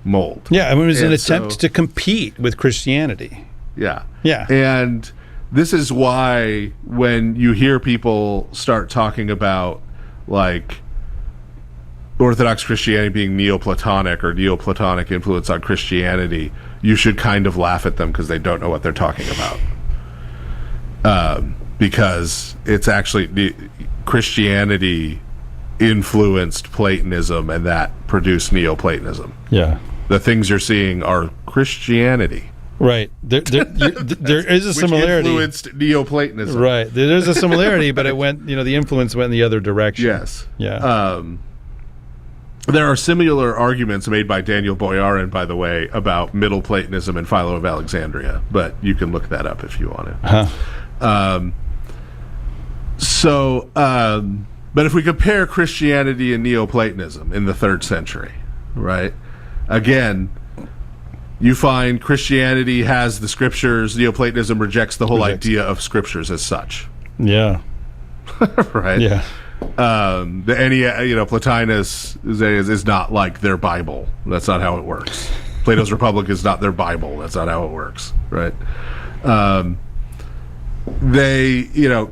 mold. Yeah, I mean, it was an attempt to compete with Christianity. Yeah. Yeah. And this is why when you hear people start talking about, like, Orthodox Christianity being Neoplatonic or Neoplatonic influence on Christianity, you should kind of laugh at them because they don't know what they're talking about. Because it's actually Christianity influenced Platonism, and that produced Neoplatonism. Yeah. The things you're seeing are Christianity. Right. There is a similarity. Which influenced Neoplatonism. Right. There's a similarity, but it went, the influence went in the other direction. Yes. Yeah. There are similar arguments made by Daniel Boyarin, by the way, about Middle Platonism and Philo of Alexandria, but you can look that up if you want to. But if we compare Christianity and Neoplatonism in the 3rd century, right? Again, you find Christianity has the scriptures, Neoplatonism rejects the whole idea of scriptures as such. Yeah. Right? Yeah. Plotinus is not like their Bible. That's not how it works. Plato's Republic is not their Bible. That's not how it works, right?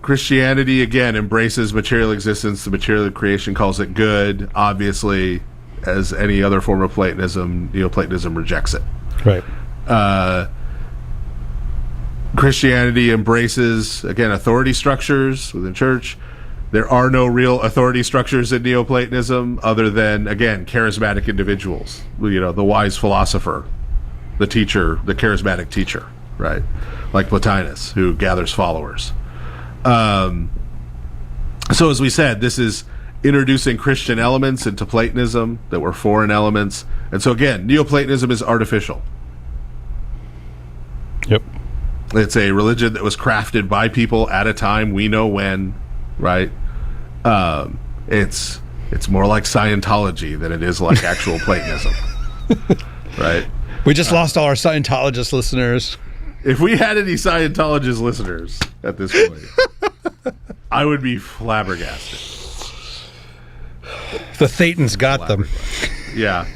Christianity, again, embraces material existence. The material creation calls it good. Obviously, as any other form of Platonism, Neoplatonism rejects it. Right. Christianity embraces, again, authority structures within church. There are no real authority structures in Neoplatonism other than, again, charismatic individuals. The wise philosopher, the teacher, the charismatic teacher, right? Like Plotinus, who gathers followers. So as we said, this is introducing Christian elements into Platonism that were foreign elements. And so again, Neoplatonism is artificial. Yep. It's a religion that was crafted by people at a time we know when, right? It's more like Scientology than it is like actual Platonism, right? We just lost all our Scientologist listeners. If we had any Scientologist listeners at this point, I would be flabbergasted. The Thetans got them. Yeah.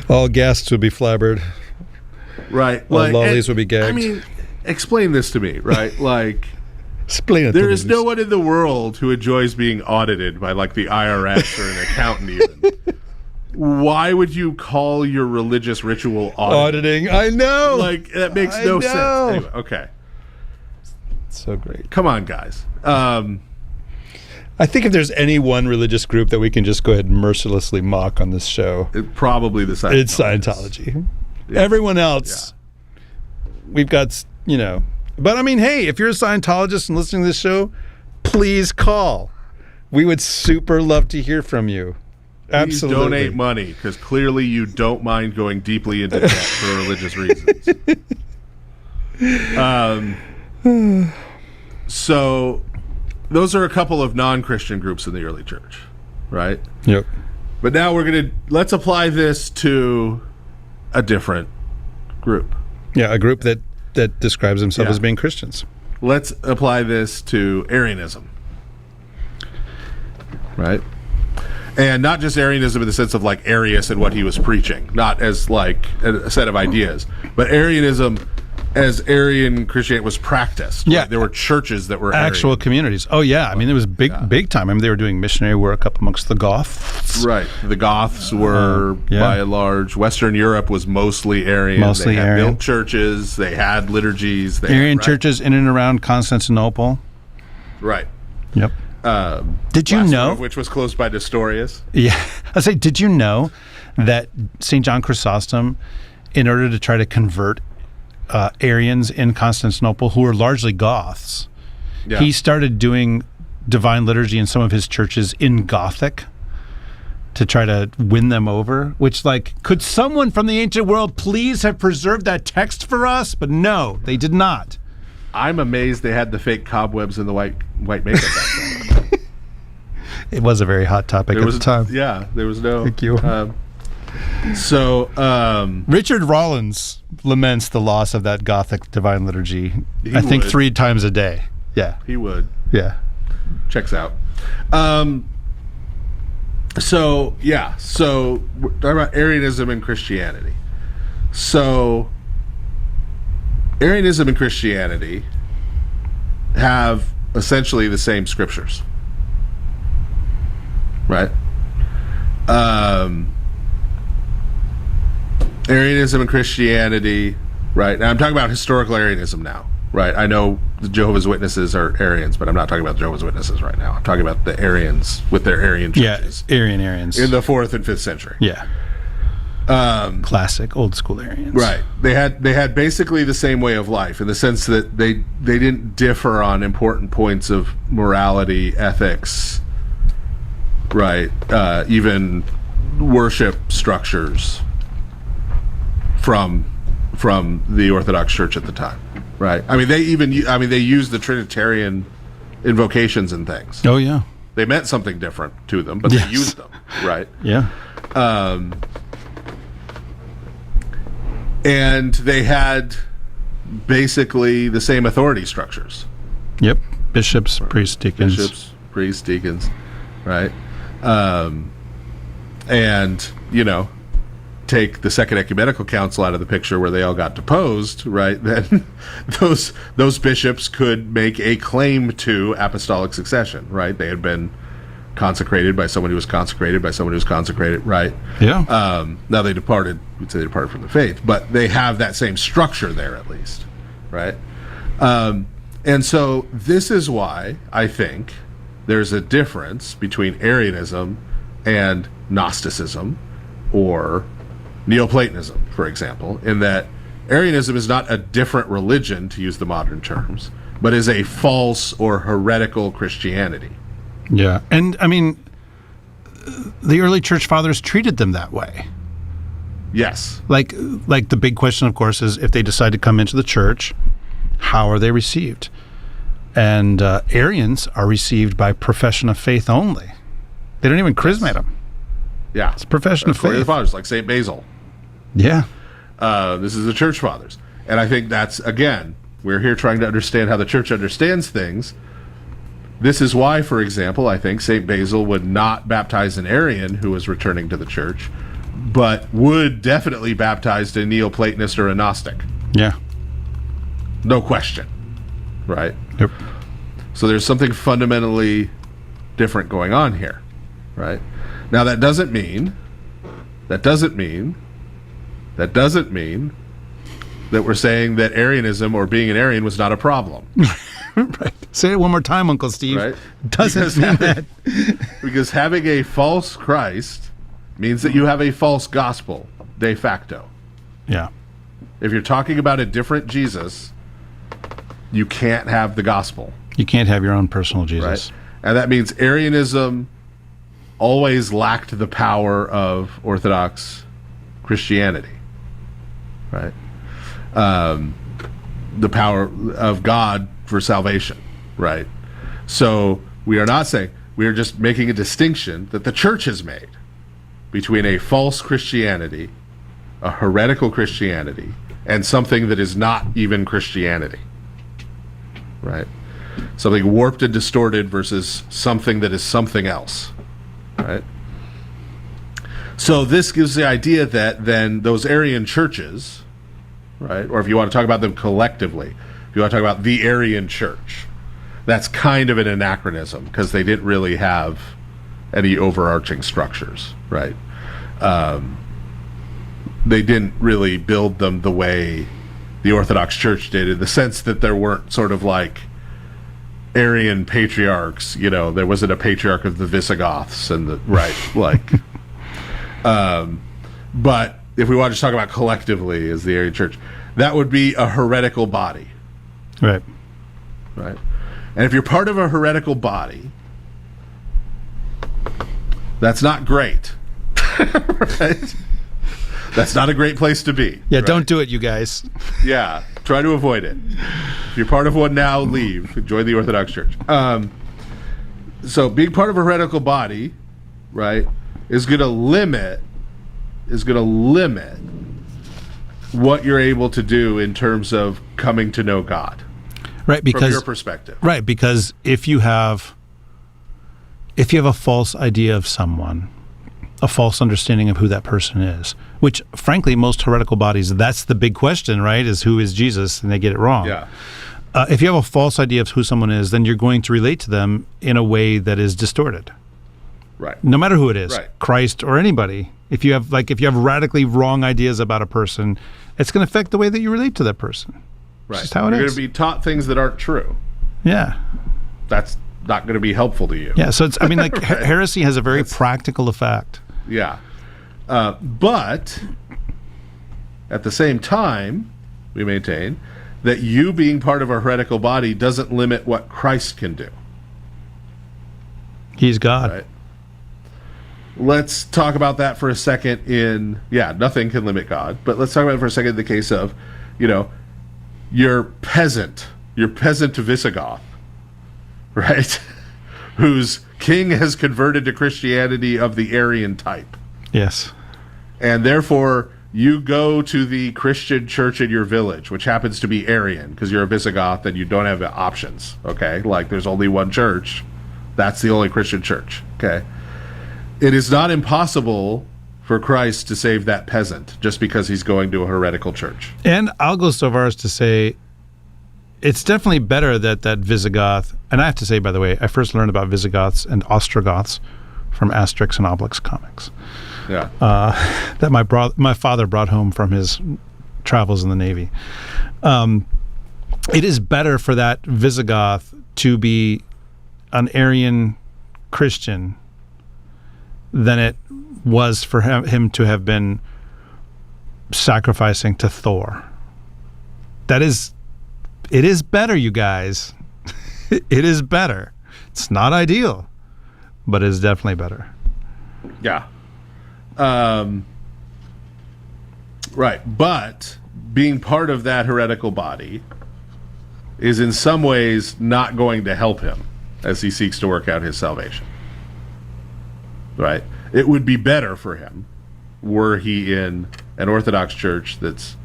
All guests would be flabbered. Right. All lollies would be gagged. I mean, explain this to me, right? Like, explain it. There is no one in the world who enjoys being audited by like the IRS or an accountant even. Why would you call your religious ritual auditing? I know. Like, that makes no sense. Anyway, okay. So great. Come on, guys. I think if there's any one religious group that we can just go ahead and mercilessly mock on this show, probably the Scientology. It's Scientology. Yeah. Everyone else, we've got, But I mean, hey, if you're a Scientologist and listening to this show, please call. We would super love to hear from you. Please Absolutely. donate money, because clearly you don't mind going deeply into debt for religious reasons. So those are a couple of non-Christian groups in the early church, right? Yep. But now let's apply this to a different group. Yeah, a group that describes themselves as being Christians. Let's apply this to Arianism, right? And not just Arianism in the sense of like Arius and what he was preaching, not as like a set of ideas, but Arianism as Arian Christianity was practiced. Yeah. Right? There were churches that were actual Arian. communities. Oh, yeah. I mean, it was big time. I mean, they were doing missionary work up amongst the Goths. Right. The Goths were, by and large, Western Europe was mostly Arian. Mostly they had Arian. built churches. They had liturgies. Arian churches in and around Constantinople. Right. Yep. Did you know? Which was closed by Nestorius. Yeah. I say, did you know that St. John Chrysostom, in order to try to convert Arians in Constantinople, who were largely Goths, he started doing divine liturgy in some of his churches in Gothic to try to win them over, which, like, could someone from the ancient world please have preserved that text for us? But no, they did not. I'm amazed they had the fake cobwebs and the white makeup back then. It was a very hot topic at the time. Yeah, there was no... Thank you. Richard Rollins laments the loss of that Gothic divine liturgy, I think 3 times a day. Yeah. He would. Yeah. Checks out. So we're talking about Arianism and Christianity. So Arianism and Christianity have essentially the same scriptures. Right? Arianism and Christianity, right? Now I'm talking about historical Arianism now, right? I know the Jehovah's Witnesses are Arians, but I'm not talking about the Jehovah's Witnesses right now. I'm talking about the Arians with their Arian churches. Yeah, Arians. In the 4th and 5th century. Yeah. Classic, old school Arians. Right. They had basically the same way of life in the sense that they didn't differ on important points of morality, ethics, right? Even worship structures from the Orthodox Church at the time, right? I mean, they used the Trinitarian invocations and things. Oh yeah, they meant something different to them, but yes. they used them, right? Yeah. And they had basically the same authority structures. Yep. Bishops, priests, deacons. Right? And, take the Second Ecumenical Council out of the picture where they all got deposed, right? Then those bishops could make a claim to apostolic succession, right? They had been consecrated by someone who was consecrated by someone who was consecrated, right? Yeah. Now we'd say they departed from the faith, but they have that same structure there at least, right? And so this is why I think there's a difference between Arianism and Gnosticism or Neoplatonism, for example, in that Arianism is not a different religion, to use the modern terms, but is a false or heretical Christianity. Yeah. And I mean, the early church fathers treated them that way. Yes. Like the big question, of course, is if they decide to come into the church, how are they received? And Arians are received by profession of faith only. They don't even chrismate them. Yeah. It's profession of faith. The fathers, like St. Basil. Yeah. This is the church fathers. And I think that's, again, we're here trying to understand how the church understands things. This is why, for example, I think St. Basil would not baptize an Arian who was returning to the church, but would definitely baptize a Neoplatonist or a Gnostic. Yeah. No question. Right? Yep. So there's something fundamentally different going on here. Right? Now that doesn't mean that we're saying that Arianism or being an Arian was not a problem. Right. Say it one more time, Uncle Steve. Right? Doesn't mean that. Because having a false Christ means that you have a false gospel, de facto. Yeah. If you're talking about a different Jesus, you can't have the gospel. You can't have your own personal Jesus. Right? And that means Arianism always lacked the power of Orthodox Christianity. Right? The power of God for salvation. Right? So we are not saying, we are just making a distinction that the church has made between a false Christianity, a heretical Christianity, and something that is not even Christianity. Right? Something warped and distorted versus something that is something else. Right? So this gives the idea that then those Arian churches, right, or if you want to talk about them collectively, if you want to talk about the Arian church, that's kind of an anachronism because they didn't really have any overarching structures, right? They didn't really build them the way the Orthodox Church did, in the sense that there weren't sort of like Arian patriarchs. There wasn't a patriarch of the Visigoths and the right, like. But if we want to talk about collectively as the Arian Church, that would be a heretical body, Right. right? And if you're part of a heretical body, that's not great, right? That's not a great place to be. Yeah, right? don't do it, you guys. Yeah, try to avoid it. If you're part of one now, leave. Join the Orthodox Church. So being part of a heretical body, right, is going to limit what you're able to do in terms of coming to know God. Right, because from your perspective. Right, because if you have a false idea of someone, a false understanding of who that person is, which frankly most heretical bodies, that's the big question, right, is who is Jesus, and they get it wrong. Yeah. If you have a false idea of who someone is, then you're going to relate to them in a way that is distorted. Right. No matter who it is, Right. Christ or anybody. If you have radically wrong ideas about a person, it's going to affect the way that you relate to that person. Right. It's just how it You're is. going to be taught things that aren't true. Yeah. That's not going to be helpful to you. Yeah, so it's, Right. heresy has a very practical effect. Yeah. But at the same time, we maintain that you being part of a heretical body doesn't limit what Christ can do. He's God. Right? let's talk about that for a second nothing can limit God, but let's talk about it for a second in the case of, your peasant Visigoth, right? Whose king has converted to Christianity of the Arian type. Yes. And therefore, you go to the Christian church in your village, which happens to be Arian, because you're a Visigoth and you don't have options, okay? Like, there's only one church. That's the only Christian church, okay? It is not impossible for Christ to save that peasant just because he's going to a heretical church. And I'll go so far as to say it's definitely better that Visigoth, and I have to say, by the way, I first learned about Visigoths and Ostrogoths from Asterix and Obelix comics. Yeah. That my father brought home from his travels in the Navy. It is better for that Visigoth to be an Arian Christian than it was for him to have been sacrificing to Thor. It is better, you guys. It is better. It's not ideal, but it is definitely better. Yeah. Right. But being part of that heretical body is in some ways not going to help him as he seeks to work out his salvation. Right? It would be better for him were he in an Orthodox church that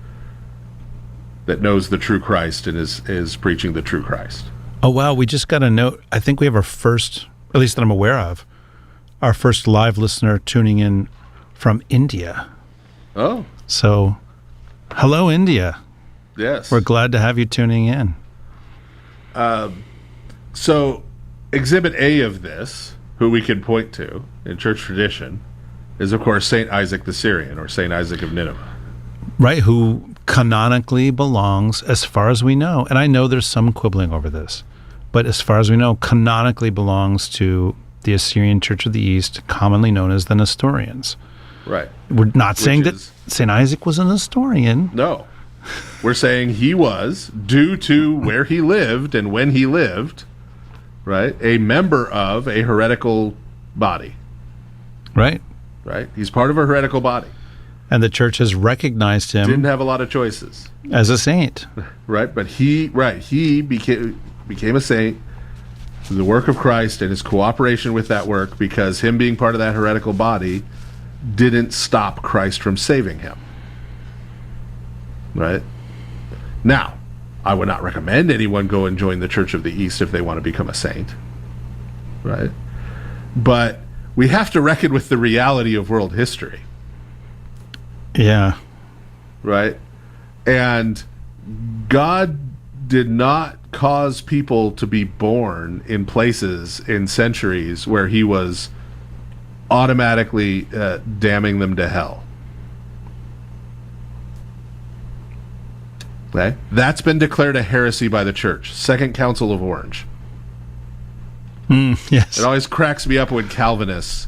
knows the true Christ and is preaching the true Christ. Oh, wow. We just got a note. I think we have our first, at least that I'm aware of, our first live listener tuning in from India. Oh. So, hello, India. Yes. We're glad to have you tuning in. So, Exhibit A of this, who we can point to in church tradition, is, of course, St. Isaac the Syrian, or St. Isaac of Nineveh. Right, who canonically belongs, as far as we know, and I know there's some quibbling over this, but as far as we know, canonically belongs to the Assyrian Church of the East, commonly known as the Nestorians. Right. We're not saying that St. Isaac was a Nestorian. No. We're saying he was, due to where he lived and when he lived, right, a member of a heretical body. Right. Right? He's part of a heretical body. And the church has recognized him. Didn't have a lot of choices. As a saint. Right? But he became a saint through the work of Christ and his cooperation with that work, because him being part of that heretical body didn't stop Christ from saving him. Right? Now, I would not recommend anyone go and join the Church of the East if they want to become a saint. Right? But we have to reckon with the reality of world history. Yeah. Right? And God did not cause people to be born in places in centuries where he was automatically damning them to hell. Okay? That's been declared a heresy by the Church. Second Council of Orange. Yes. It always cracks me up when Calvinists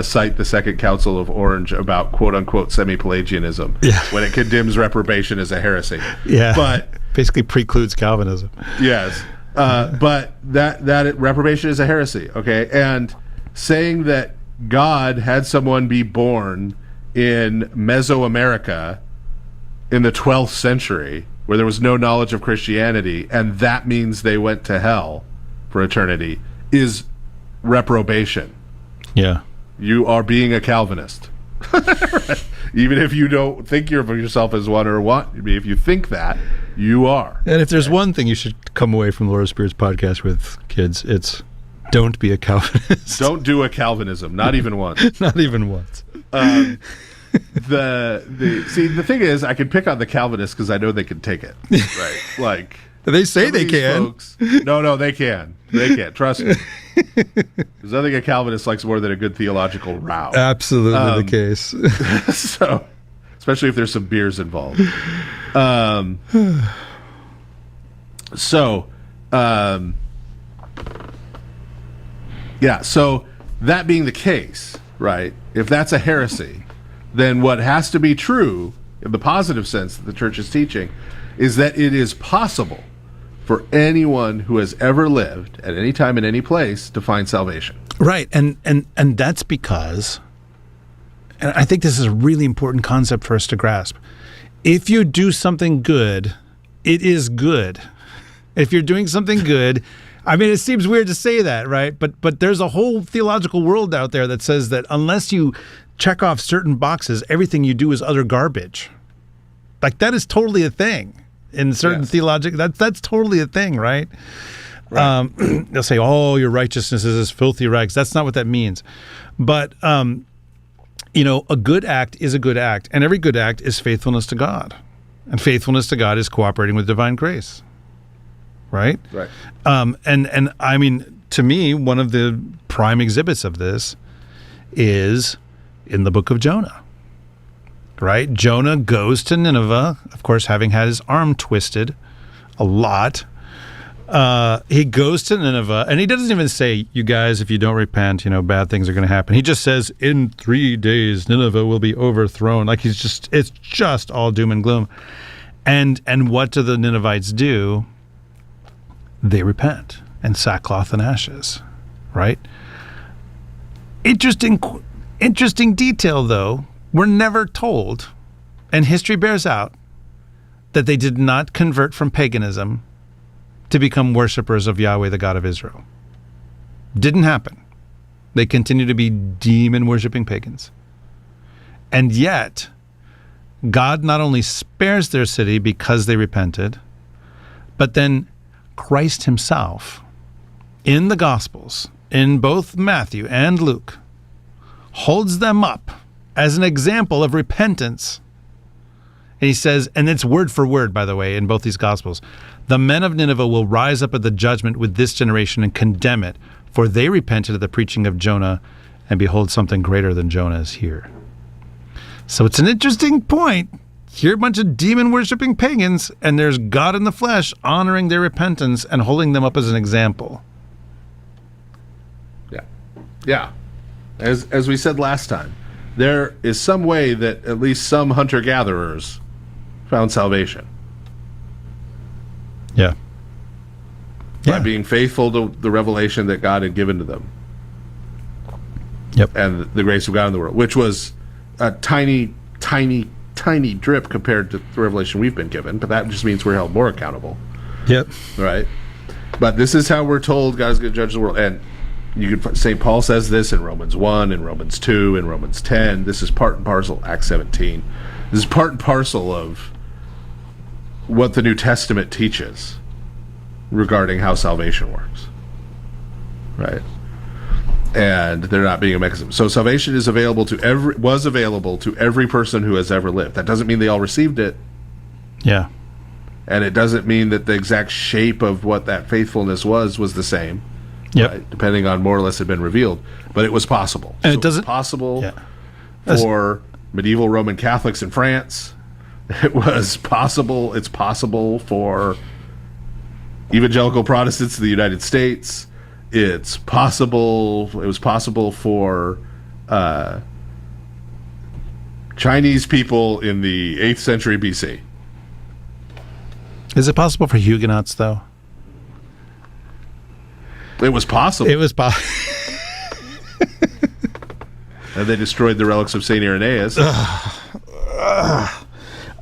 cite the Second Council of Orange about quote-unquote semi-Pelagianism, when it condemns reprobation as a heresy. Yeah, but basically precludes Calvinism. Yes, but that reprobation is a heresy, okay? And saying that God had someone be born in Mesoamerica in the 12th century where there was no knowledge of Christianity, and that means they went to hell for eternity, is reprobation. Yeah. You are being a Calvinist. Even if you don't think of yourself as one or what, if you think that, you are. And if there's one thing you should come away from the Lord of Spirits podcast with, kids, it's don't be a Calvinist. Don't do a Calvinism, not even once. Not even once. The thing is, I can pick on the Calvinists because I know they can take it. Right? Like, they say they can. Folks, no, they can. They can. Trust me. There's nothing a Calvinist likes more than a good theological row. Absolutely the case. So, especially if there's some beers involved. So that being the case, right? If that's a heresy, then what has to be true in the positive sense that the church is teaching is that it is possible for anyone who has ever lived at any time in any place to find salvation. Right. And that's because, and I think this is a really important concept for us to grasp. If you do something good, it is good. If you're doing something good, I mean, it seems weird to say that, right? But there's a whole theological world out there that says that unless you check off certain boxes, everything you do is utter garbage. Like, that is totally a thing in certain theological. That's totally a thing, right? Right. They'll say, "Oh, your righteousness is as filthy rags." That's not what that means. But a good act is a good act, and every good act is faithfulness to God, and faithfulness to God is cooperating with divine grace. Right. Right. And I mean, to me, one of the prime exhibits of this is in the book of Jonah. Right? Jonah goes to Nineveh, of course, having had his arm twisted a lot. He goes to Nineveh, and he doesn't even say, "You guys, if you don't repent, bad things are going to happen." He just says, "In 3 days, Nineveh will be overthrown." Like, it's just all doom and gloom. And what do the Ninevites do? They repent, and sackcloth and ashes, right? Interesting detail, though. We're never told, and history bears out, that they did not convert from paganism to become worshipers of Yahweh, the God of Israel. Didn't happen. They continue to be demon-worshiping pagans. And yet, God not only spares their city because they repented, but then Christ himself, in the Gospels, in both Matthew and Luke, holds them up as an example of repentance. And he says, and it's word for word, by the way, in both these Gospels, "The men of Nineveh will rise up at the judgment with this generation and condemn it, for they repented at the preaching of Jonah, and behold, something greater than Jonah is here." So it's an interesting point. Here are a bunch of demon-worshipping pagans, and there's God in the flesh honoring their repentance and holding them up as an example. Yeah. As we said last time, there is some way that at least some hunter-gatherers found salvation. Yeah. By being faithful to the revelation that God had given to them. Yep. And the grace of God in the world, which was a tiny, tiny, tiny drip compared to the revelation we've been given, but that just means we're held more accountable. Yep. Right? But this is how we're told God is going to judge the world. And St. Paul says this in Romans 1, in Romans 2, in Romans 10. This is part and parcel, Acts 17. This is part and parcel of what the New Testament teaches regarding how salvation works. Right? And there not being a mechanism. So salvation is was available to every person who has ever lived. That doesn't mean they all received it. Yeah. And it doesn't mean that the exact shape of what that faithfulness was the same. Yep. Right? Depending on more or less had been revealed. But it was possible. And so it doesn't... It was possible for medieval Roman Catholics in France. It was possible. It's possible for evangelical Protestants in the United States. It's possible. It was possible for Chinese people in the 8th century BC. Is it possible for Huguenots, though? It was possible. It was possible. And they destroyed the relics of St. Irenaeus.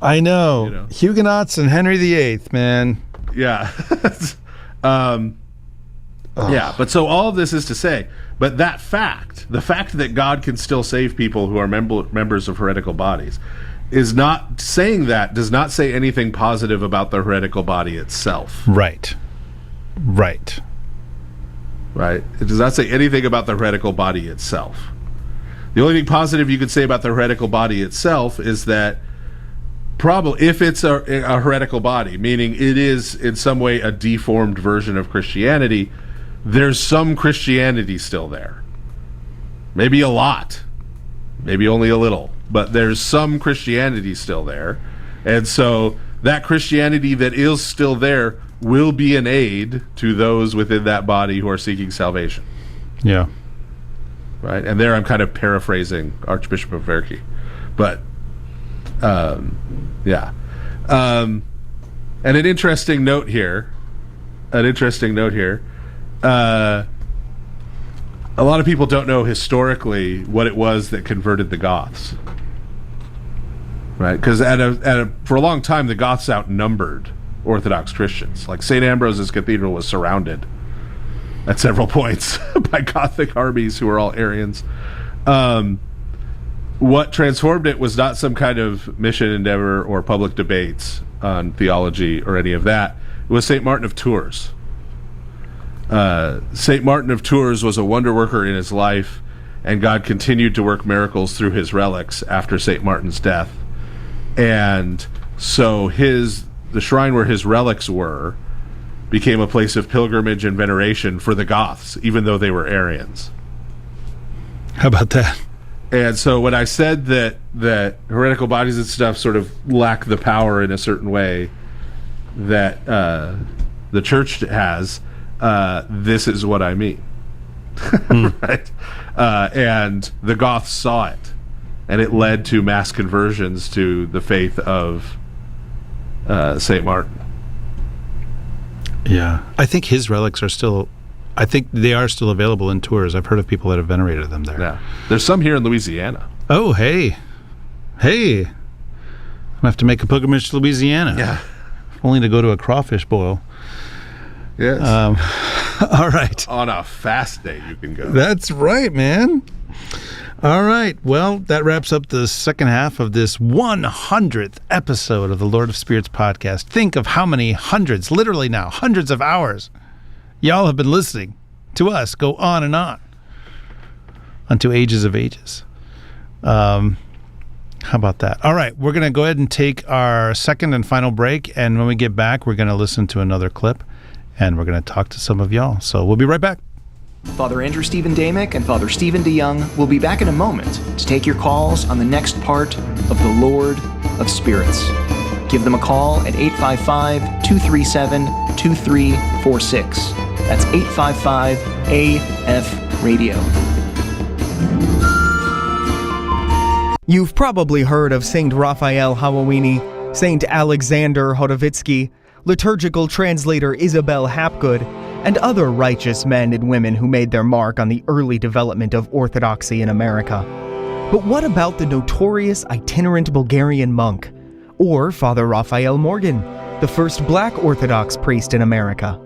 I know. Huguenots and Henry VIII, man. Yeah. Yeah, but so all of this is to say, but the fact that God can still save people who are members of heretical bodies, does not say anything positive about the heretical body itself. Right. It does not say anything about the heretical body itself. The only thing positive you could say about the heretical body itself is that probably, if it's a heretical body, meaning it is in some way a deformed version of Christianity, there's some Christianity still there. Maybe a lot, maybe only a little, but there's some Christianity still there. And so that Christianity that is still there will be an aid to those within that body who are seeking salvation. Yeah. Right? And there I'm kind of paraphrasing Archbishop of Verki. But, yeah. And an interesting note here, a lot of people don't know historically what it was that converted the Goths, right? Because for a long time, the Goths outnumbered Orthodox Christians. Like St. Ambrose's Cathedral was surrounded at several points by Gothic armies who were all Arians. What transformed it was not some kind of mission endeavor or public debates on theology or any of that. It was St. Martin of Tours. St. Martin of Tours was a wonder worker in his life, and God continued to work miracles through his relics after St. Martin's death. And so the shrine where his relics were became a place of pilgrimage and veneration for the Goths, even though they were Arians. How about that? And so when I said that heretical bodies and stuff sort of lack the power in a certain way that the church has, this is what I mean. Right? And the Goths saw it, and it led to mass conversions to the faith of St. Martin. Yeah. I think his relics are still... I think they are still available in Tours. I've heard of people that have venerated them there. Yeah. There's some here in Louisiana. Oh, hey. I'm going to have to make a pilgrimage to Louisiana. Yeah. Only to go to a crawfish boil. Yes. All right. On a fast day, you can go. That's right, man. All right. Well, that wraps up the second half of this 100th episode of the Lord of Spirits podcast. Think of how many hundreds, literally now, hundreds of hours y'all have been listening to us go on and on unto ages of ages. How about that? All right, we're going to go ahead and take our second and final break, and when we get back, we're going to listen to another clip, and we're going to talk to some of y'all. So we'll be right back. Father Andrew Stephen Damick and Father Stephen DeYoung will be back in a moment to take your calls on the next part of the Lord of Spirits. Give them a call at 855-237-2346. That's 855-AF-RADIO. You've probably heard of Saint Raphael Hawawini, Saint Alexander Hodovitsky, liturgical translator Isabel Hapgood, and other righteous men and women who made their mark on the early development of Orthodoxy in America. But what about the notorious itinerant Bulgarian monk, or Father Raphael Morgan, the first black Orthodox priest in America?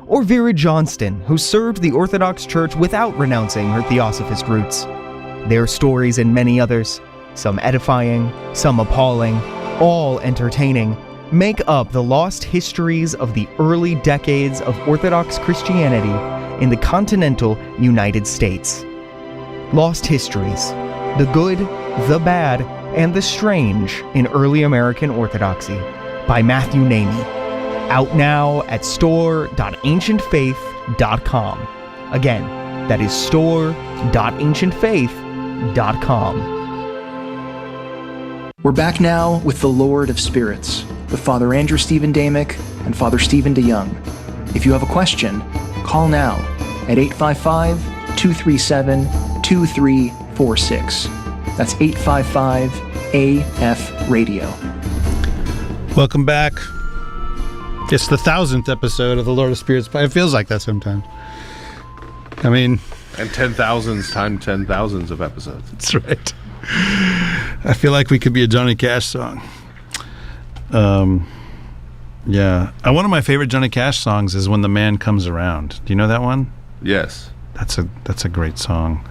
Or Vera Johnston, who served the Orthodox Church without renouncing her Theosophist roots? Their stories and many others, some edifying, some appalling, all entertaining, make up the lost histories of the early decades of Orthodox Christianity in the continental United States. Lost Histories, the good, the bad, and the strange in early American Orthodoxy by Matthew Namey. Out now at store.ancientfaith.com. Again, that is store.ancientfaith.com. We're back now with the Lord of Spirits, with Father Andrew Stephen Damick and Father Stephen DeYoung. If you have a question, call now at 855-237-2346. That's 855-AF-RADIO. Welcome back. It's the 1000th episode of the Lord of Spirits. It feels like that sometimes. I mean... And 10,000s times 10,000s of episodes. That's right. I feel like we could be a Johnny Cash song. Yeah. One of my favorite Johnny Cash songs is When the Man Comes Around. Do you know that one? Yes. That's a great song.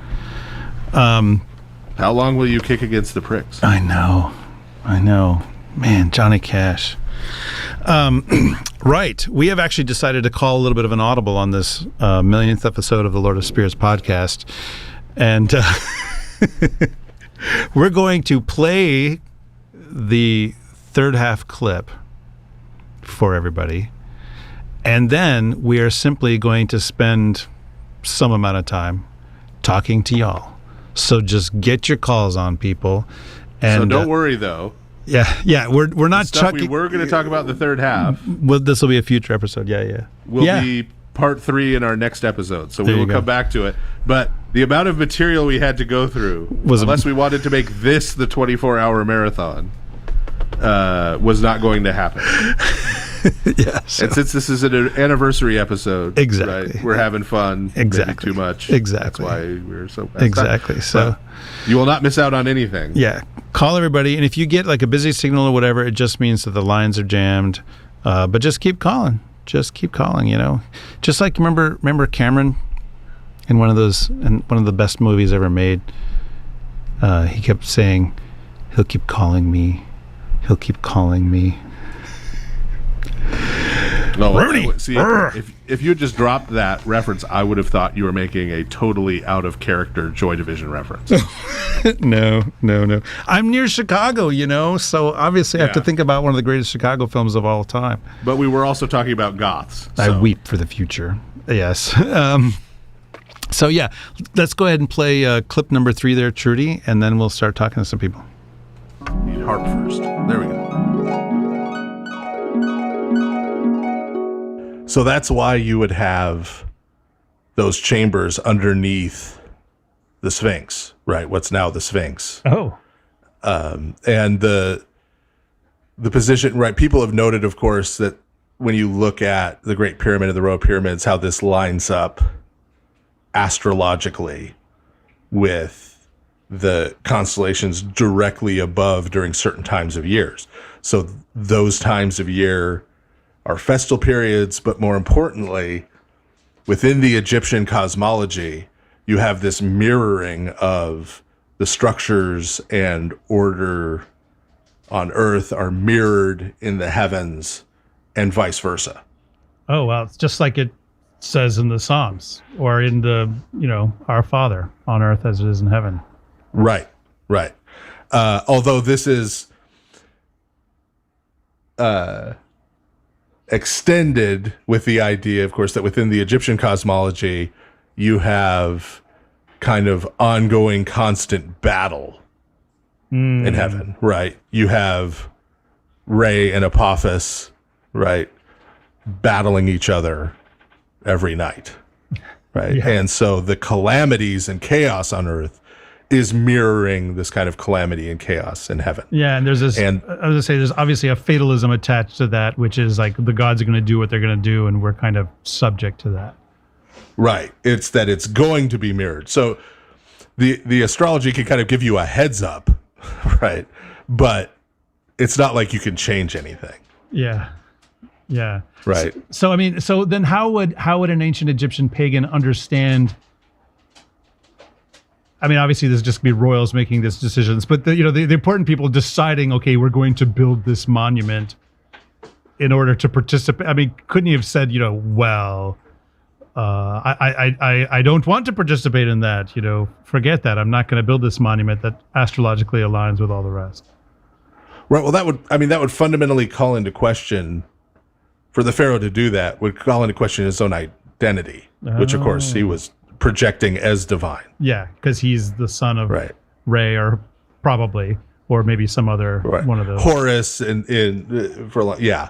How long will you kick against the pricks? I know. Man, Johnny Cash. Right. We have actually decided to call a little bit of an audible on this millionth episode of the Lord of Spirits podcast. And we're going to play the third half clip for everybody. And then we are simply going to spend some amount of time talking to y'all. So just get your calls on, people. And so don't worry, though. Yeah, we're not chucking. We were going to talk about the third half. Well, this will be a future episode. Yeah. Will be part 3 in our next episode, so we will come back to it. But the amount of material we had to go through, unless we wanted to make this the 24-hour marathon, was not going to happen. Yes. And since this is an anniversary episode, exactly, right, we're having fun. Exactly. Maybe too much. Exactly. That's why we're so exactly. So you will not miss out on anything. Yeah. Call everybody, and if you get like a busy signal or whatever, it just means that the lines are jammed. But just keep calling. Just keep calling. You know, just like remember Cameron in one of the best movies ever made. He kept saying, "He'll keep calling me. He'll keep calling me." No, Rudy! See, if you had just dropped that reference, I would have thought you were making a totally out of character Joy Division reference. No. I'm near Chicago, you know, so obviously I have to think about one of the greatest Chicago films of all time. But we were also talking about goths. I weep for the future. Yes. So yeah, let's go ahead and play clip number 3 there, Trudy, and then we'll start talking to some people. Need harp first. There we go. So that's why you would have those chambers underneath the Sphinx, right? What's now the Sphinx. Oh. And the position, right? People have noted, of course, that when you look at the Great Pyramid and the Row of Pyramids, how this lines up astrologically with the constellations directly above during certain times of years. So those times of year are festal periods, but more importantly, within the Egyptian cosmology, you have this mirroring of the structures and order on earth are mirrored in the heavens and vice versa. Oh, well, it's just like it says in the Psalms or in the, Our Father on earth as it is in heaven. Right. Although this is extended with the idea, of course, that within the Egyptian cosmology, you have kind of ongoing constant battle in heaven, right? You have Re and Apophis, right, battling each other every night, right? Yeah. And so the calamities and chaos on earth is mirroring this kind of calamity and chaos in heaven. Yeah, and there's this, I was going to say, there's obviously a fatalism attached to that, which is like the gods are going to do what they're going to do, and we're kind of subject to that. Right. It's that it's going to be mirrored. So the astrology can kind of give you a heads up, right? But it's not like you can change anything. Yeah. Yeah. Right. So I mean, so then how would an ancient Egyptian pagan understand? I mean, obviously, there's just going to be royals making these decisions, but the important people deciding, okay, we're going to build this monument in order to participate. I mean, couldn't you have said, well, I don't want to participate in that. Forget that. I'm not going to build this monument that astrologically aligns with all the rest. Right. Well, that would fundamentally call into question, for the pharaoh to do that, would call into question his own identity, which of course he was projecting as divine. Yeah, because he's the son of Re, or probably, or maybe some other one of those. Horus, yeah.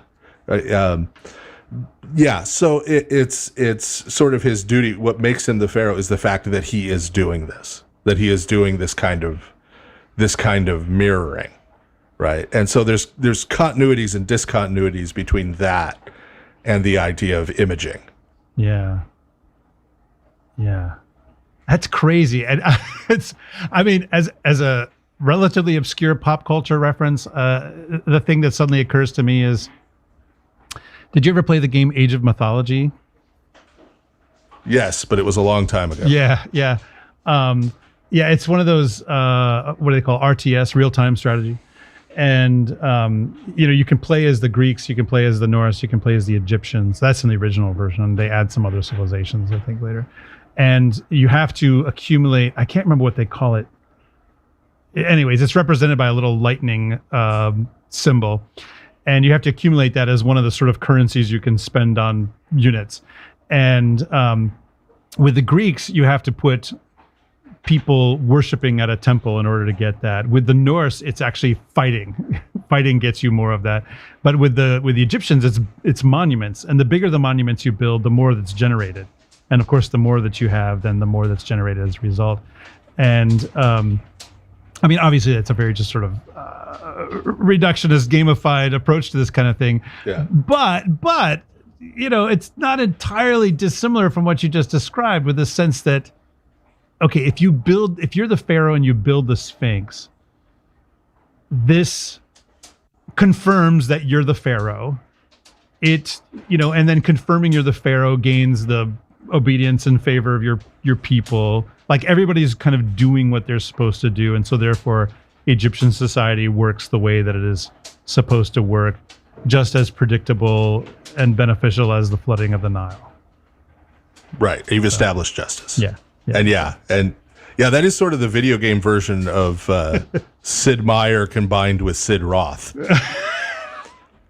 So it's sort of his duty. What makes him the pharaoh is the fact that he is doing this, that he is doing this kind of mirroring, right? And so there's continuities and discontinuities between that and the idea of imaging. Yeah. Yeah, that's crazy. And as a relatively obscure pop culture reference, the thing that suddenly occurs to me is, did you ever play the game Age of Mythology? Yes, but it was a long time ago. Yeah. It's one of those, what do they call RTS, real-time strategy. And, you can play as the Greeks, you can play as the Norse, you can play as the Egyptians. That's in the original version. They add some other civilizations, I think, later. And you have to accumulate, I can't remember what they call it. Anyways, it's represented by a little lightning symbol. And you have to accumulate that as one of the sort of currencies you can spend on units. And with the Greeks, you have to put people worshiping at a temple in order to get that. With the Norse, it's actually fighting. Fighting gets you more of that. But with the Egyptians, it's monuments. And the bigger the monuments you build, the more that's generated. And of course, the more that you have, then the more that's generated as a result. And I I mean, obviously, it's a very just sort of reductionist, gamified approach to this kind of thing. Yeah. But it's not entirely dissimilar from what you just described, with the sense that, okay, if you're the Pharaoh and you build the Sphinx, this confirms that you're the Pharaoh. It, and then confirming you're the Pharaoh gains the obedience and favor of your people. Like, everybody's kind of doing what they're supposed to do, and so therefore Egyptian society works the way that it is supposed to work, just as predictable and beneficial as the flooding of the Nile. Right. You've established justice. Yeah. And that is sort of the video game version of Sid Meier combined with Sid Roth.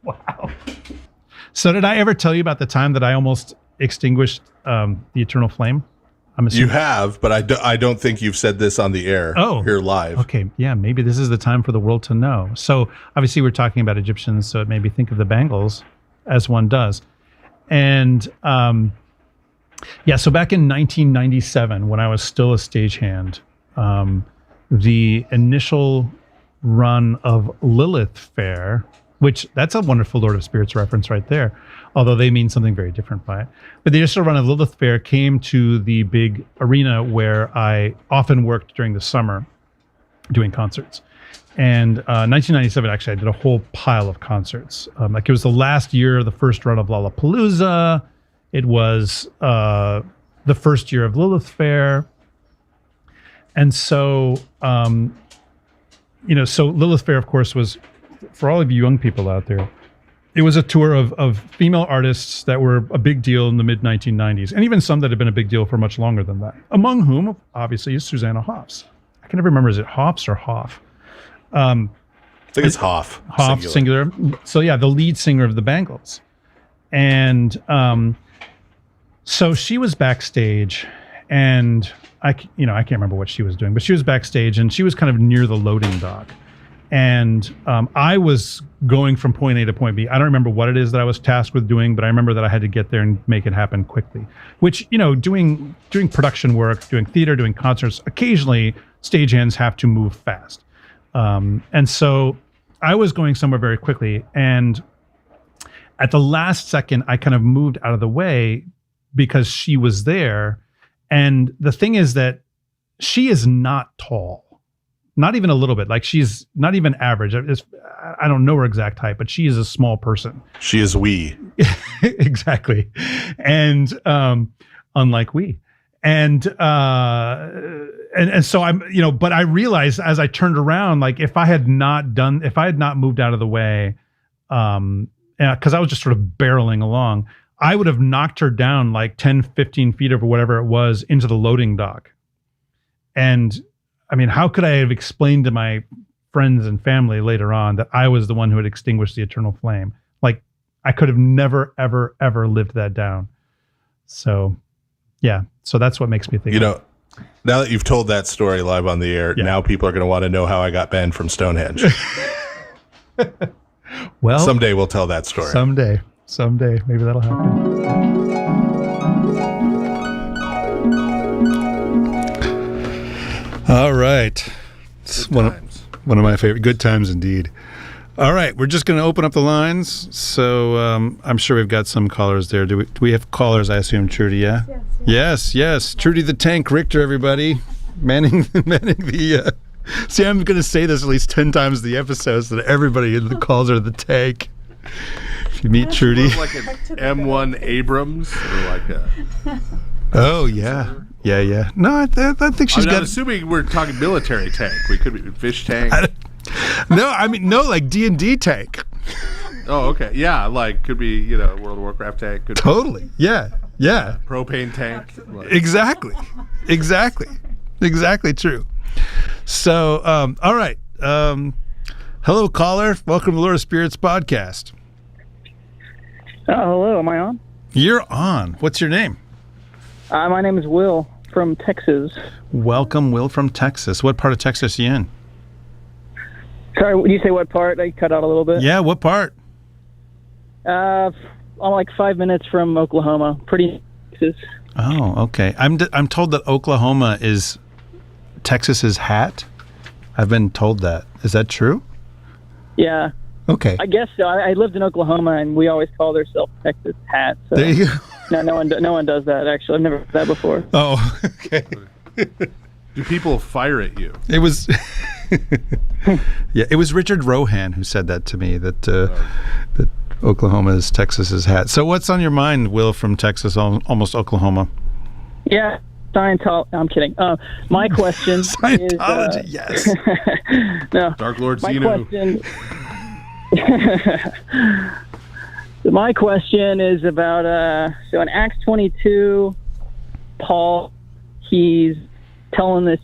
Wow. So did I ever tell you about the time that I almost extinguished the eternal flame? You have, but I don't think you've said this on the air here live. Okay, yeah, maybe this is the time for the world to know. So obviously we're talking about Egyptians, so it made me think of the Bengals, as one does. And so back in 1997, when I was still a stagehand, the initial run of Lilith Fair, which that's a wonderful Lord of Spirits reference right there, although they mean something very different by it. But the initial run of Lilith Fair came to the big arena where I often worked during the summer doing concerts. And 1997, actually, I did a whole pile of concerts. It was the last year of the first run of Lollapalooza. It was the first year of Lilith Fair. And so, so Lilith Fair, of course, was, for all of you young people out there, it was a tour of female artists that were a big deal in the mid-1990s, and even some that had been a big deal for much longer than that, among whom, obviously, is Susanna Hoffs. I can never remember, is it Hoffs or Hoff? I think it's Hoff. Hoff, singular. So, yeah, the lead singer of the Bengals. And so she was backstage, and I can't remember what she was doing, but she was backstage, and she was kind of near the loading dock. And I was going from point A to point B. I don't remember what it is that I was tasked with doing, but I remember that I had to get there and make it happen quickly. Which, doing production work, doing theater, doing concerts, occasionally stagehands have to move fast. And so I was going somewhere very quickly. And at the last second, I kind of moved out of the way because she was there. And the thing is that she is not tall. Not even a little bit. Like, she's not even average. I don't know her exact height, but she is a small person. She is wee. Exactly. And unlike we. And so I'm, but I realized as I turned around, like, if I had not moved out of the way, because I was just sort of barreling along, I would have knocked her down like 10, 15 feet or whatever it was into the loading dock. And I mean, how could I have explained to my friends and family later on that I was the one who had extinguished the eternal flame? Like, I could have never, ever, ever lived that down. So, yeah. So that's what makes me think. Now that you've told that story live on the air, now people are going to want to know how I got banned from Stonehenge. Well, someday we'll tell that story. Someday, maybe that'll happen. All right. One of my favorite. Good times indeed. All right. We're just going to open up the lines. So I'm sure we've got some callers there. Do we have callers, I assume, Trudy, yeah? Yes. Trudy the Tank Richter, everybody. Manning the... See, I'm going to say this at least 10 times the episode so that everybody in the calls are the tank. If you meet Trudy. Like an M1 Abrams or like a... Oh, yeah. Yeah. No, I think she's got... I'm assuming we're talking military tank. We could be fish tank. No, like D&D tank. Oh, okay. Yeah, like could be, World of Warcraft tank. Could totally. Yeah. Propane tank. Like. Exactly true. So, all right. Hello, caller. Welcome to the Lord of Spirits podcast. Hello, am I on? You're on. What's your name? My name is Will from Texas. Welcome, Will from Texas. What part of Texas are you in? Sorry, when you say what part? I cut out a little bit. Yeah, what part? I'm like 5 minutes from Oklahoma. Pretty Texas. Oh, okay. I'm told that Oklahoma is Texas's hat. I've been told that. Is that true? Yeah. Okay. I guess so. I lived in Oklahoma, and we always called ourselves Texas Hat. So. There you go. No one does that, actually. I've never heard that before. Oh, okay. Do people fire at you? It was... yeah, it was Richard Rohan who said that to me, that Oklahoma is Texas's hat. So what's on your mind, Will, from Texas, almost Oklahoma? Yeah, Scientology. I'm kidding. My question Scientology, is... yes. No. Dark Lord My Xenu. question... My question is about, so in Acts 22, Paul, he's telling this,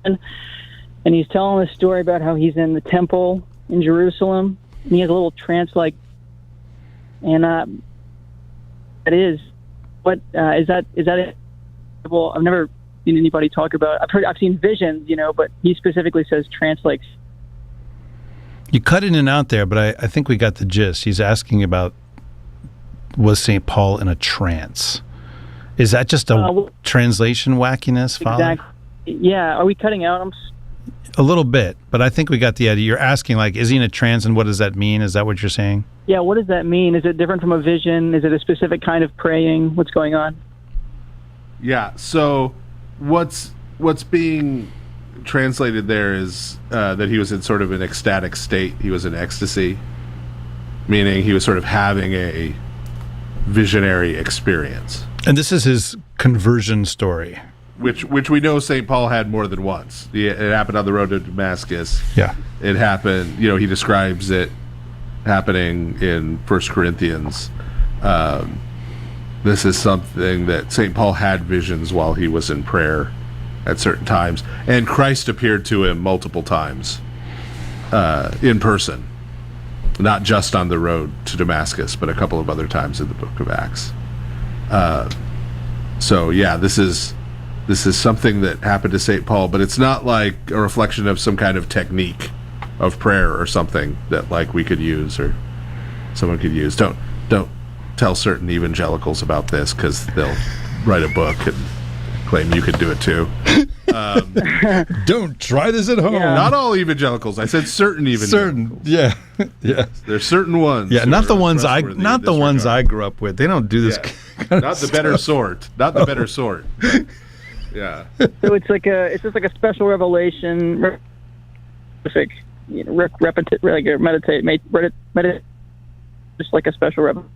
and he's telling this story about how he's in the temple in Jerusalem, and he has a little trance-like, and that is, what, is that it? Well, I've never seen anybody talk about, I've seen visions, but he specifically says trance-like. You cut in and out there, but I think we got the gist. He's asking about, was St. Paul in a trance? Is that just a translation wackiness, Father? Exactly. Yeah. Are we cutting out? A little bit, but I think we got the idea. You're asking, is he in a trance, and what does that mean? Is that what you're saying? Yeah, what does that mean? Is it different from a vision? Is it a specific kind of praying? What's going on? Yeah, so what's being translated there is that he was in sort of an ecstatic state. He was in ecstasy, meaning he was sort of having a visionary experience. And this is his conversion story. Which we know St. Paul had more than once. It happened on the road to Damascus. Yeah. It happened, he describes it happening in 1 Corinthians. This is something that St. Paul had visions while he was in prayer at certain times. And Christ appeared to him multiple times in person. Not just on the road to Damascus, but a couple of other times in the book of Acts. So, yeah, this is something that happened to St. Paul, but it's not like a reflection of some kind of technique of prayer or something that we could use or someone could use. Don't tell certain evangelicals about this, because they'll write a book and claim you could do it too. Don't try this at home. Yeah. Not all evangelicals. I said certain evangelicals. Yeah. There's certain ones. Yeah, not the ones I grew up with. They don't do this. Yeah. Not the better sort. Not the better sort. Yeah. So it's just like a special revelation, meditate, just like a special revelation.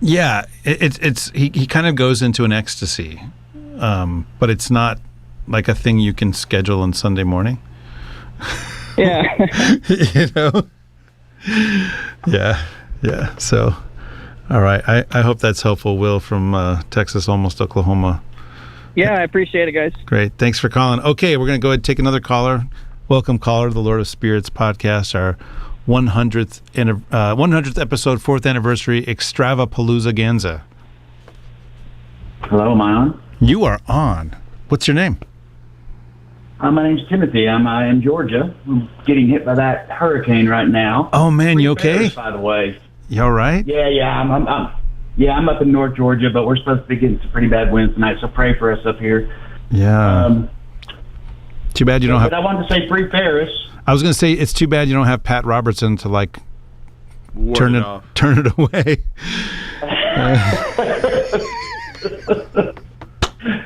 Yeah, he kind of goes into an ecstasy, but it's not like a thing you can schedule on Sunday morning. Yeah. Yeah. So, all right. I hope that's helpful, Will, from Texas, almost Oklahoma. Yeah, I appreciate it, guys. Great. Thanks for calling. Okay, we're going to go ahead and take another caller. Welcome, caller, to the Lord of Spirits podcast, our 100th episode, 4th anniversary, Extravapalooza. Hello, am I on? You are on. What's your name? My name's Timothy. I'm in Georgia. I'm getting hit by that hurricane right now. Oh, man, you okay? Bears, by the way. You all right? Yeah. I'm up in North Georgia, but we're supposed to be getting some pretty bad winds tonight, so pray for us up here. Yeah. Too bad you don't have... But I wanted to say free Paris. I was going to say, it's too bad you don't have Pat Robertson to, turn it away.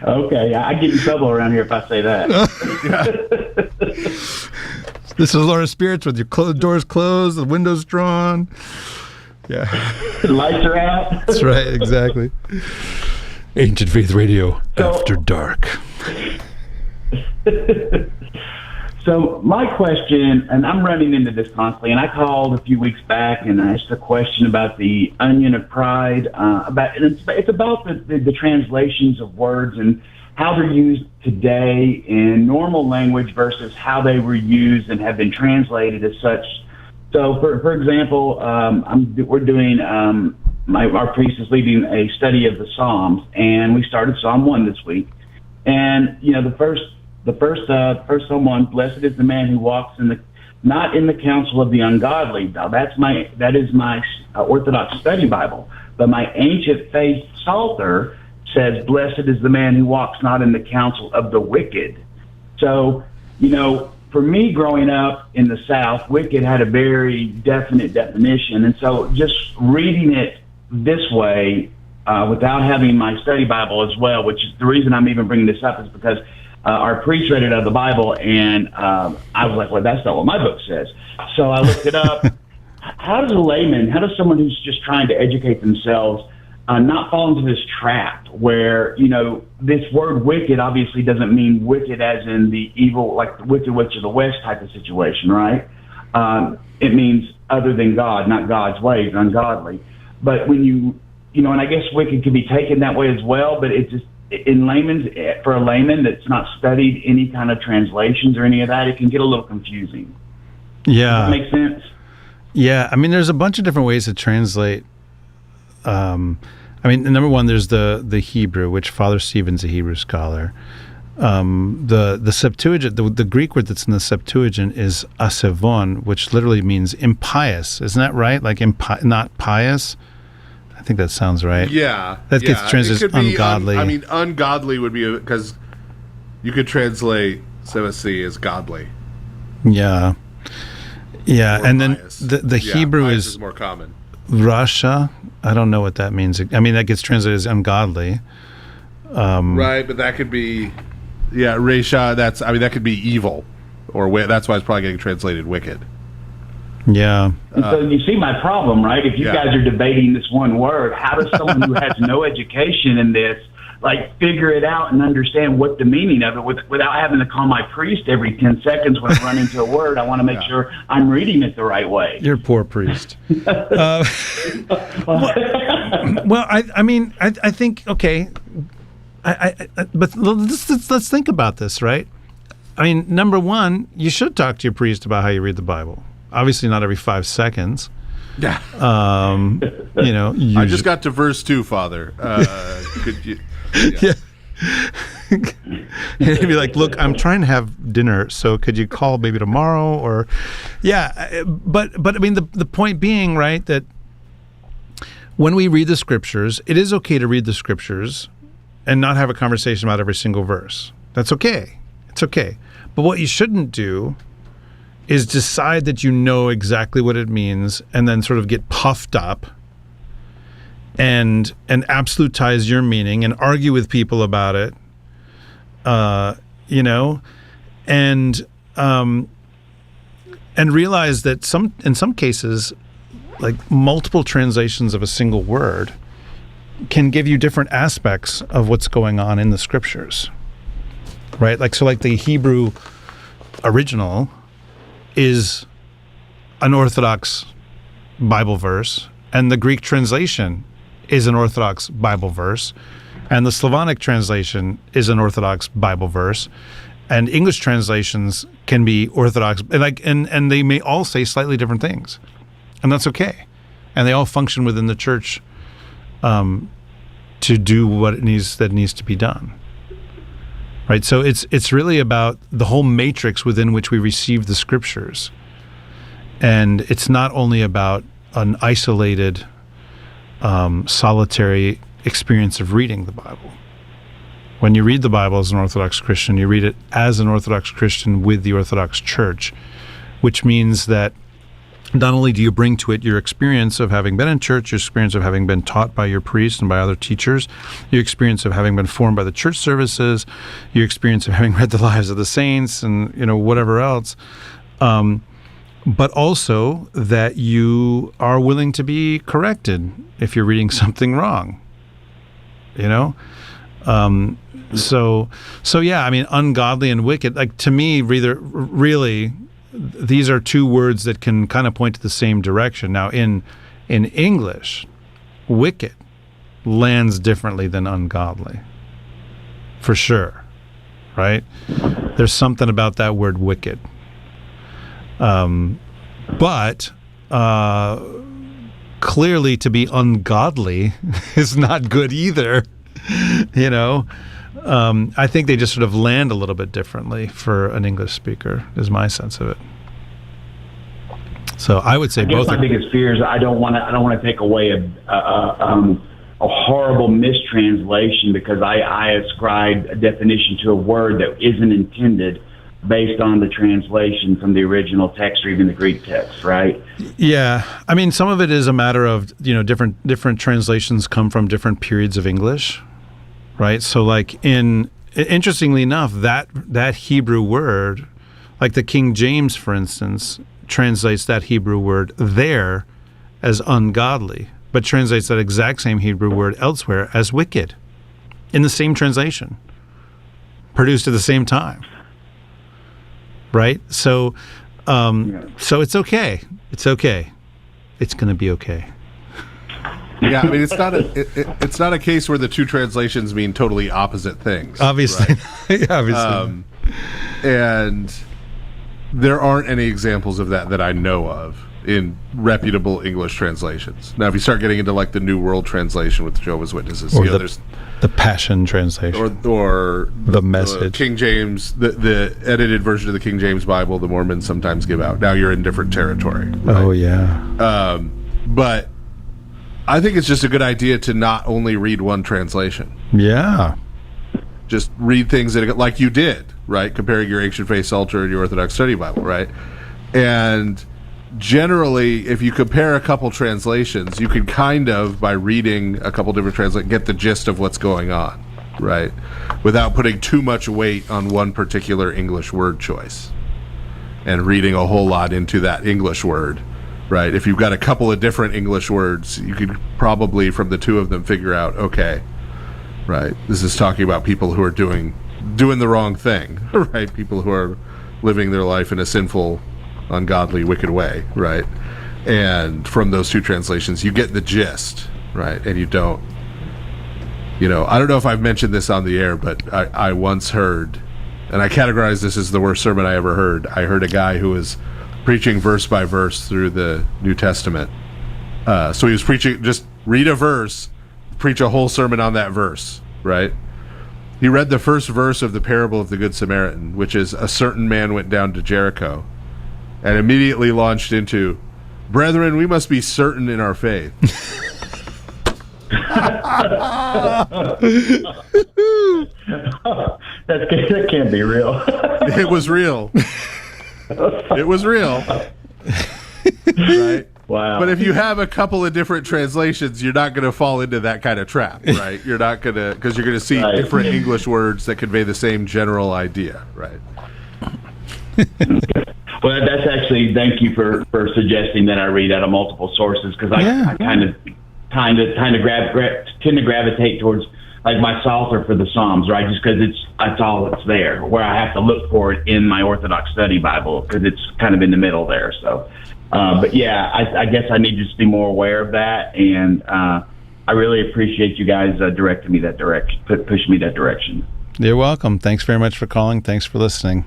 Okay, I get in trouble around here if I say that. This is Lord of Spirits with your doors closed, the windows drawn. Yeah. The lights are out. That's right, exactly. Ancient Faith Radio, After Dark. So my question, and I'm running into this constantly, and I called a few weeks back and I asked a question about the onion of pride. It's about the translations of words and how they're used today in normal language versus how they were used and have been translated as such. So, for example, we're doing our priest is leading a study of the Psalms, and we started Psalm 1 this week. And the first Psalm 1, blessed is the man who walks not in the counsel of the ungodly. Now that is my Orthodox study Bible, but my ancient faith Psalter says, blessed is the man who walks not in the counsel of the wicked. So for me growing up in the South, wicked had a very definite definition. And so just reading it this way, without having my study Bible as well, which is the reason I'm even bringing this up, is because our priest read it out of the Bible, and I was like, well, that's not what my book says. So I looked it up. How does someone who's just trying to educate themselves not fall into this trap where, this word wicked obviously doesn't mean wicked as in the evil, like the Wicked Witch of the West type of situation, right? It means other than God, not God's ways, ungodly. But when and I guess wicked can be taken that way as well, but it's just, for a layman that's not studied any kind of translations or any of that, it can get a little confusing. Yeah. Does that make sense? Yeah. I mean, there's a bunch of different ways to translate. Number one, there's the Hebrew, which Father Stephen's a Hebrew scholar. The Septuagint, the Greek word that's in the Septuagint is asevon, which literally means impious. Isn't that right? Like not pious? I think that sounds right. Yeah. That gets translated as ungodly. Ungodly would be, because you could translate sevasi as godly. Yeah. Yeah. And pious. Then the Hebrew is more common. Rasha. I don't know what that means. I mean, that gets translated as ungodly. Right, but that could be, Resha, that could be evil, or that's why it's probably getting translated wicked. Yeah. And so you see my problem, right? If you guys are debating this one word, how does someone who has no education in this, figure it out and understand what the meaning of it without having to call my priest every 10 seconds when I run into a word? I want to make sure I'm reading it the right way. You're a poor priest. Well, I think, okay, but let's think about this, right? I mean, number one, you should talk to your priest about how you read the Bible. Obviously, not every 5 seconds. Yeah. I just got to verse 2, Father. Could you? Yeah. He'd be like, "Look, I'm trying to have dinner, so could you call maybe tomorrow?" Or, but I mean, the point being, right, that when we read the scriptures, it is okay to read the scriptures and not have a conversation about every single verse. That's okay. It's okay. But what you shouldn't do is decide that you know exactly what it means and then sort of get puffed up and absolutize your meaning and argue with people about it, and realize that in some cases, like multiple translations of a single word can give you different aspects of what's going on in the scriptures, right? Like the Hebrew original is an Orthodox Bible verse, and the Greek translation is an Orthodox Bible verse, and the Slavonic translation is an Orthodox Bible verse, and English translations can be Orthodox, and they may all say slightly different things, and that's okay, and they all function within the church to do what needs to be done. Right, so it's really about the whole matrix within which we receive the scriptures, and it's not only about an isolated, solitary experience of reading the Bible. When you read the Bible as an Orthodox Christian, you read it as an Orthodox Christian with the Orthodox Church, which means that not only do you bring to it your experience of having been in church, your experience of having been taught by your priest and by other teachers, your experience of having been formed by the church services, your experience of having read the lives of the saints and, whatever else, but also that you are willing to be corrected if you're reading something wrong, So yeah, I mean, ungodly and wicked, like to me, really, these are two words that can kind of point to the same direction. Now, in English, wicked lands differently than ungodly, for sure, right? There's something about that word wicked. But clearly to be ungodly is not good either, I think they just sort of land a little bit differently for an English speaker, is my sense of it. So I would say both. My biggest fear is I don't want to take away a horrible mistranslation because I ascribed a definition to a word that isn't intended based on the translation from the original text or even the Greek text, right? Yeah. I mean, some of it is a matter of, different translations come from different periods of English, right? So like interestingly enough, that Hebrew word, like the King James, for instance, translates that Hebrew word there as ungodly, but translates that exact same Hebrew word elsewhere as wicked in the same translation, produced at the same time. Right? So so it's okay. It's okay. It's going to be okay. Yeah, I mean, it's not a case where the two translations mean totally opposite things. Obviously. Right? Obviously. And there aren't any examples of that I know of in reputable English translations. Now, if you start getting into like the New World Translation with Jehovah's Witnesses, or there's the Passion Translation, or the Message, King James, the edited version of the King James Bible, the Mormons sometimes give out. Now you're in different territory. Right? Oh yeah. But I think it's just a good idea to not only read one translation. Yeah. Just read things like you did, right? Comparing your Ancient Faith Psalter and your Orthodox Study Bible, right? And generally, if you compare a couple translations, you can kind of, by reading a couple different translations, get the gist of what's going on, right? Without putting too much weight on one particular English word choice and reading a whole lot into that English word, right? If you've got a couple of different English words, you could probably, from the two of them, figure out, okay, right, this is talking about people who are doing the wrong thing, right? People who are living their life in a sinful, ungodly, wicked way, right? And from those two translations, you get the gist, right? And you don't, I don't know if I've mentioned this on the air, but I once heard, and I categorize this as the worst sermon I ever heard. I heard a guy who was preaching verse by verse through the New Testament. So he was preaching, just read a verse, preach a whole sermon on that verse, right? He read the first verse of the parable of the Good Samaritan, which is, a certain man went down to Jericho, and immediately launched into, brethren, we must be certain in our faith. That can't be real. It was real. It was real. Right? Wow. But if you have a couple of different translations, you're not going to fall into that kind of trap, right? You're not going to, because you're going to see different English words that convey the same general idea, right? Well, that's actually, thank you for suggesting that I read out of multiple sources, because I kind of tend to gravitate towards like my Psalter for the Psalms, right? Just because that's all that's there, where I have to look for it in my Orthodox Study Bible, because it's kind of in the middle there. So, but yeah, I guess I need to just be more aware of that, and I really appreciate you guys directing me that direction, pushing me that direction. You're welcome. Thanks very much for calling. Thanks for listening.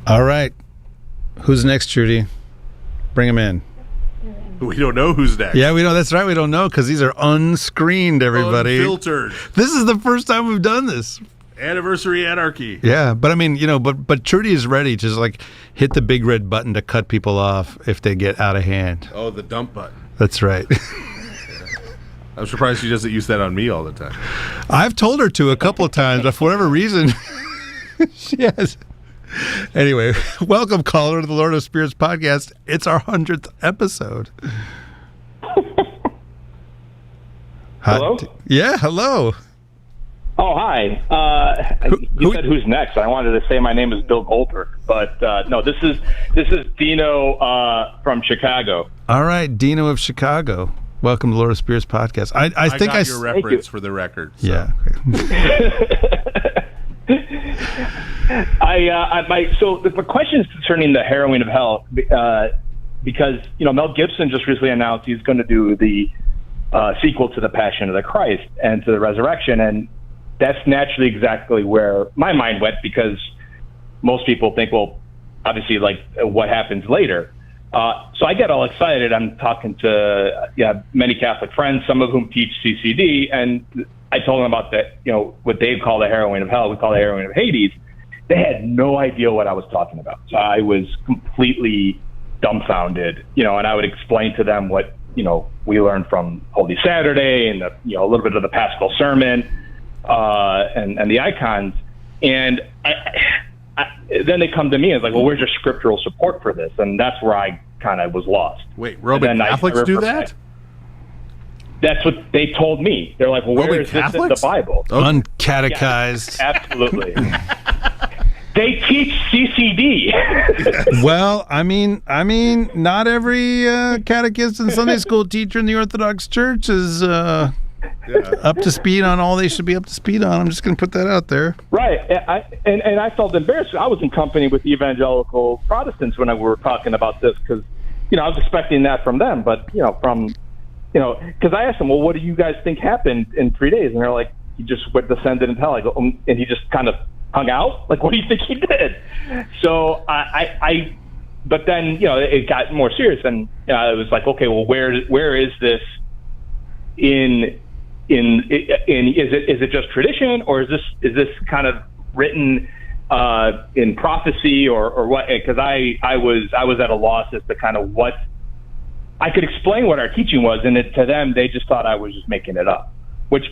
All right. Who's next, Trudy? Bring him in. We don't know who's next. Yeah, we don't. That's right. We don't know, because these are unscreened, everybody. Unfiltered. This is the first time we've done this. Anniversary anarchy. Yeah, but I mean, but Trudy is ready to just like hit the big red button to cut people off if they get out of hand. Oh, the dump button. That's right. I'm surprised she doesn't use that on me all the time. I've told her to a couple of times, but for whatever reason, she has. Anyway, welcome, caller, to the Lord of Spirits podcast. It's our 100th episode. Hello? Yeah, hello. Oh, hi. You said who's next. I wanted to say my name is Bill Goldberg, but no, this is Dino from Chicago. All right, Dino of Chicago. Welcome to the Lord of Spirits podcast. I think got your reference for the record. So. Yeah. So the question is concerning the harrowing of hell, because Mel Gibson just recently announced he's going to do the sequel to the Passion of the Christ and to the Resurrection, and that's naturally exactly where my mind went, because most people think, well, obviously, like what happens later. So I get all excited. I'm talking to many Catholic friends, some of whom teach CCD, and I told them about that, what they call the harrowing of hell, we call the harrowing of Hades. They had no idea what I was talking about. So I was completely dumbfounded, and I would explain to them what, we learned from Holy Saturday and a little bit of the Paschal Sermon, and the icons. And then they come to me and it's like, well, where's your scriptural support for this? And that's where I kind of was lost. Wait, Roman Catholics do that? That's what they told me. They're like, well, where is this in the Bible? Uncatechized. Yeah, absolutely. They teach CCD. Well, I mean, not every catechist and Sunday school teacher in the Orthodox Church is up to speed on all they should be up to speed on. I'm just going to put that out there. Right. And I felt embarrassed. I was in company with evangelical Protestants when we were talking about this because, I was expecting that from them. But, because I asked them, well, what do you guys think happened in 3 days? And they're like, he just descended into hell. I go, and he just kind of hung out? Like, what do you think he did? So but then, it got more serious. And it was like, okay, well, where is this in is it just tradition, or is this kind of written in prophecy or what? Because I was at a loss as to kind of what I could explain what our teaching was, and to them they just thought I was just making it up, which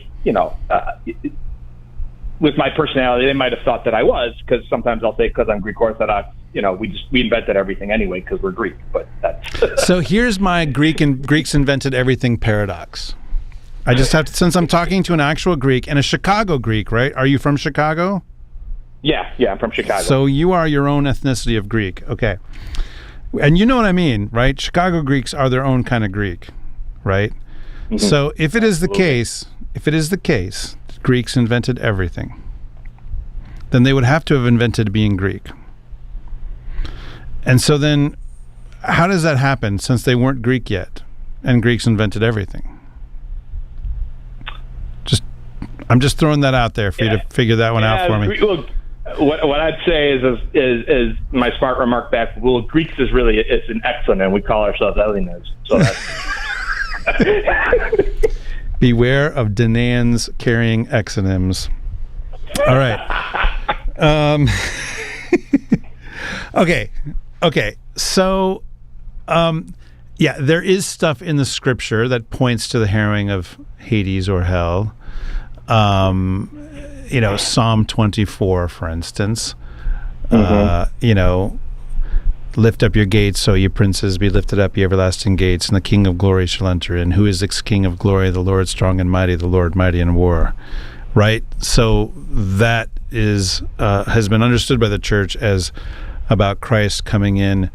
with my personality they might have thought that I was, because sometimes I'll say because I'm Greek Orthodox, we invented everything anyway because we're Greek. But that's so here's my Greeks invented everything paradox. I just have to, since I'm talking to an actual Greek and a Chicago Greek, right? Are you from Chicago? Yeah, I'm from Chicago. So you are your own ethnicity of Greek. Okay. And you know what I mean, right? Chicago Greeks are their own kind of Greek, right? Mm-hmm. So if it is the case, that Greeks invented everything, then they would have to have invented being Greek. And so then how does that happen since they weren't Greek yet and Greeks invented everything? I'm just throwing that out there for you to figure that one out for me. Look, what I'd say is my smart remark back. Well, Greeks is really it's an exonym. We call ourselves Hellenes. So that's beware of Danans carrying exonyms. All right. Okay. So, there is stuff in the scripture that points to the harrowing of Hades or hell. Psalm 24, for instance, lift up your gates, so ye princes, be lifted up, ye everlasting gates, and the King of glory shall enter in. Who is this King of glory? The Lord strong and mighty, the Lord mighty in war. Right? So that is has been understood by the church as about Christ coming in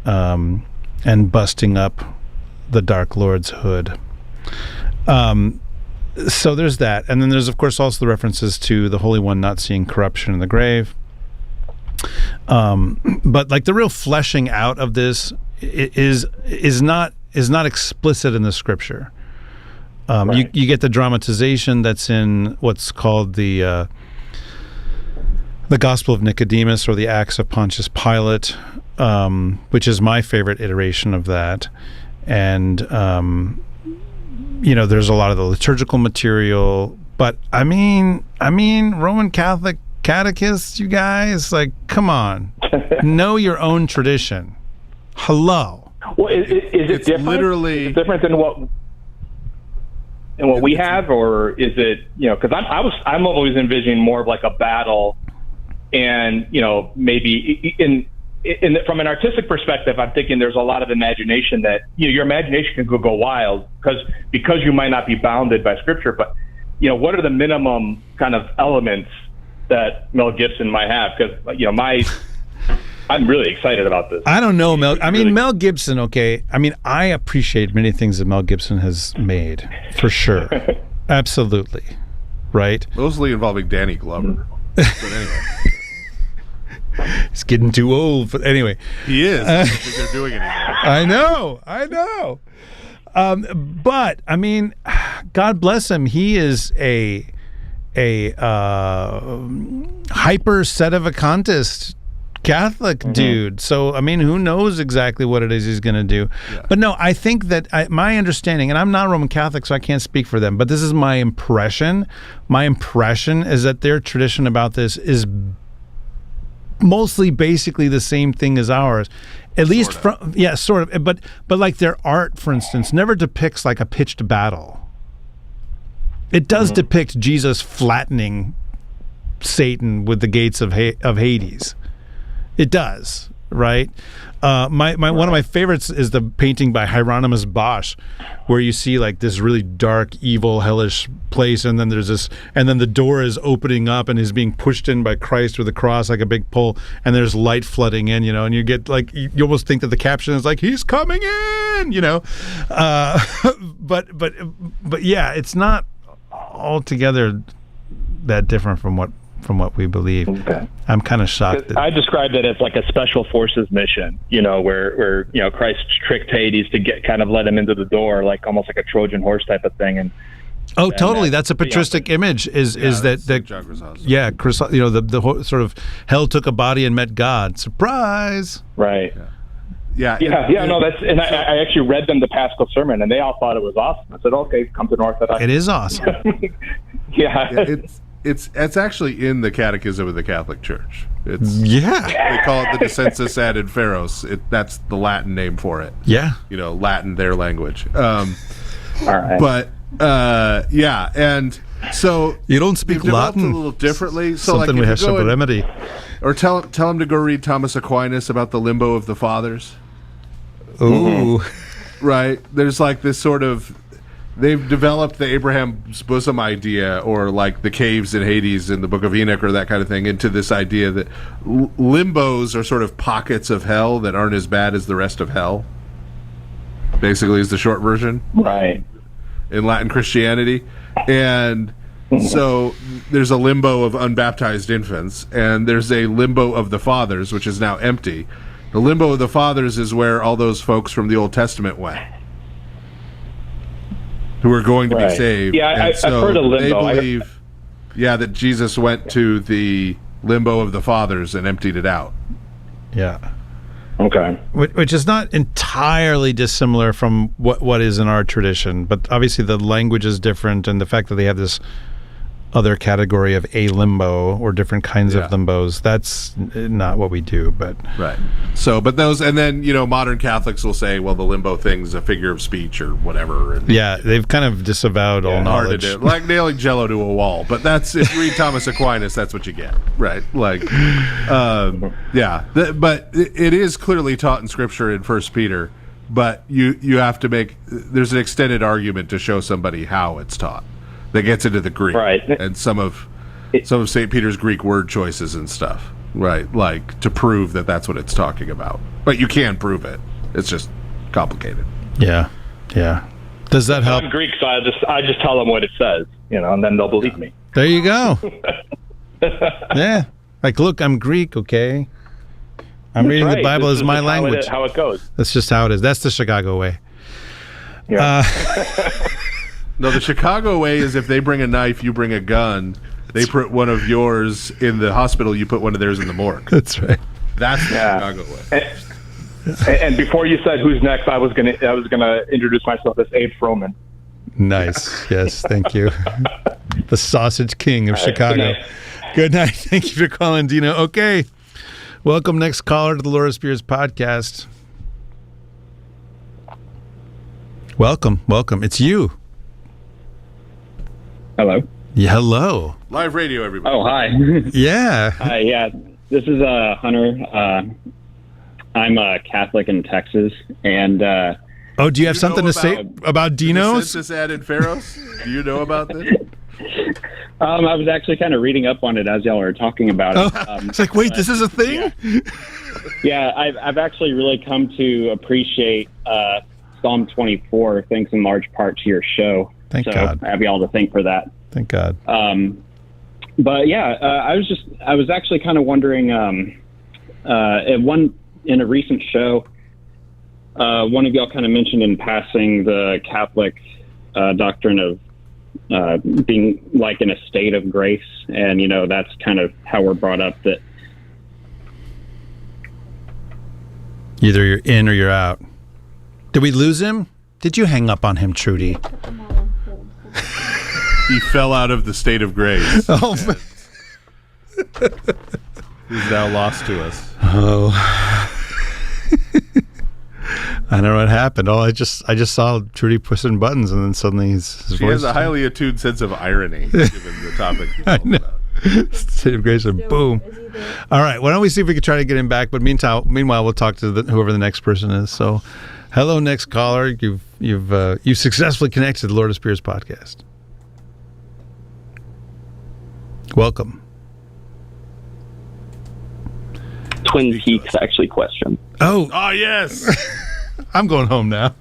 and busting up the Dark Lord's hood. So there's that. And then there's, of course, also the references to the Holy One not seeing corruption in the grave. But like the real fleshing out of this is not explicit in the scripture. Right. You get the dramatization that's in what's called the Gospel of Nicodemus, or the Acts of Pontius Pilate, which is my favorite iteration of that. And there's a lot of the liturgical material, but I mean, Roman Catholic catechists, you guys, like, come on, know your own tradition. Hello. Well, is it different? Literally, is it different than what we have, or is it Because I'm always envisioning more of like a battle, and maybe from an artistic perspective, I'm thinking there's a lot of imagination that your imagination can go wild because you might not be bounded by scripture. But what are the minimum kind of elements that Mel Gibson might have? Because I'm really excited about this. I don't know, Mel. I mean, Mel Gibson. Okay. I mean, I appreciate many things that Mel Gibson has made, for sure. Absolutely. Right. Mostly involving Danny Glover. But anyway. He's getting too old. But anyway, he is. I don't think they're doing it anymore. I know. But I mean, God bless him. He is a hyper sedevacantist Catholic dude. So I mean, who knows exactly what it is he's going to do? Yeah. But no, I think that my understanding, and I'm not Roman Catholic, so I can't speak for them. But this is my impression. My impression is that their tradition about this is mostly basically the same thing as ours, at least sort of, but like their art, for instance, never depicts like a pitched battle. It does depict Jesus flattening Satan with the gates of Hades. It does, right? One of my favorites is the painting by Hieronymus Bosch, where you see like this really dark, evil, hellish place, and then the door is opening up and is being pushed in by Christ with a cross like a big pole, and there's light flooding in, and you get like, you almost think that the caption is like, he's coming in, but yeah, it's not altogether that different from what we believe. Okay. I'm kind of shocked. I described it as like a special forces mission, where Christ tricked Hades to let him into the door, like almost like a Trojan horse type of thing. And totally, that's a patristic image. Chris, the whole sort of hell took a body and met God. Surprise! Right. Yeah. No, that's, and I actually read them the Paschal sermon, and they all thought it was awesome. I said, okay, come to an Orthodox. It is awesome. It's actually in the Catechism of the Catholic Church. They call it the Descensus ad Inferos. That's the Latin name for it. Yeah, Latin, their language. All right. But and so you don't speak Latin a little differently. So something we have to remedy. Or tell him to go read Thomas Aquinas about the limbo of the fathers. Ooh, right. There's like this sort of. They've developed the Abraham's bosom idea, or like the caves in Hades in the Book of Enoch, or that kind of thing, into this idea that limbos are sort of pockets of hell that aren't as bad as the rest of hell. Basically, is the short version, right? In Latin Christianity, and so there's a limbo of unbaptized infants, and there's a limbo of the fathers, which is now empty. The limbo of the fathers is where all those folks from the Old Testament went, who are going to be saved. Yeah, I've heard of limbo. They believe, that Jesus went to the limbo of the fathers and emptied it out. Yeah. Okay. Which is not entirely dissimilar from what is in our tradition, but obviously the language is different, and the fact that they have this other category of a limbo or different kinds of limbos, that's not what we do. But right. So, but those, and then modern Catholics will say, well, the limbo thing's a figure of speech or whatever. And, they've kind of disavowed all knowledge. Hard to do. Like nailing Jello to a wall. But that's, if you read Thomas Aquinas, that's what you get, right? Like, but it is clearly taught in Scripture in 1 Peter. But you have to there's an extended argument to show somebody how it's taught. That gets into the Greek, right? And some of St. Peter's Greek word choices and stuff, right? Like to prove that that's what it's talking about. But you can prove it. It's just complicated. Yeah. Does that help? I'm Greek, so I just tell them what it says, and then they'll believe me. There you go. Yeah. Like, look, I'm Greek, okay? I'm reading the Bible as my language. How it goes. That's just how it is. That's the Chicago way. Yeah. No, the Chicago way is if they bring a knife, you bring a gun. They put one of yours in the hospital, you put one of theirs in the morgue. That's right. That's the Chicago way. And before you said who's next, I was gonna introduce myself as Abe Froman. Nice. Yes, thank you. The Sausage King of Chicago. Good night. Thank you for calling, Dino. Okay. Welcome, next caller to the Lord of Spirits podcast. Welcome. It's you. Hello. Yeah, hello. Live radio, everybody. Oh, hi. Yeah. Hi, yeah. This is Hunter. I'm a Catholic in Texas, and do you have something to say about Dino's? Census ad Inferos? Do you know about this? I was actually kind of reading up on it as y'all were talking about it. It's like, wait, this is a thing? Yeah, I've actually really come to appreciate Psalm 24, thanks in large part to your show. Thank God. I have y'all to thank for that. Thank God. But yeah, I was actually kind of wondering, in a recent show, one of y'all kind of mentioned in passing the Catholic doctrine of being like in a state of grace, and that's kind of how we're brought up, that either you're in or you're out. Did we lose him? Did you hang up on him, Trudy? He fell out of the state of grace. Oh, he's now lost to us. Oh. I don't know what happened. I just saw Trudy pushing buttons, and then suddenly his she voice. Has a highly attuned sense of irony, given the topic. I know. State of grace and boom. All right. Why don't we see if we can try to get him back? But meanwhile, we'll talk to whoever the next person is. So, hello, next caller. You've successfully connected to the Lord of Spirits podcast. Welcome. Twin Peaks actually question. Oh yes. I'm going home now.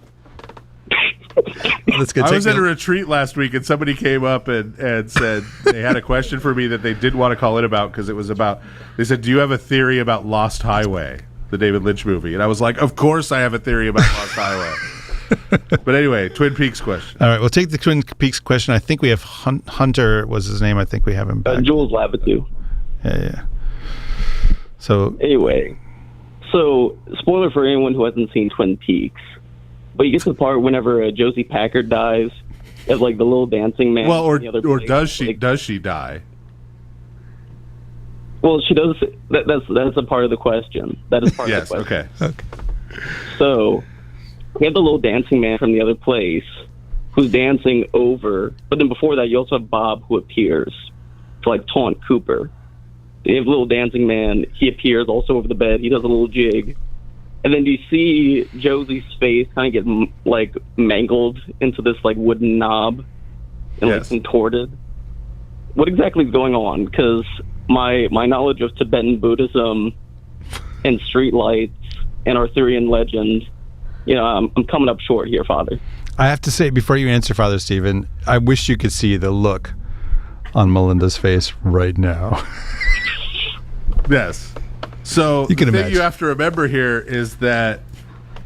I was at a retreat last week, and somebody came up and said they had a question for me that they did want to call in about, because it was about, they said, do you have a theory about Lost Highway, the David Lynch movie? And I was like, of course I have a theory about Lost Highway. But anyway, Twin Peaks question. All right, we'll take the Twin Peaks question. I think we have Hunter was his name. I think we have him back. Jules Labattu. Yeah. So anyway, spoiler for anyone who hasn't seen Twin Peaks, but you get to the part whenever Josie Packard dies, as like the little dancing man. Well, or place, does she die? Well, she does. That's a part of the question. That is part of the question. Okay. So we have the little dancing man from the other place who's dancing over, but then before that, you also have Bob who appears to like taunt Cooper. You have little dancing man. He appears also over the bed. He does a little jig. And then you see Josie's face kind of get like mangled into this like wooden knob and like contorted. What exactly is going on? Because my knowledge of Tibetan Buddhism and streetlights and Arthurian legend, I'm coming up short here, Father. I have to say, before you answer, Father Stephen, I wish you could see the look on Melinda's face right now. Yes. So the thing you have to remember here is that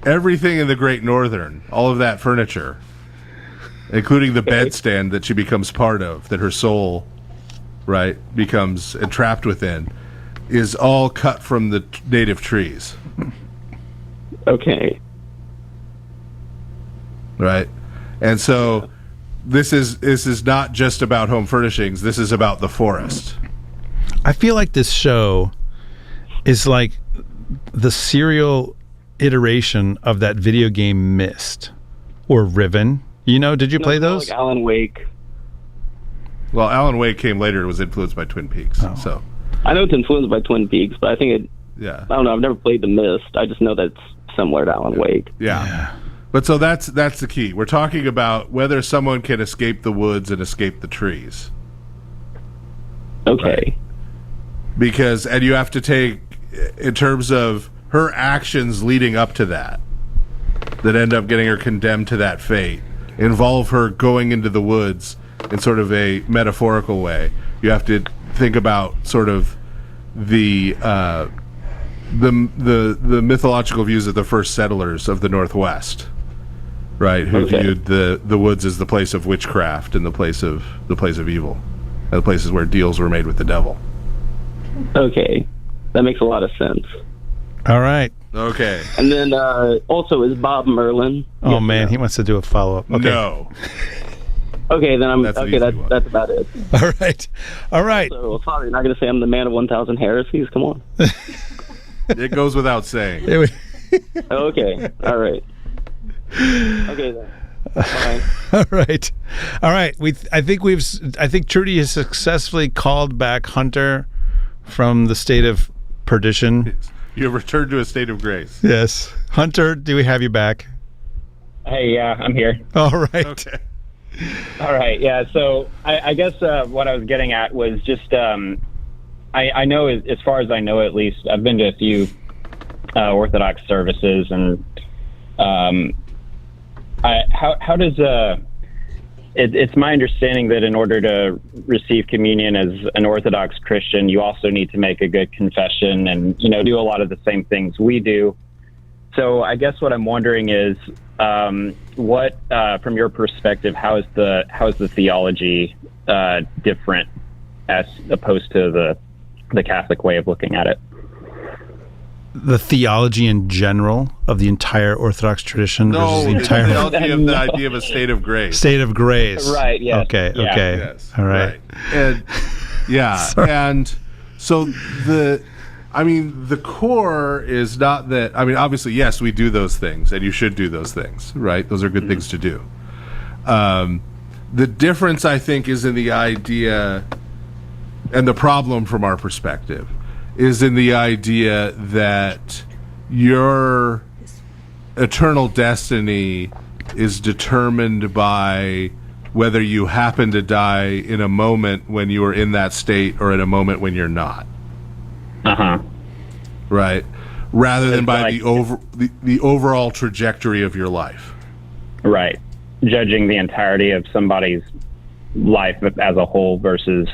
everything in the Great Northern, all of that furniture, including the bedstand that she becomes part of, that her soul, right, becomes entrapped within, is all cut from the native trees. Okay. Right. And so this is not just about home furnishings. This is about the forest. I feel like this show is like the serial iteration of that video game Myst or Riven. Did you play those? Like Alan Wake. Well, Alan Wake came later. It was influenced by Twin Peaks. Oh. So I know it's influenced by Twin Peaks, but I think I don't know. I've never played the Myst. I just know that it's similar to Alan Wake. Yeah. But so that's the key. We're talking about whether someone can escape the woods and escape the trees. Okay. Right? Because, and you have to take, in terms of her actions leading up to that end up getting her condemned to that fate, involve her going into the woods in sort of a metaphorical way. You have to think about sort of the mythological views of the first settlers of the Northwest, right? Who viewed the woods as the place of witchcraft and the place of evil, and the places where deals were made with the devil. Okay, that makes a lot of sense. All right. Okay. And then also, is Bob Merlin? Oh man, he wants to do a follow-up. Okay. No. Okay, then that's about it. All right. So, Father, you're not going to say I'm the man of 1,000 heresies? Come on. It goes without saying. Okay. All right. Okay then. Bye. All right. I think Trudy has successfully called back Hunter from the state of perdition. You have returned to a state of grace. Yes. Hunter, do we have you back? Hey, yeah, I'm here. All right. Okay. All right, yeah. So I guess what I was getting at was just I know, as far as I know at least, I've been to a few Orthodox services, and how does it's my understanding that in order to receive communion as an Orthodox Christian, you also need to make a good confession and do a lot of the same things we do. So I guess what I'm wondering is, what from your perspective, how is the theology different as opposed to the Catholic way of looking at it? The theology in general of the entire Orthodox tradition versus the entire theology of the idea of a state of grace. State of grace. Right. Yeah. Okay. Yeah. Okay. Yes. All right. And and so the core is not that. I mean, obviously, yes, we do those things, and you should do those things, right? Those are good things to do. The difference, I think, is in the idea and the problem from our perspective is in the idea that your eternal destiny is determined by whether you happen to die in a moment when you are in that state or in a moment when you're not. Right? Rather than by the overall trajectory of your life. Right. Judging the entirety of somebody's life as a whole versus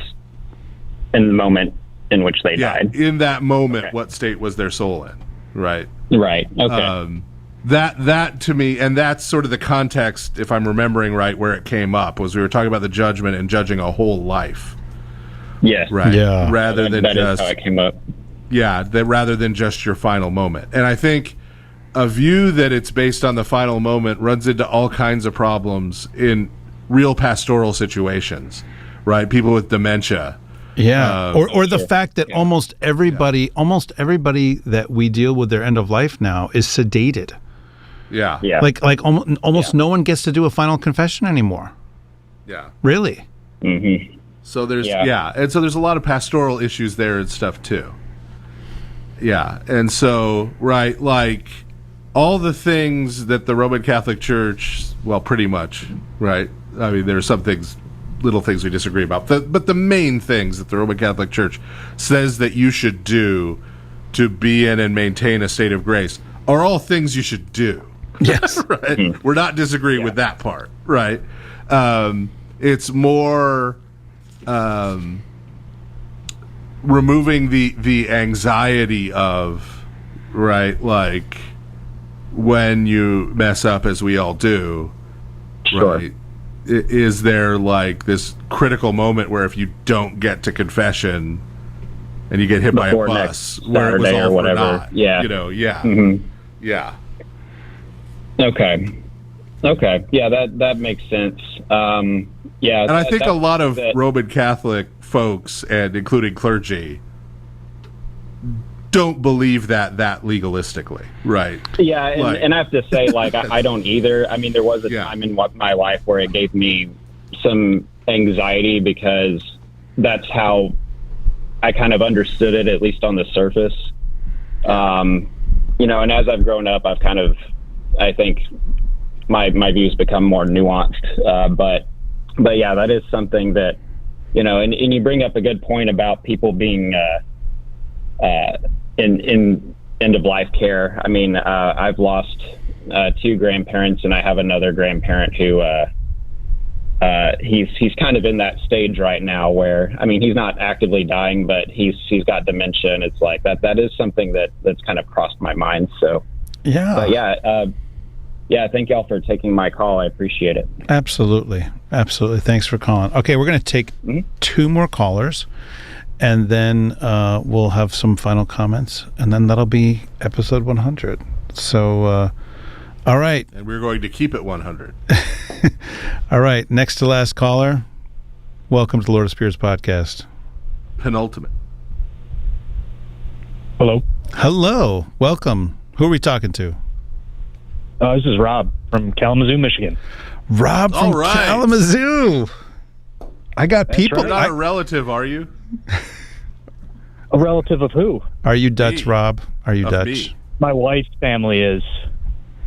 in the moment in which they died. In that moment, what state was their soul in? Right. Right. Okay. That to me, and that's sort of the context, if I'm remembering right, where it came up, was we were talking about the judgment and judging a whole life. Yes. Right. Yeah. Rather than that just is how it came up. Yeah, rather than just your final moment. And I think a view that it's based on the final moment runs into all kinds of problems in real pastoral situations, right? People with dementia. Yeah, or the fact that almost everybody that we deal with their end of life now is sedated. Yeah. Like almost no one gets to do a final confession anymore. Yeah. Really? Mm-hmm. So there's and so there's a lot of pastoral issues there and stuff too. Yeah, and so right, like all the things that the Roman Catholic Church, well, pretty much, right? I mean, there are some things, little things we disagree about, but the main things that the Roman Catholic Church says that you should do to be in and maintain a state of grace are all things you should do. Yes. Right? Mm. We're not disagreeing with that part, right? It's more removing the anxiety of, right, like when you mess up, as we all do, right? Is there like this critical moment where if you don't get to confession and you get hit by a bus, where it was all for naught, yeah, yeah. Okay, yeah, that makes sense. Yeah, and I think a lot of Roman Catholic folks, and including clergy, don't believe that legalistically, right? Yeah, and I have to say, like, I don't either. I mean, there was a time in my life where it gave me some anxiety because that's how I kind of understood it, at least on the surface. You know, and as I've grown up, I've kind of, I think my views become more nuanced. But yeah, that is something that, you know, and you bring up a good point about people being in end of life care. I mean, I've lost 2 grandparents, and I have another grandparent who he's kind of in that stage right now where, I mean, he's not actively dying, but he's got dementia, and it's like that is something that's kind of crossed my mind. So but yeah, thank y'all for taking my call. I appreciate it. Absolutely. Thanks for calling. Okay, we're going to take 2 more callers, and then we'll have some final comments, and then that'll be episode 100. So, all right. And we're going to keep it 100. All right, next to last caller. Welcome to the Lord of Spirits podcast. Penultimate. Hello. Welcome. Who are we talking to? This is Rob from Kalamazoo, Michigan. Rob from Kalamazoo. I got That's people. Right. You're not a relative, are you? A relative of who? Are you Dutch, Rob? Are you Dutch? Me. My wife's family is.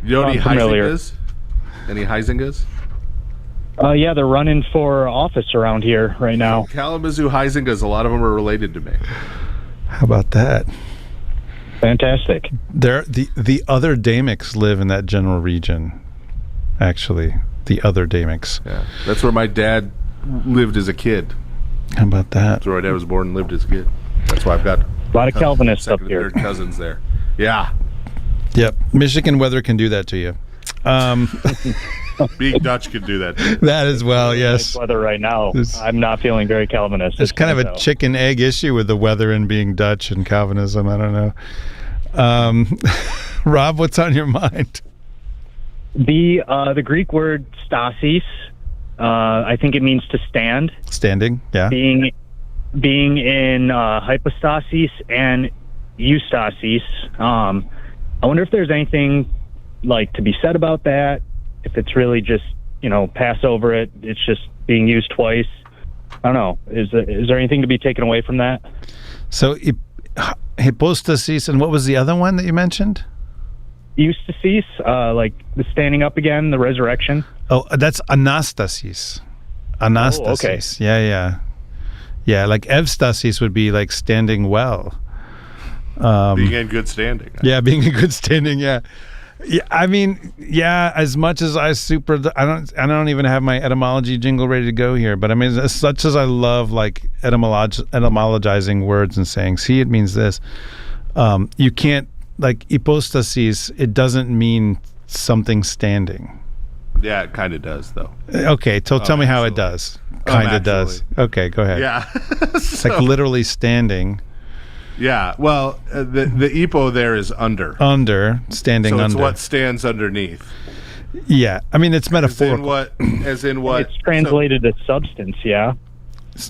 You know any Heisingas? Any Heisingas? Yeah, they're running for office around here right now. Kalamazoo Heisingas, a lot of them are related to me. How about that? Fantastic. The other Damics live in that general region. Actually, the other Damics. Yeah, that's where my dad lived as a kid. How about that? That's where my dad was born and lived as a kid. That's why I've got a lot of Calvinists up here. Third cousins there. Yeah. Yep. Michigan weather can do that to you. Being Dutch can do that. That as well, yes. Nice weather right now. I'm not feeling very Calvinist. There's kind of a chicken egg issue with the weather and being Dutch and Calvinism. I don't know. Rob, what's on your mind? The Greek word stasis, I think it means to stand. Standing, yeah. Being in hypostasis and eustasis. I wonder if there's anything like to be said about that. If it's really just, pass over it. It's just being used twice. I don't know. Is there anything to be taken away from that? So hypostasis, and what was the other one that you mentioned? Eustasis, like the standing up again, the resurrection. Oh, that's anastasis. Anastasis. Oh, okay. Yeah, like evstasis would be like standing well. Being in good standing. Yeah, being in good standing, yeah. Yeah, I mean, yeah, as much as I don't even have my etymology jingle ready to go here, but I mean, as such as I love like etymologizing words and saying, see, it means this. You can't, like hypostasis, it doesn't mean something standing. Yeah, it kind of does, though. Okay, tell me how it does. Kind of does. Okay, go ahead. Yeah. It's like literally standing. Yeah, well, the epo there is under. Standing under. So it's what stands underneath. Yeah, I mean, it's metaphorical. As in what? It's translated as substance, yeah?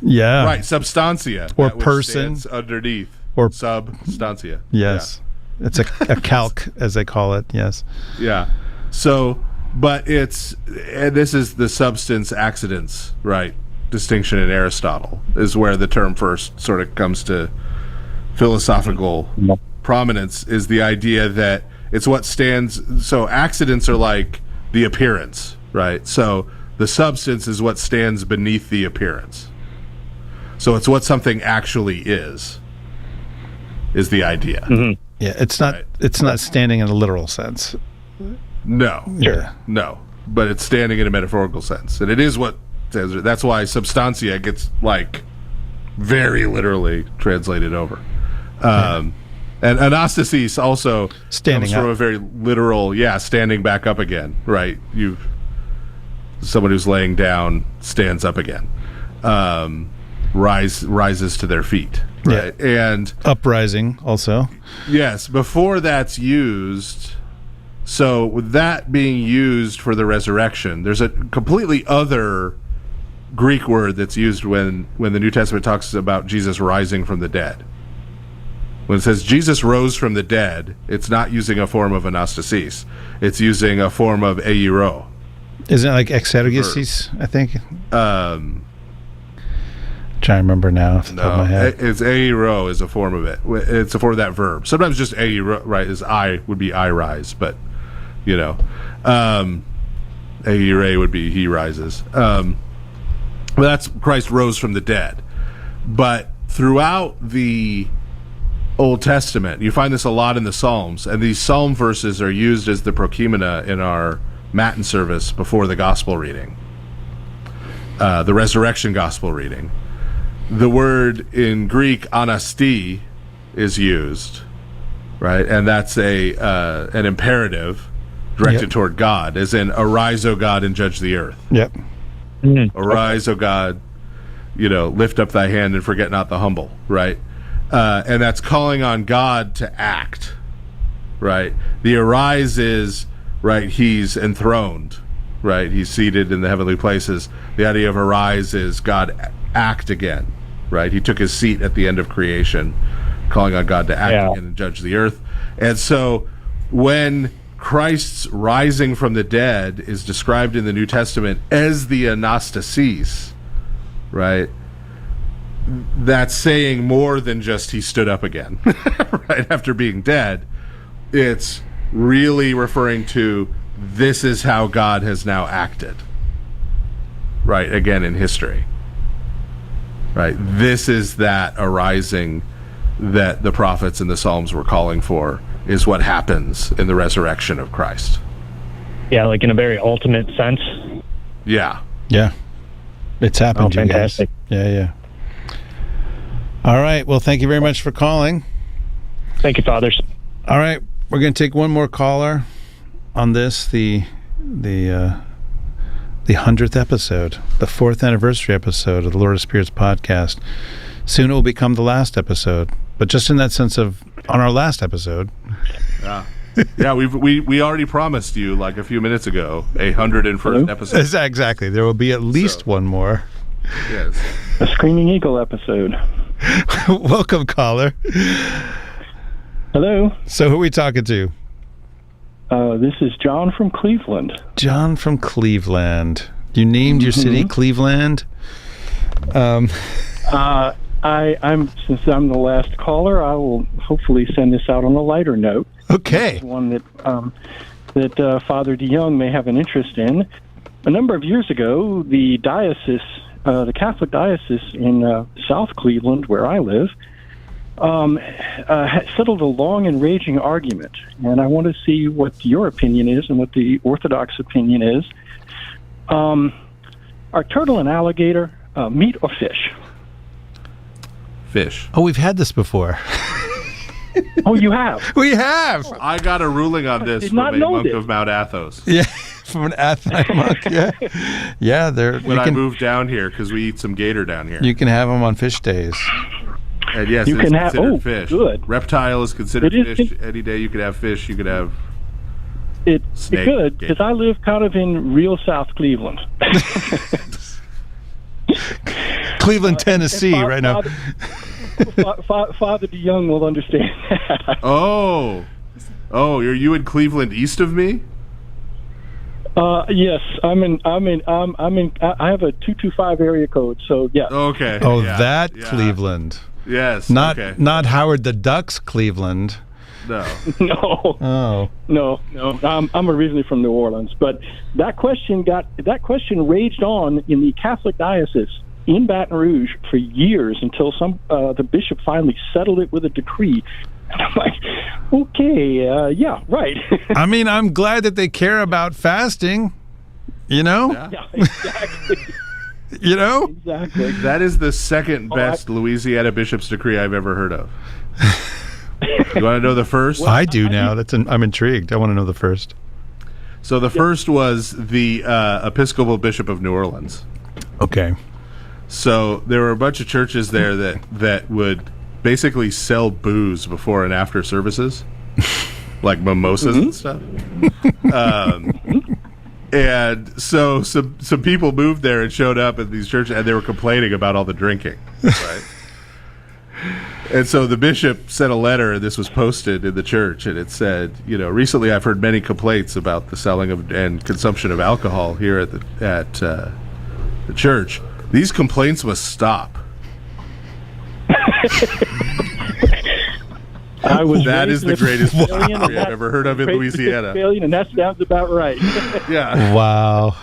Yeah. Right, substantia. Or that which person. stands underneath. Or substantia. Yes. Yeah. It's a calc, as they call it, yes. Yeah. So, but and this is the substance accidents, right? Distinction in Aristotle is where the term first sort of comes to philosophical prominence, is the idea that it's what stands. So accidents are like the appearance, right? So the substance is what stands beneath the appearance. So it's what something actually is the idea. Mm-hmm. Yeah, it's not standing in a literal sense. No. Sure. No. But it's standing in a metaphorical sense. And it is what says. That's why substantia gets like very literally translated over. And anastasis also standing comes from a very literal, standing back up again, right? Someone who's laying down stands up again, rises to their feet, right? Yeah. And uprising also. Yes, before that's used. So with that being used for the resurrection, there's a completely other Greek word that's used when the New Testament talks about Jesus rising from the dead. When it says Jesus rose from the dead, it's not using a form of anastasis. It's using a form of eiro. Isn't it like exergesis, I think? Trying to remember now off the top of my head. It's eiro is a form of it. It's a form of that verb. Sometimes just eiro, right, would be I rise, but, eire would be he rises. But that's Christ rose from the dead. But throughout the Old Testament, you find this a lot in the Psalms, and these Psalm verses are used as the prokimena in our Matin service before the Gospel reading, the Resurrection Gospel reading. The word in Greek, anasti, is used, right? And that's an imperative directed toward God, as in, arise, O God, and judge the earth. Yep. Mm-hmm. Arise, O God, lift up thy hand and forget not the humble, right? And that's calling on God to act, right? The arise is, right, he's enthroned, right? He's seated in the heavenly places. The idea of arise is God act again, right? He took his seat at the end of creation, calling on God to act again and judge the earth. And so when Christ's rising from the dead is described in the New Testament as the anastasis, right? That's saying more than just he stood up again, right, after being dead. It's really referring to this is how God has now acted, right, again in history. Right, this is that arising that the prophets and the Psalms were calling for, is what happens in the resurrection of Christ. Yeah, like in a very ultimate sense. Yeah. Yeah. It's happened, you guys. Fantastic. Yeah. All right. Well, thank you very much for calling. Thank you, fathers. All right. We're going to take one more caller on this, the 100th episode, the 4th anniversary episode of the Lord of Spirits podcast. Soon it will become the last episode, but just in that sense of on our last episode. Yeah, we already promised you like a few minutes ago a 101st episode. Exactly. There will be at least one more. Yes. A Screaming Eagle episode. Welcome, caller. Hello. So who are we talking to? This is John from Cleveland. John from Cleveland. You named your city Cleveland? Since I'm the last caller, I will hopefully send this out on a lighter note. Okay. One that Father DeYoung may have an interest in. A number of years ago, the diocese, the Catholic diocese in South Cleveland, where I live, settled a long and raging argument, and I want to see what your opinion is and what the Orthodox opinion is. Are turtle and alligator meat or fish? Fish. Oh, we've had this before. Oh, you have? We have. I got a ruling on this from a monk of Mount Athos. Yeah, from an Athonite monk. Yeah, yeah. When I moved down here, because we eat some gator down here. You can have them on fish days. And yes, you it's can considered fish. Good. Reptile is considered fish. Any day you could have fish, you could have snake. Good, because I live kind of in real South Cleveland. Cleveland, Tennessee, right now. Father DeYoung will understand that. Oh, are you in Cleveland east of me? Yes, I have a 225 area code, so yeah. Okay. Oh, yeah. Cleveland. Yes. Not Howard the Duck's Cleveland. No. No. Oh. No. I'm originally from New Orleans, but that question raged on in the Catholic diocese in Baton Rouge for years until the bishop finally settled it with a decree. And I'm like, okay, yeah, right. I mean, I'm glad that they care about fasting. You know. Yeah, exactly. You know? Exactly. That is the second best Louisiana bishop's decree I've ever heard of. You want to know the first? Well, I do now. I'm intrigued. I want to know the first. So the first was the Episcopal Bishop of New Orleans. Okay. So there were a bunch of churches there that would basically sell booze before and after services, like mimosas and stuff. And so some people moved there and showed up at these churches, and they were complaining about all the drinking, right? And so the bishop sent a letter, and this was posted in the church, and it said, recently I've heard many complaints about the selling of and consumption of alcohol here at the church. These complaints must stop. That is the greatest story I've ever heard of in Louisiana. And that sounds about right. Yeah. Wow.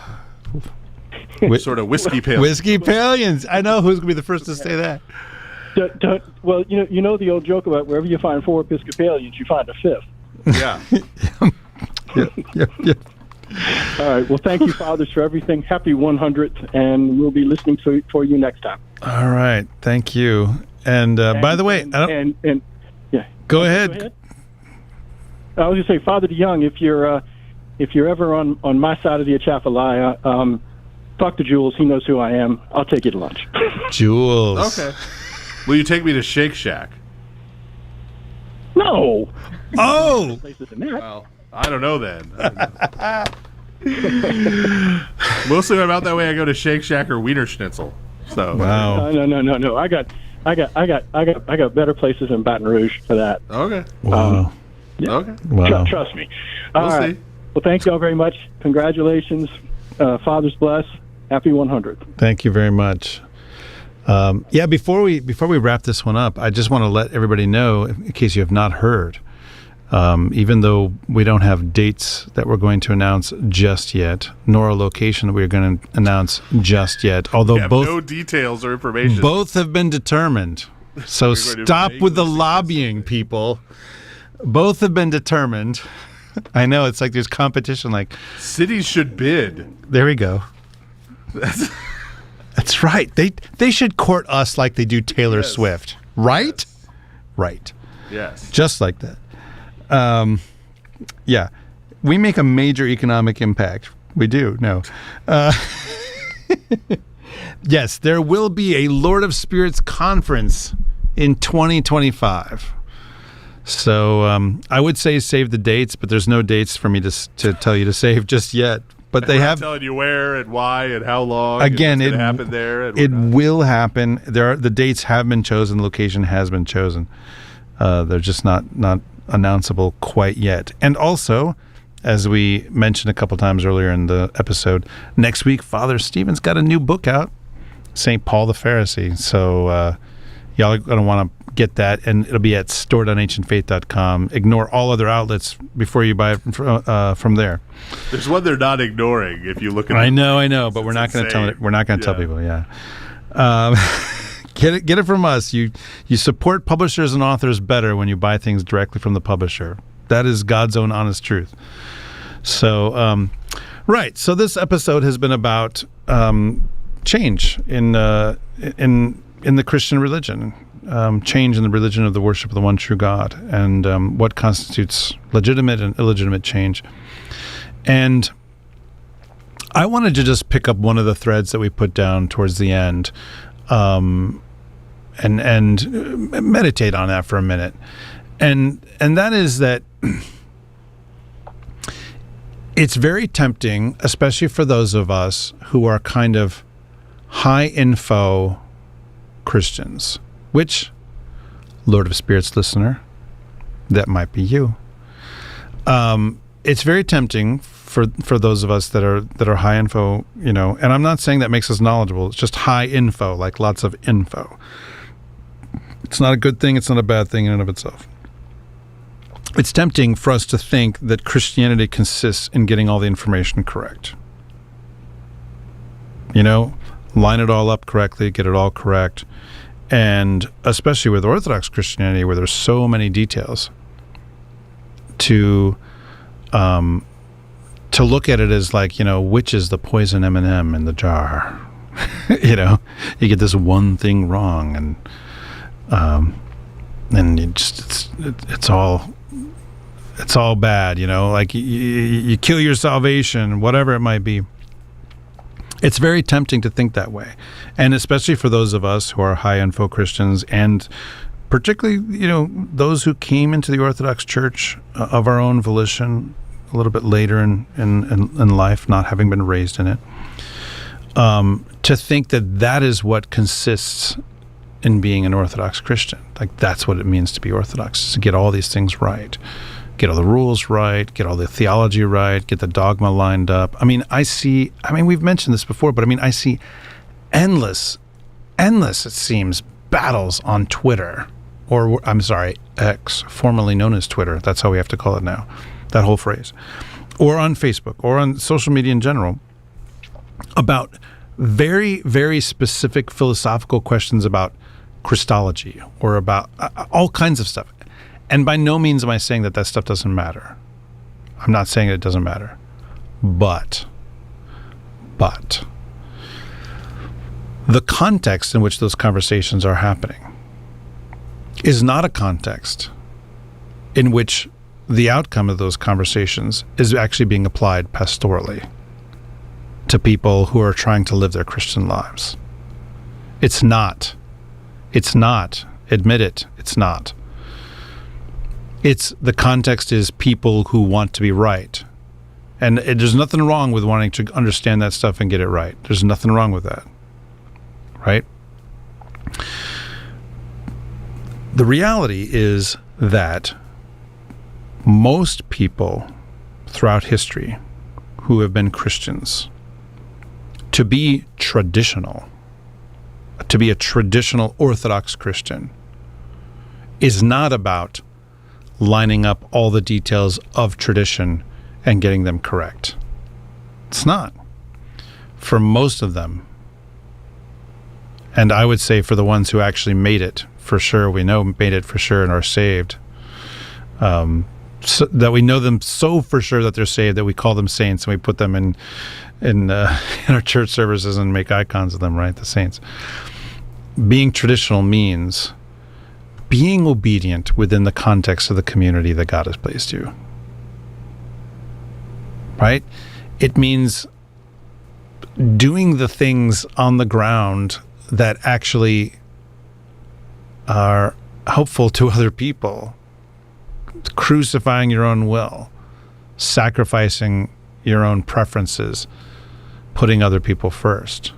Sort of whiskey pale. Whiskey Palians. I know who's going to be the first to say that. Well, you know the old joke about wherever you find 4 Episcopalians, you find a 5th. Yeah. Yeah. All right. Well, thank you, fathers, for everything. Happy 100th, and we'll be listening for you next time. All right. Thank you. And by the way, yeah. Go ahead. I was going to say, Father DeYoung, if you're ever on my side of the Atchafalaya, talk to Jules. He knows who I am. I'll take you to lunch. Jules. Okay. Will you take me to Shake Shack? No. Oh. Well, I don't know then. Mostly when I'm out that way, I go to Shake Shack or Wiener Schnitzel. So wow. No. I got better places in Baton Rouge for that. Okay. Wow. Yeah. Okay. Wow. Trust me. All We'll right. see. Well, thank you all very much. Congratulations. Fathers bless. Happy 100th. Thank you very much. Before we wrap this one up, I just want to let everybody know, in case you have not heard, even though we don't have dates that we're going to announce just yet, nor a location that we're going to announce just yet, although both no details or information. Both have been determined. So stop with the lobbying, people. Both have been determined. I know, it's like there's competition. Like cities should bid. There we go. That's right. They should court us like they do Taylor Swift. Right? Yes. Right. Yes. Just like that. Yeah. We make a major economic impact. We do. No. Yes, there will be a Lord of Spirits conference in 2025. So I would say save the dates, but there's no dates for me to tell you to save just yet. But they have telling you where and why and how long. Again, it happen there. And it will happen. The dates have been chosen. The location has been chosen. They're just not announceable quite yet. And also, as we mentioned a couple times earlier in the episode, next week Father Stephen's got a new book out. St. Paul the Pharisee. So y'all are going to want to get that, and it'll be at stored.ancientfaith.com. Ignore all other outlets before you buy it from there. There's one they're not ignoring if you look at. I know, but we're not going to tell it. We're not going to tell people. Yeah. Get it from us. You support publishers and authors better when you buy things directly from the publisher. That is God's own honest truth. So, right. So this episode has been about change in the Christian religion, change in the religion of the worship of the one true God, and what constitutes legitimate and illegitimate change. And I wanted to just pick up one of the threads that we put down towards the end, and meditate on that for a minute. And that is that it's very tempting, especially for those of us who are kind of high info Christians, which, Lord of Spirits listener, that might be you. It's very tempting for those of us that are high info, and I'm not saying that makes us knowledgeable. It's just high info, like lots of info. It's not a good thing. It's not a bad thing in and of itself. It's tempting for us to think that Christianity consists in getting all the information correct. Line it all up correctly, get it all correct. And especially with Orthodox Christianity, where there's so many details, to look at it as like, which is the poison M&M in the jar? You get this one thing wrong, and you just it's all bad, like you kill your salvation, whatever it might be. It's very tempting to think that way, and especially for those of us who are high info Christians, and particularly those who came into the Orthodox Church of our own volition a little bit later in life, not having been raised in it, to think that is what consists in being an Orthodox Christian. Like, that's what it means to be Orthodox, is to get all these things right, get all the rules right, get all the theology right, get the dogma lined up. We've mentioned this before, but I see endless, it seems, battles on Twitter, or I'm sorry, X, formerly known as Twitter. That's how we have to call it now, that whole phrase. Or on Facebook, or on social media in general, about very, very specific philosophical questions about Christology, or about all kinds of stuff. And by no means am I saying that stuff doesn't matter. I'm not saying it doesn't matter. But the context in which those conversations are happening is not a context in which the outcome of those conversations is actually being applied pastorally to people who are trying to live their Christian lives. It's not. Admit it. It's not. The context is people who want to be right. And there's nothing wrong with wanting to understand that stuff and get it right. There's nothing wrong with that. Right? The reality is that most people throughout history who have been Christians, to be traditional, to be a traditional Orthodox Christian, is not about lining up all the details of tradition and getting them correct. It's not. For most of them, and I would say for the ones who actually made it for sure, we know made it for sure and are saved, so that we know them so for sure that they're saved that we call them saints, and we put them in our church services and make icons of them, right? The saints. Being traditional means being obedient within the context of the community that God has placed you. Right? It means doing the things on the ground that actually are helpful to other people. Crucifying your own will, sacrificing your own preferences, putting other people first.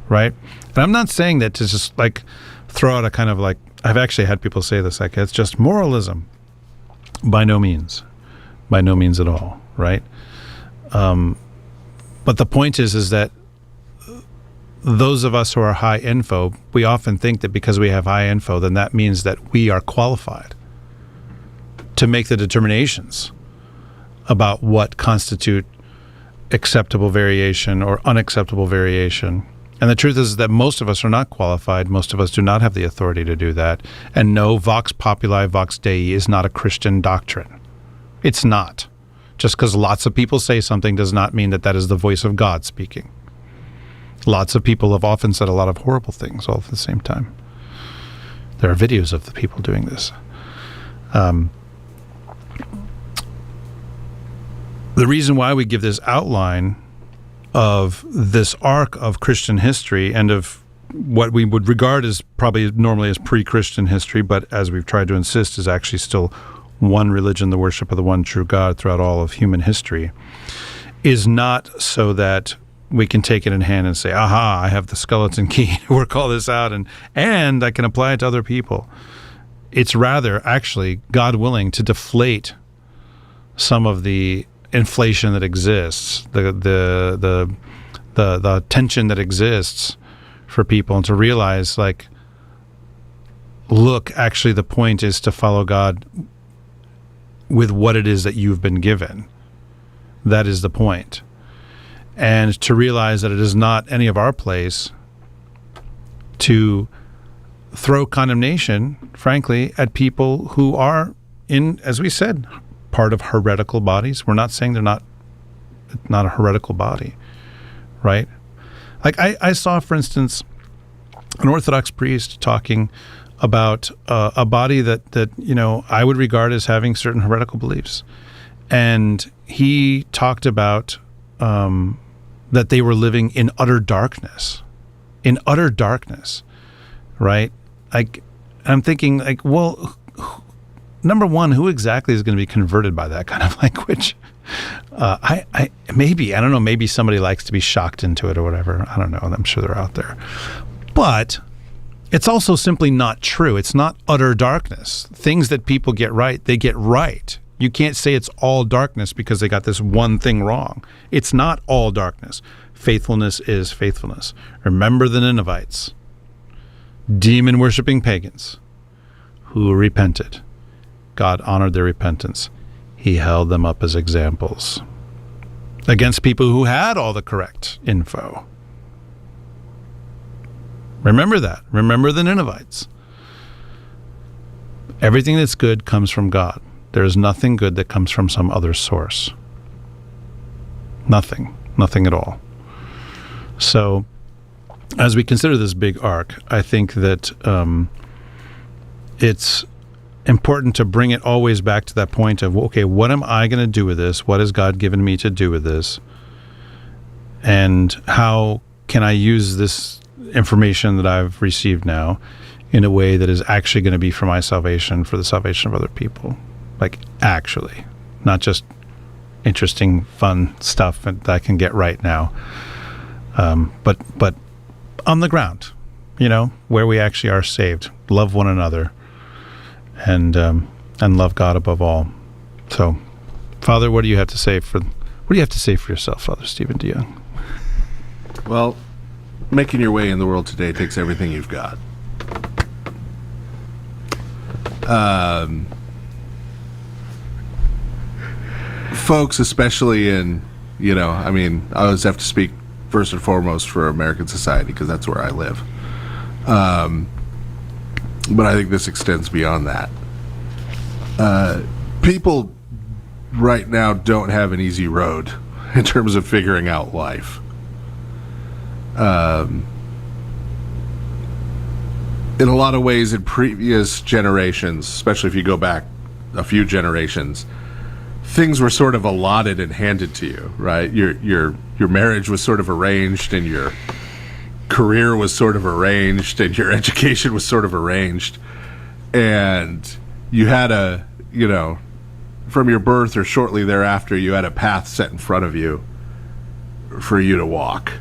Right? And I'm not saying that to just like throw out a kind of like, I've actually had people say this, like it's just moralism. By no means at all, right? But the point is that those of us who are high info, we often think that because we have high info, then that means that we are qualified to make the determinations about what constitute acceptable variation or unacceptable variation. And the truth is that most of us are not qualified. Most of us do not have the authority to do that. And no, vox populi, vox Dei is not a Christian doctrine. It's not. Just because lots of people say something does not mean that that is the voice of God speaking. Lots of people have often said a lot of horrible things all at the same time. There are videos of the people doing this. The reason why we give this outline of this arc of Christian history and of what we would regard as probably normally as pre-Christian history, but as we've tried to insist is actually still one religion, the worship of the one true God throughout all of human history, is not so that we can take it in hand and say, aha, I have the skeleton key to work all this out and I can apply it to other people. It's rather actually, God willing, to deflate some of the inflation that exists, the tension that exists for people, and to realize, like, look, actually the point is to follow God with what it is that you've been given. That is the point. And to realize that it is not any of our place to throw condemnation, frankly, at people who are in, as we said, part of heretical bodies. We're not saying they're not a heretical body, right? Like I saw, for instance, an Orthodox priest talking about a body that you know I would regard as having certain heretical beliefs, and he talked about that they were living in utter darkness, right? Like, I'm thinking, like, well, number one, who exactly is going to be converted by that kind of language? I don't know, maybe somebody likes to be shocked into it or whatever. I don't know. I'm sure they're out there. But it's also simply not true. It's not utter darkness. Things that people get right, they get right. You can't say it's all darkness because they got this one thing wrong. It's not all darkness. Faithfulness is faithfulness. Remember the Ninevites, demon-worshipping pagans who repented. God honored their repentance. He held them up as examples against people who had all the correct info. Remember that. Remember the Ninevites. Everything that's good comes from God. There is nothing good that comes from some other source. Nothing at all. So, as we consider this big arc, I think that it's important to bring it always back to that point of, okay, what am I going to do with this? What has God given me to do with this? And how can I use this information that I've received now in a way that is actually going to be for my salvation, for the salvation of other people? Like, actually, not just interesting, fun stuff that I can get right now, but on the ground, you know, where we actually are saved, love one another, and love God above all. So, Father, what do you have to say for yourself, Father Stephen DeYoung? Well, making your way in the world today takes everything you've got. Folks, especially in, you know, I mean, I always have to speak first and foremost for American society because that's where I live. But I think this extends beyond that. People right now don't have an easy road in terms of figuring out life. In a lot of ways, in previous generations, especially if you go back a few generations, things were sort of allotted and handed to you, right? Your marriage was sort of arranged, and your career was sort of arranged, and your education was sort of arranged, and you had from your birth or shortly thereafter, you had a path set in front of you for you to walk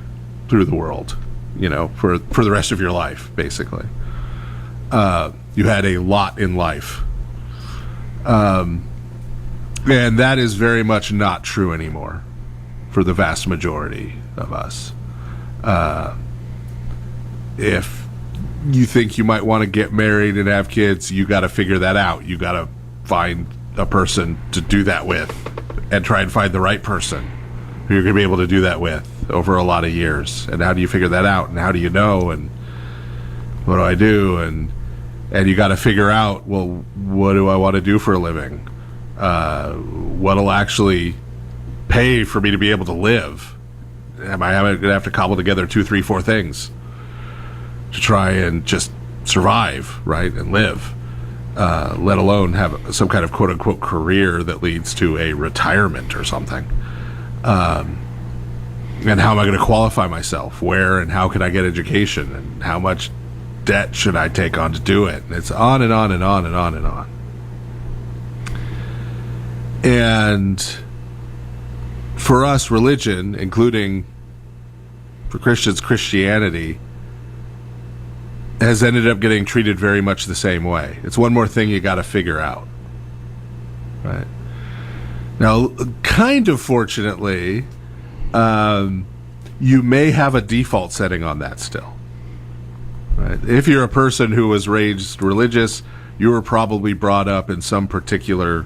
through the world, you know, for the rest of your life, basically. You had a lot in life. And that is very much not true anymore for the vast majority of us. if you think you might want to get married and have kids, you got to figure that out. You got to find a person to do that with and try and find the right person who you're going to be able to do that with over a lot of years. And how do you figure that out? And how do you know? And what do I do? And you got to figure out, well, what do I want to do for a living? What'll actually pay for me to be able to live? Am I going to have to cobble together 2, 3, 4 things to try and just survive, right, and live, let alone have some kind of quote-unquote career that leads to a retirement or something? And how am I going to qualify myself? Where and how can I get education? And how much debt should I take on to do it? And it's on and on and on and on and on. And for us, religion, including for Christians, Christianity, has ended up getting treated very much the same way. It's one more thing you got to figure out, right? Now, kind of fortunately, you may have a default setting on that still, right? If you're a person who was raised religious, you were probably brought up in some particular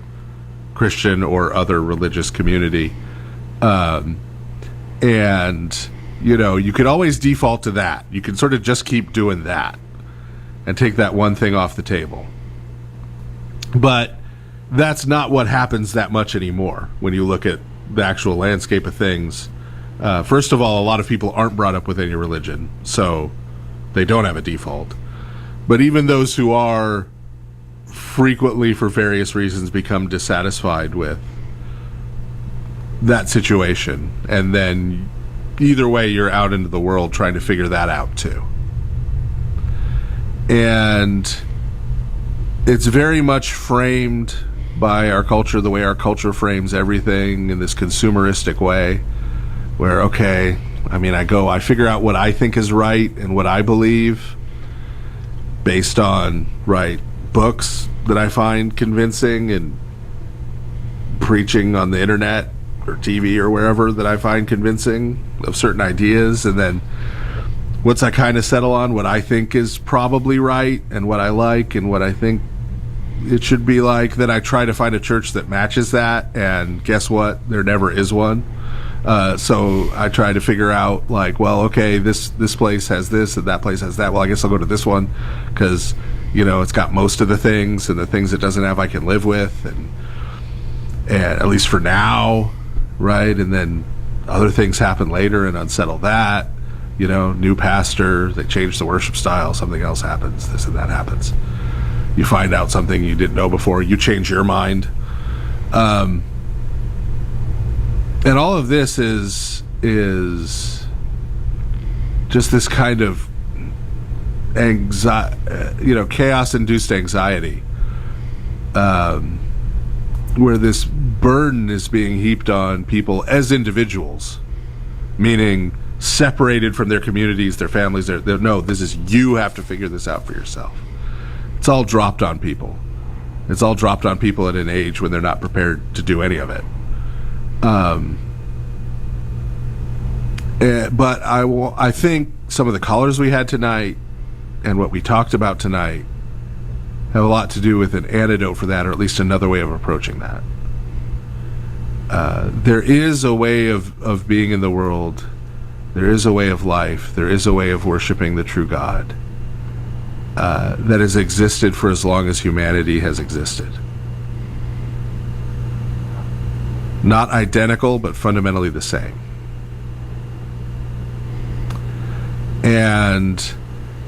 Christian or other religious community, and you could always default to that. You can sort of just keep doing that and take that one thing off the table. But that's not what happens that much anymore when you look at the actual landscape of things. First of all, a lot of people aren't brought up with any religion, so they don't have a default. But even those who are frequently, for various reasons, become dissatisfied with that situation, and then either way you're out into the world trying to figure that out too. And it's very much framed by our culture, the way our culture frames everything, in this consumeristic way, where, okay, I figure out what I think is right and what I believe based on, right, books that I find convincing and preaching on the internet or TV or wherever that I find convincing of certain ideas. And then once I kind of settle on what I think is probably right and what I like and what I think it should be like, then I try to find a church that matches that. And guess what? There never is one. So I try to figure out, like, well, okay, this place has this and that place has that. Well, I guess I'll go to this one because, it's got most of the things, and the things it doesn't have I can live with, and at least for now, right? And then other things happen later and unsettle that. New pastor, they change the worship style, something else happens, this and that happens. You find out something you didn't know before, you change your mind. And all of this is just this kind of chaos-induced anxiety, where this burden is being heaped on people as individuals, meaning separated from their communities, their families. No, this is, you have to figure this out for yourself. It's all dropped on people. It's all dropped on people at an age when they're not prepared to do any of it. But I think some of the callers we had tonight and what we talked about tonight have a lot to do with an antidote for that, or at least another way of approaching that. There is a way of being in the world. There is a way of life. There is a way of worshiping the true God that has existed for as long as humanity has existed. Not identical, but fundamentally the same. And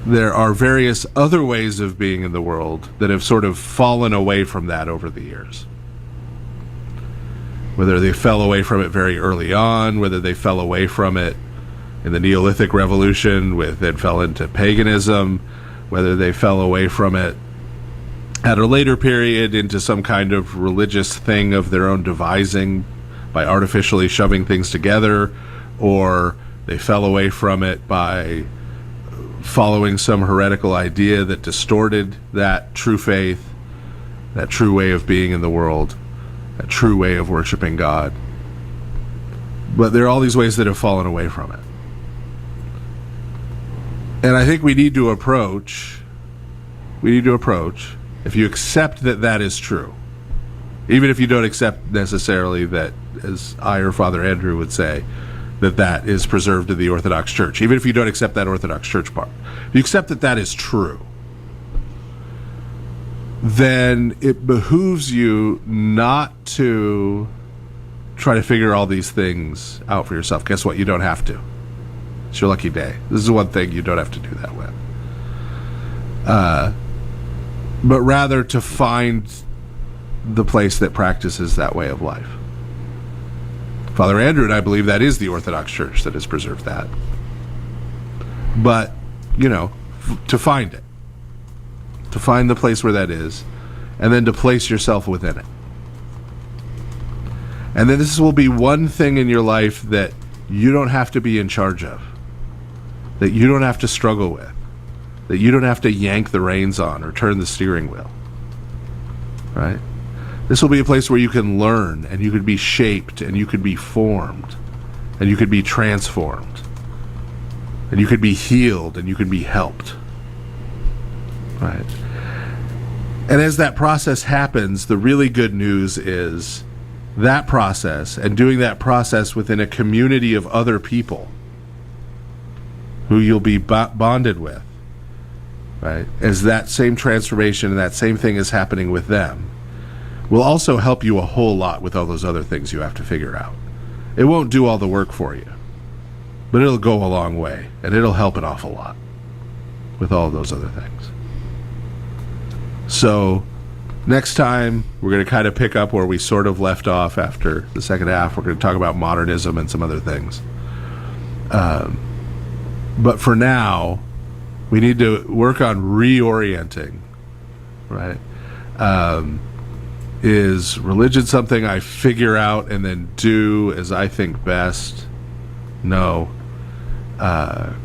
there are various other ways of being in the world that have sort of fallen away from that over the years. Whether they fell away from it very early on, whether they fell away from it in the Neolithic Revolution, it fell into paganism, whether they fell away from it at a later period into some kind of religious thing of their own devising by artificially shoving things together, or they fell away from it by following some heretical idea that distorted that true faith, that true way of being in the world, that true way of worshiping God. But there are all these ways that have fallen away from it. And I think we need to approach, if you accept that that is true, even if you don't accept necessarily that, as I or Father Andrew would say, that that is preserved in the Orthodox Church, even if you don't accept that Orthodox Church part, if you accept that that is true, then it behooves you not to try to figure all these things out for yourself. Guess what? You don't have to. It's your lucky day. This is one thing you don't have to do that with. But rather to find the place that practices that way of life. Father Andrew and I believe that is the Orthodox Church that has preserved that. But, to find it. To find the place where that is, and then to place yourself within it. And then this will be one thing in your life that you don't have to be in charge of, that you don't have to struggle with, that you don't have to yank the reins on or turn the steering wheel. Right? This will be a place where you can learn, and you could be shaped, and you could be formed, and you could be transformed, and you could be healed, and you could be helped. Right? And as that process happens, the really good news is that process, and doing that process within a community of other people who you'll be bonded with, right, as that same transformation and that same thing is happening with them, will also help you a whole lot with all those other things you have to figure out. It won't do all the work for you, but it'll go a long way, and it'll help an awful lot with all of those other things. So next time, we're going to kind of pick up where we sort of left off after the second half. We're going to talk about modernism and some other things. But for now, we need to work on reorienting, right? Is religion something I figure out and then do as I think best? No.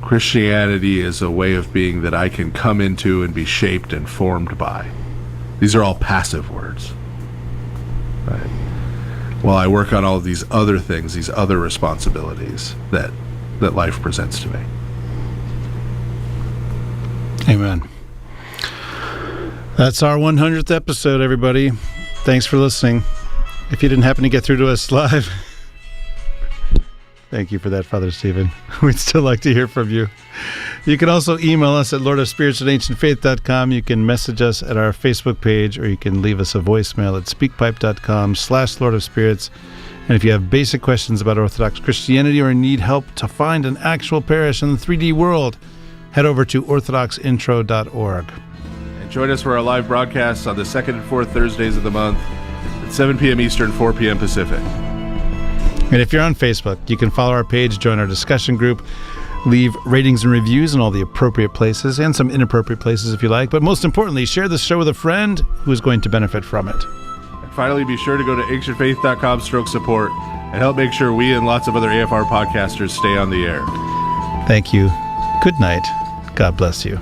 Christianity is a way of being that I can come into and be shaped and formed by. These are all passive words, right? While I work on all of these other things, these other responsibilities that life presents to me. Amen. That's our 100th episode, everybody. Thanks for listening. If you didn't happen to get through to us live, thank you for that, Father Stephen. We'd still like to hear from you. You can also email us at lordofspirits@ancientfaith.com. You can message us at our Facebook page, or you can leave us a voicemail at speakpipe.com/lordofspirits. And if you have basic questions about Orthodox Christianity or need help to find an actual parish in the 3D world, head over to orthodoxintro.org. And join us for our live broadcasts on the second and fourth Thursdays of the month at 7 p.m. Eastern, 4 p.m. Pacific. And if you're on Facebook, you can follow our page, join our discussion group, leave ratings and reviews in all the appropriate places and some inappropriate places if you like. But most importantly, share this show with a friend who is going to benefit from it. And finally, be sure to go to ancientfaith.com/support and help make sure we and lots of other AFR podcasters stay on the air. Thank you. Good night. God bless you.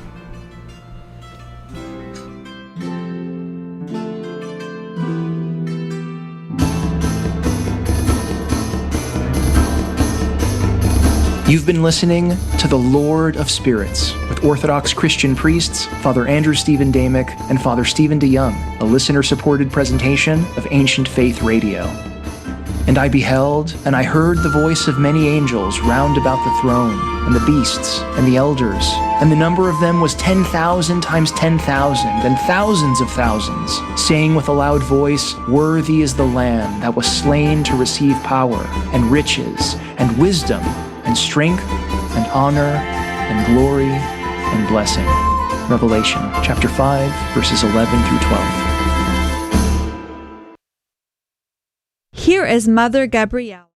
You've been listening to The Lord of Spirits with Orthodox Christian priests, Father Andrew Stephen Damick and Father Stephen DeYoung, a listener-supported presentation of Ancient Faith Radio. And I beheld, and I heard the voice of many angels round about the throne, and the beasts, and the elders, and the number of them was 10,000 times 10,000, and thousands of thousands, saying with a loud voice, "Worthy is the Lamb that was slain to receive power, and riches, and wisdom, and strength, and honor, and glory, and blessing." Revelation chapter 5, verses 11 through 12. Here is Mother Gabrielle.